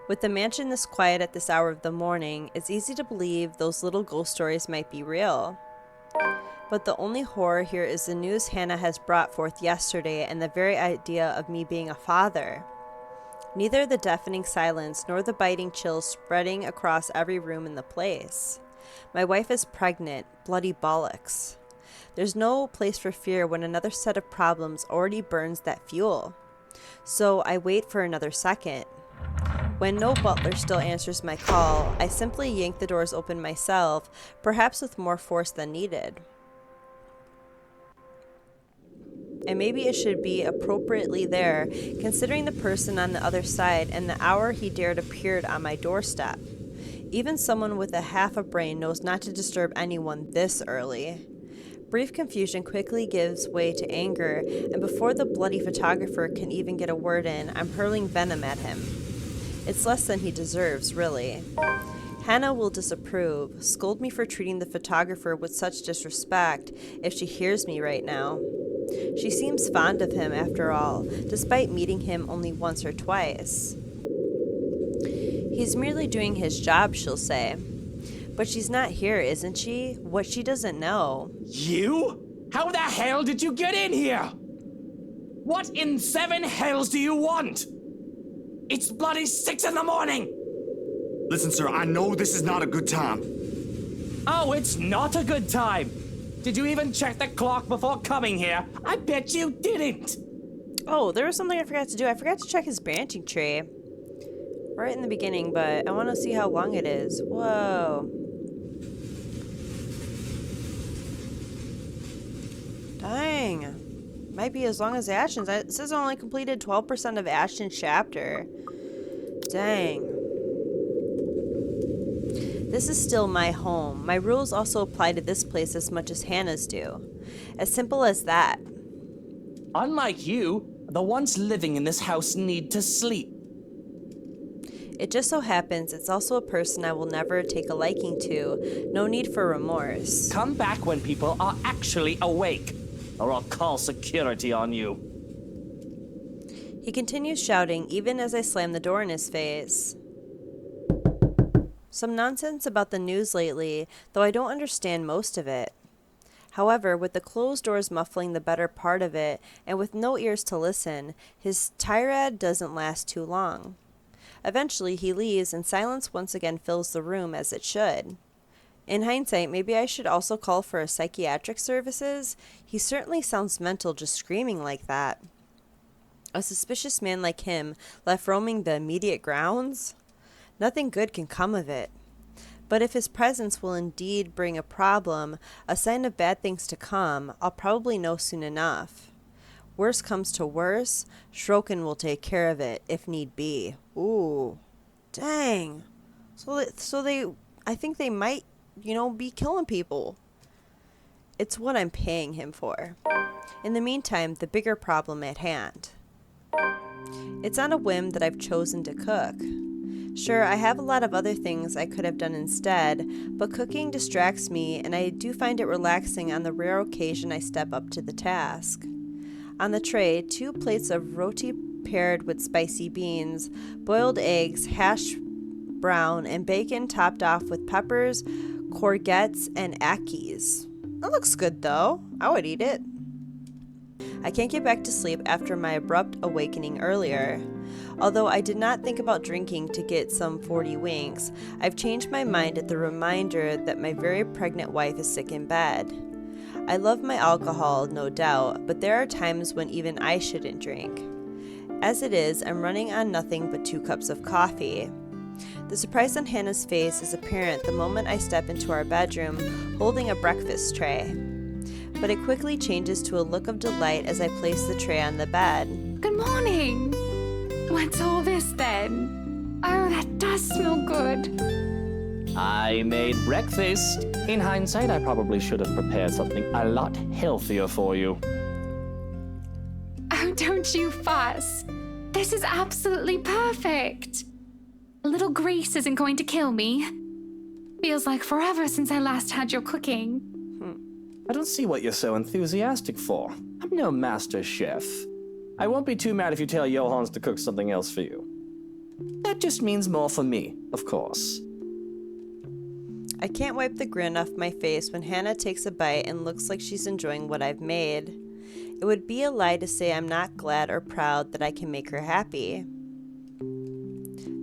With the mansion this quiet at this hour of the morning, it's easy to believe those little ghost stories might be real. But the only horror here is the news Hannah has brought forth yesterday and the very idea of me being a father. Neither the deafening silence nor the biting chills spreading across every room in the place. My wife is pregnant, bloody bollocks. There's no place for fear when another set of problems already burns that fuel. So I wait for another second. When no butler still answers my call, I simply yank the doors open myself, perhaps with more force than needed. And maybe it should be appropriately there, considering the person on the other side and the hour he dared appeared on my doorstep. Even someone with a half a brain knows not to disturb anyone this early. Brief confusion quickly gives way to anger, and before the bloody photographer can even get a word in, I'm hurling venom at him. It's less than he deserves, really. Hannah will disapprove, scold me for treating the photographer with such disrespect if she hears me right now. She seems fond of him, after all, despite meeting him only once or twice. He's merely doing his job, she'll say. But she's not here, isn't she? What she doesn't know. You? How the hell did you get in here? What in seven hells do you want? It's bloody 6 in the morning! Listen, sir, I know this is not a good time. Oh, it's not a good time! Did you even check the clock before coming here? I bet you didn't! Oh, there was something I forgot to do. I forgot to check his branching tree. Right in the beginning, but I want to see how long it is. Whoa. Dang. Might be as long as Ashton's. It says I only completed 12% of Ashton's chapter. Dang. This is still my home. My rules also apply to this place as much as Hannah's do. As simple as that. Unlike you, the ones living in this house need to sleep. It just so happens it's also a person I will never take a liking to. No need for remorse. Come back when people are actually awake, or I'll call security on you. He continues shouting even as I slam the door in his face. Some nonsense about the news lately, though I don't understand most of it. However, with the closed doors muffling the better part of it, and with no ears to listen, his tirade doesn't last too long. Eventually, he leaves, and silence once again fills the room as it should. In hindsight, maybe I should also call for a psychiatric services. He certainly sounds mental just screaming like that. A suspicious man like him left roaming the immediate grounds? Nothing good can come of it. But if his presence will indeed bring a problem, a sign of bad things to come, I'll probably know soon enough. Worst comes to worst, Shrokin will take care of it, if need be. Ooh. Dang. So they, I think they might, be killing people. It's what I'm paying him for. In the meantime, the bigger problem at hand. It's on a whim that I've chosen to cook. Sure, I have a lot of other things I could have done instead, but cooking distracts me, and I do find it relaxing on the rare occasion I step up to the task. On the tray, 2 plates of roti paired with spicy beans, boiled eggs, hash brown, and bacon topped off with peppers, courgettes, and akis. That looks good, though. I would eat it. I can't get back to sleep after my abrupt awakening earlier. Although I did not think about drinking to get some 40 winks, I've changed my mind at the reminder that my very pregnant wife is sick in bed. I love my alcohol, no doubt, but there are times when even I shouldn't drink. As it is, I'm running on nothing but 2 cups of coffee. The surprise on Hannah's face is apparent the moment I step into our bedroom holding a breakfast tray. But it quickly changes to a look of delight as I place the tray on the bed. Good morning. What's all this then? Oh, that does smell good. I made breakfast. In hindsight, I probably should have prepared something a lot healthier for you. Oh, don't you fuss. This is absolutely perfect. A little grease isn't going to kill me. Feels like forever since I last had your cooking. I don't see what you're so enthusiastic for. I'm no master chef. I won't be too mad if you tell Johannes to cook something else for you. That just means more for me, of course. I can't wipe the grin off my face when Hannah takes a bite and looks like she's enjoying what I've made. It would be a lie to say I'm not glad or proud that I can make her happy.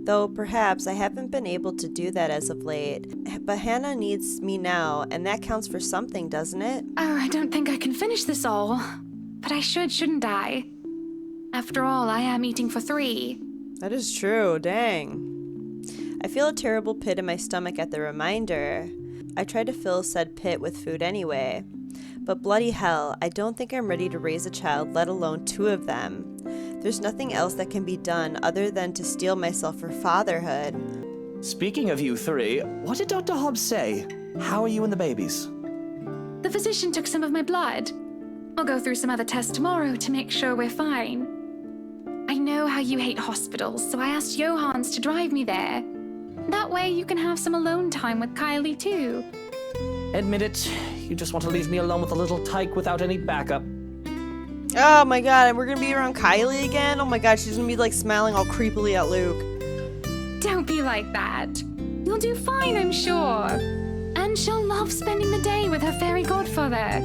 Though perhaps I haven't been able to do that as of late. But Hannah needs me now, and that counts for something, doesn't it? Oh, I don't think I can finish this all. But I should, shouldn't I? After all, I am eating for 3. That is true, dang. I feel a terrible pit in my stomach at the reminder. I try to fill said pit with food anyway. But bloody hell, I don't think I'm ready to raise a child, let alone 2 of them. There's nothing else that can be done other than to steel myself for fatherhood. Speaking of you 3, what did Dr. Hobbs say? How are you and the babies? The physician took some of my blood. I'll go through some other tests tomorrow to make sure we're fine. I know how you hate hospitals, so I asked Johannes to drive me there. That way you can have some alone time with Kylie too. Admit it, you just want to leave me alone with a little tyke without any backup. Oh my god, and we're gonna be around Kylie again? Oh my god, she's gonna be like smiling all creepily at Luke. Don't be like that. You'll do fine, I'm sure. And she'll love spending the day with her fairy godfather.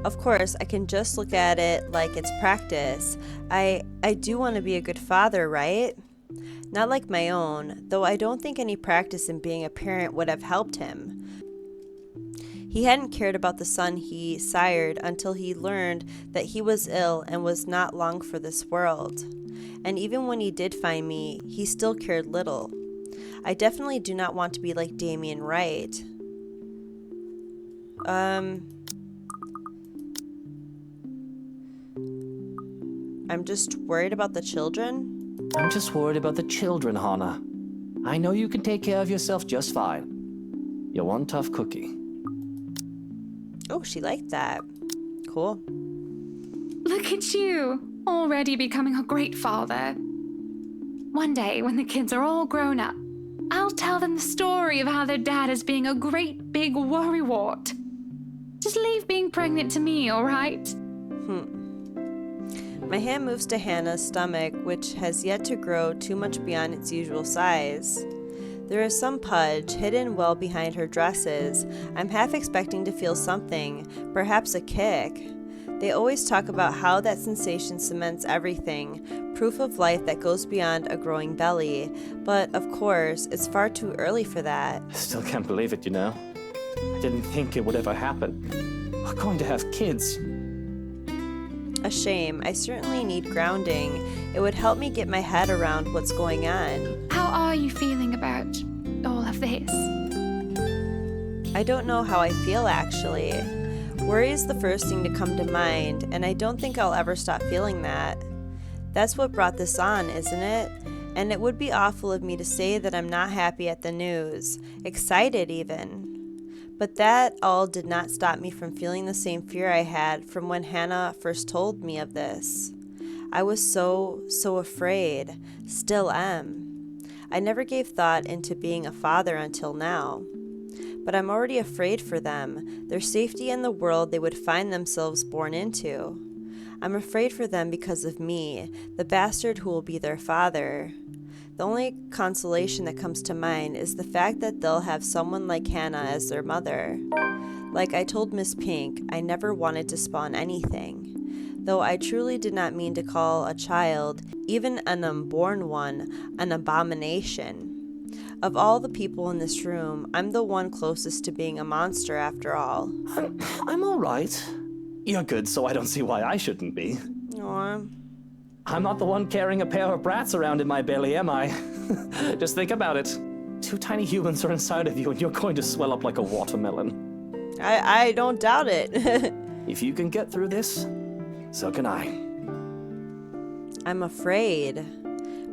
Of course, I can just look at it like it's practice. I do want to be a good father, right? Not like my own, though I don't think any practice in being a parent would have helped him. He hadn't cared about the son he sired until he learned that he was ill and was not long for this world. And even when he did find me, he still cared little. I definitely do not want to be like Damien Wright. I'm just worried about the children. I'm just worried about the children, Hannah. I know you can take care of yourself just fine. You're one tough cookie. Oh, she liked that. Cool. Look at you, already becoming a great father. One day, when the kids are all grown up, I'll tell them the story of how their dad is being a great big worrywart. Just leave being pregnant to me, all right? My hand moves to Hannah's stomach, which has yet to grow too much beyond its usual size. There is some pudge hidden well behind her dresses. I'm half expecting to feel something, perhaps a kick. They always talk about how that sensation cements everything, proof of life that goes beyond a growing belly. But, of course, it's far too early for that. I still can't believe it, you know. I didn't think it would ever happen. We're going to have kids. A shame. I certainly need grounding. It would help me get my head around what's going on. How are you feeling about all of this? I don't know how I feel, actually. Worry is the first thing to come to mind, and I don't think I'll ever stop feeling that. That's what brought this on, isn't it? And it would be awful of me to say that I'm not happy at the news, excited even. But that all did not stop me from feeling the same fear I had from when Hannah first told me of this. I was so afraid, still am. I never gave thought into being a father until now. But I'm already afraid for them, their safety in the world they would find themselves born into. I'm afraid for them because of me, the bastard who will be their father. The only consolation that comes to mind is the fact that they'll have someone like Hannah as their mother. Like I told Miss Pink, I never wanted to spawn anything. Though I truly did not mean to call a child, even an unborn one, an abomination. Of all the people in this room, I'm the one closest to being a monster after all. I'm all right. You're good, so I don't see why I shouldn't be. Aw. I'm not the one carrying a pair of brats around in my belly, am I? Just think about it. 2 tiny humans are inside of you and you're going to swell up like a watermelon. I don't doubt it. If you can get through this, so can I. I'm afraid.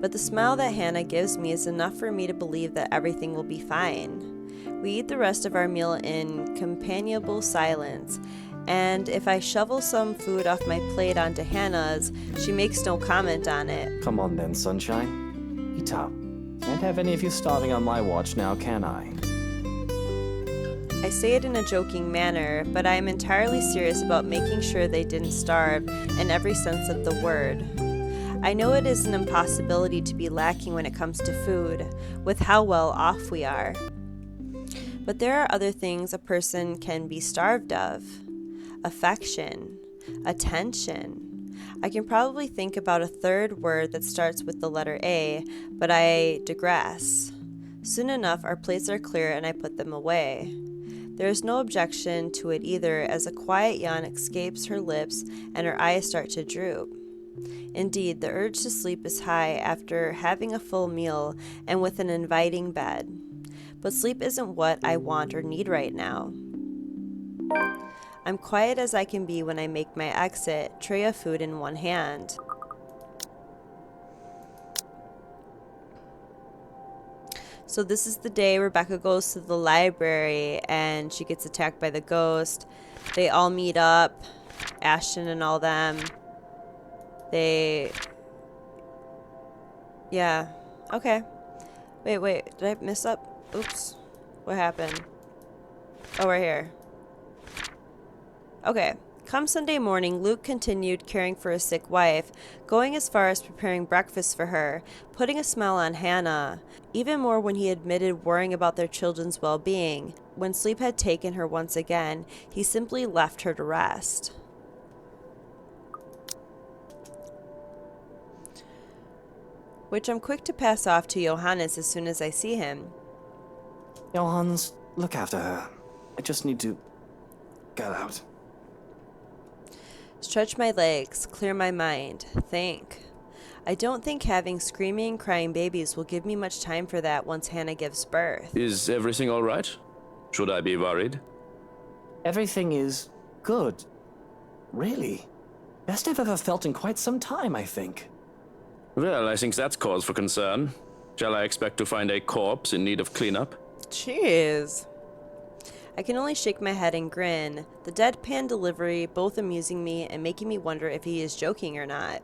But the smile that Hannah gives me is enough for me to believe that everything will be fine. We eat the rest of our meal in companionable silence, and if I shovel some food off my plate onto Hannah's, she makes no comment on it. Come on then, sunshine. Eat up. Can't have any of you starving on my watch now, can I? I say it in a joking manner, but I am entirely serious about making sure they didn't starve in every sense of the word. I know it is an impossibility to be lacking when it comes to food, with how well off we are. But there are other things a person can be starved of. Affection, attention. I can probably think about a third word that starts with the letter A, but I digress. Soon enough, our plates are clear and I put them away. There is no objection to it either, as a quiet yawn escapes her lips and her eyes start to droop. Indeed, the urge to sleep is high after having a full meal and with an inviting bed. But sleep isn't what I want or need right now. I'm quiet as I can be when I make my exit, tray of food in one hand. So this is the day Rebecca goes to the library and she gets attacked by the ghost. They all meet up, Ashton and all them. Yeah, okay. Wait, did I mess up? Oops, what happened? Oh, we're here. Okay, come Sunday morning, Luke continued caring for his sick wife, going as far as preparing breakfast for her, putting a smile on Hannah, even more when he admitted worrying about their children's well-being. When sleep had taken her once again, he simply left her to rest. Which I'm quick to pass off to Johannes as soon as I see him. Johannes, look after her. I just need to get out. Stretch my legs, clear my mind, think. I don't think having screaming, crying babies will give me much time for that once Hannah gives birth. Is everything all right? Should I be worried? Everything is good. Really. Best I've ever felt in quite some time, I think. Well, I think that's cause for concern. Shall I expect to find a corpse in need of cleanup? Jeez. I can only shake my head and grin, the deadpan delivery both amusing me and making me wonder if he is joking or not.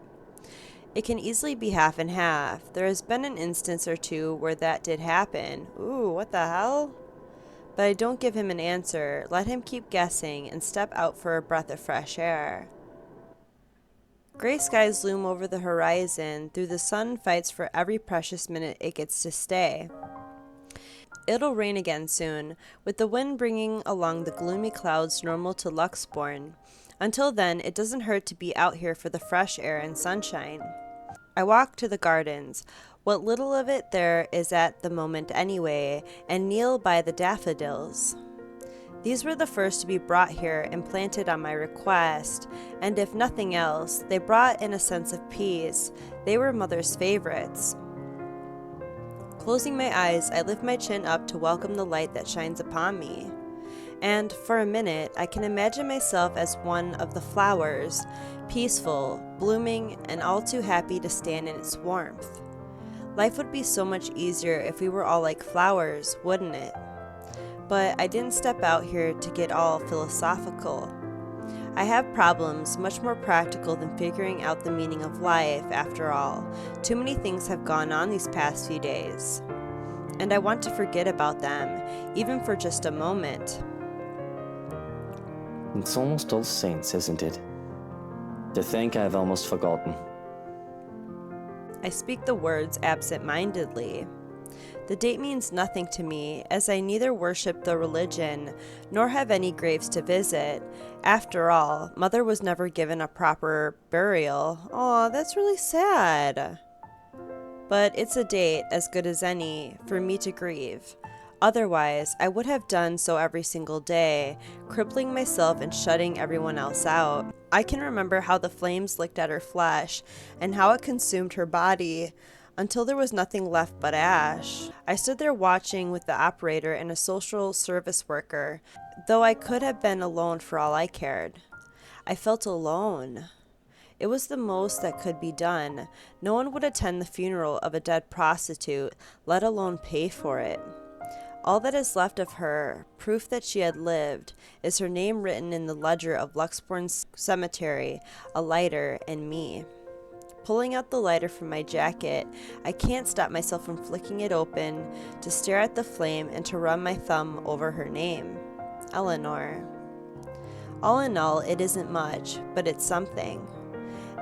It can easily be half and half. There has been an instance or two where that did happen. Ooh, what the hell? But I don't give him an answer, let him keep guessing, and step out for a breath of fresh air. Gray skies loom over the horizon, through the sun fights for every precious minute it gets to stay. It'll rain again soon, with the wind bringing along the gloomy clouds normal to Luxborn. Until then, it doesn't hurt to be out here for the fresh air and sunshine. I walk to the gardens, what little of it there is at the moment anyway, and kneel by the daffodils. These were the first to be brought here and planted on my request, and if nothing else, they brought in a sense of peace. They were Mother's favorites. Closing my eyes, I lift my chin up to welcome the light that shines upon me. And for a minute, I can imagine myself as one of the flowers, peaceful, blooming, and all too happy to stand in its warmth. Life would be so much easier if we were all like flowers, wouldn't it? But I didn't step out here to get all philosophical. I have problems much more practical than figuring out the meaning of life, after all. Too many things have gone on these past few days. And I want to forget about them, even for just a moment. It's almost All Saints, isn't it? To think I've almost forgotten. I speak the words absent-mindedly. The date means nothing to me, as I neither worship the religion, nor have any graves to visit. After all, Mother was never given a proper burial. Aw, that's really sad. But it's a date, as good as any, for me to grieve. Otherwise, I would have done so every single day, crippling myself and shutting everyone else out. I can remember how the flames licked at her flesh and how it consumed her body until there was nothing left but ash. I stood there watching with the operator and a social service worker, though I could have been alone for all I cared. I felt alone. It was the most that could be done. No one would attend the funeral of a dead prostitute, let alone pay for it. All that is left of her, proof that she had lived, is her name written in the ledger of Luxbourne Cemetery, a lighter, and me. Pulling out the lighter from my jacket, I can't stop myself from flicking it open to stare at the flame and to run my thumb over her name. Eleanor. All in all, it isn't much, but it's something.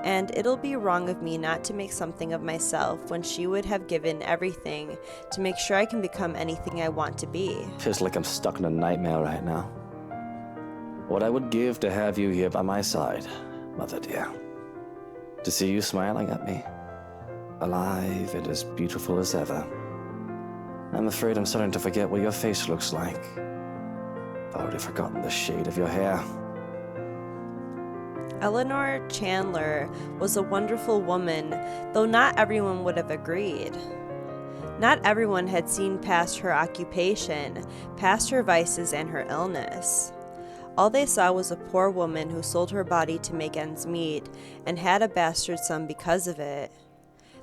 And it'll be wrong of me not to make something of myself when she would have given everything to make sure I can become anything I want to be. Feels like I'm stuck in a nightmare right now. What I would give to have you here by my side, Mother dear. To see you smiling at me, alive and as beautiful as ever. I'm afraid I'm starting to forget what your face looks like. I've already forgotten the shade of your hair. Eleanor Chandler was a wonderful woman, though not everyone would have agreed. Not everyone had seen past her occupation, past her vices and her illness. All they saw was a poor woman who sold her body to make ends meet and had a bastard son because of it.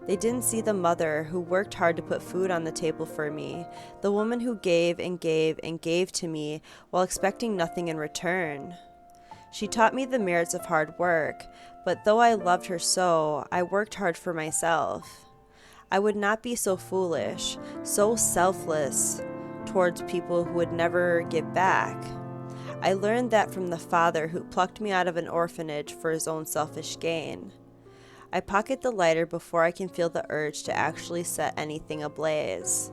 They didn't see the mother who worked hard to put food on the table for me, the woman who gave and gave and gave to me while expecting nothing in return. She taught me the merits of hard work, but though I loved her so, I worked hard for myself. I would not be so foolish, so selfless towards people who would never give back. I learned that from the father who plucked me out of an orphanage for his own selfish gain. I pocket the lighter before I can feel the urge to actually set anything ablaze.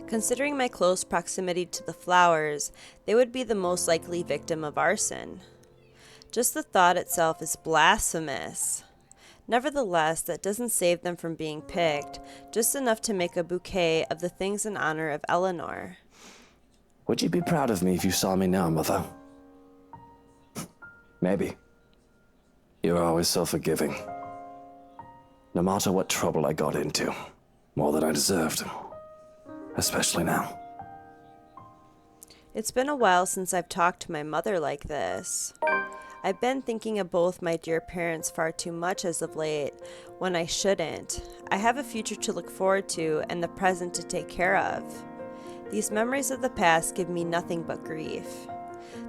Considering my close proximity to the flowers, they would be the most likely victim of arson. Just the thought itself is blasphemous. Nevertheless, that doesn't save them from being picked, just enough to make a bouquet of the things in honor of Eleanor. Would you be proud of me if you saw me now, Mother? Maybe. You're always so forgiving. No matter what trouble I got into, more than I deserved. Especially now. It's been a while since I've talked to my mother like this. I've been thinking of both my dear parents far too much as of late, when I shouldn't. I have a future to look forward to and the present to take care of. These memories of the past give me nothing but grief.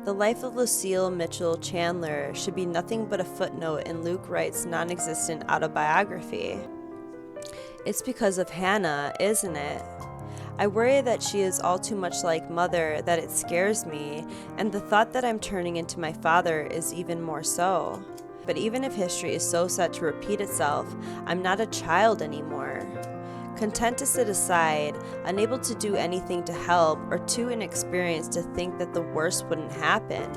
The life of Lucille Mitchell Chandler should be nothing but a footnote in Luke Wright's non-existent autobiography. It's because of Hannah, isn't it? I worry that she is all too much like Mother that it scares me, and the thought that I'm turning into my father is even more so. But even if history is so set to repeat itself, I'm not a child anymore. Content to sit aside, unable to do anything to help, or too inexperienced to think that the worst wouldn't happen.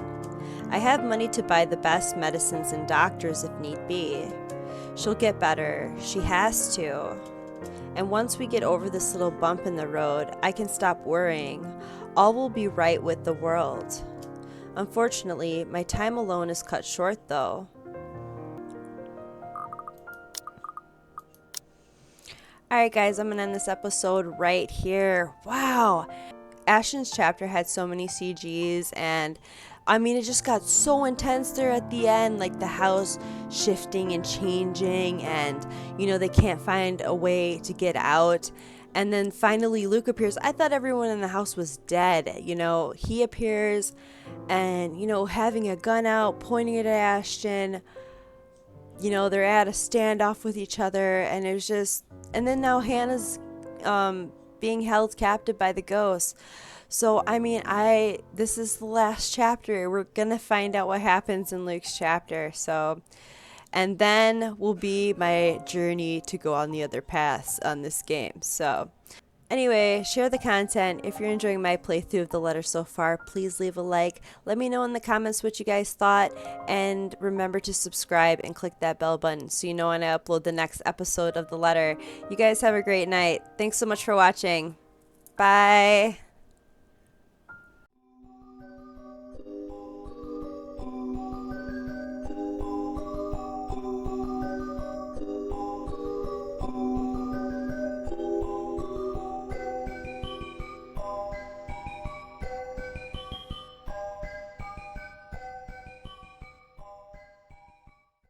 I have money to buy the best medicines and doctors if need be. She'll get better. She has to. And once we get over this little bump in the road, I can stop worrying. All will be right with the world. Unfortunately, my time alone is cut short, though. Alright guys, I'm going to end this episode right here. Wow! Ashton's chapter had so many CGs, and I mean, it just got so intense there at the end, like the house shifting and changing, and, you know, they can't find a way to get out. And then finally Luke appears. I thought everyone in the house was dead, you know. He appears and, you know, having a gun out, pointing it at Ashton. You know, they're at a standoff with each other, and it was just... And then now Hannah's being held captive by the ghosts. So, I mean, this is the last chapter. We're going to find out what happens in Luke's chapter. So, and then will be my journey to go on the other paths on this game. So, anyway, share the content. If you're enjoying my playthrough of the letter so far, please leave a like. Let me know in the comments what you guys thought. And remember to subscribe and click that bell button so you know when I upload the next episode of the letter. You guys have a great night. Thanks so much for watching. Bye. Bye.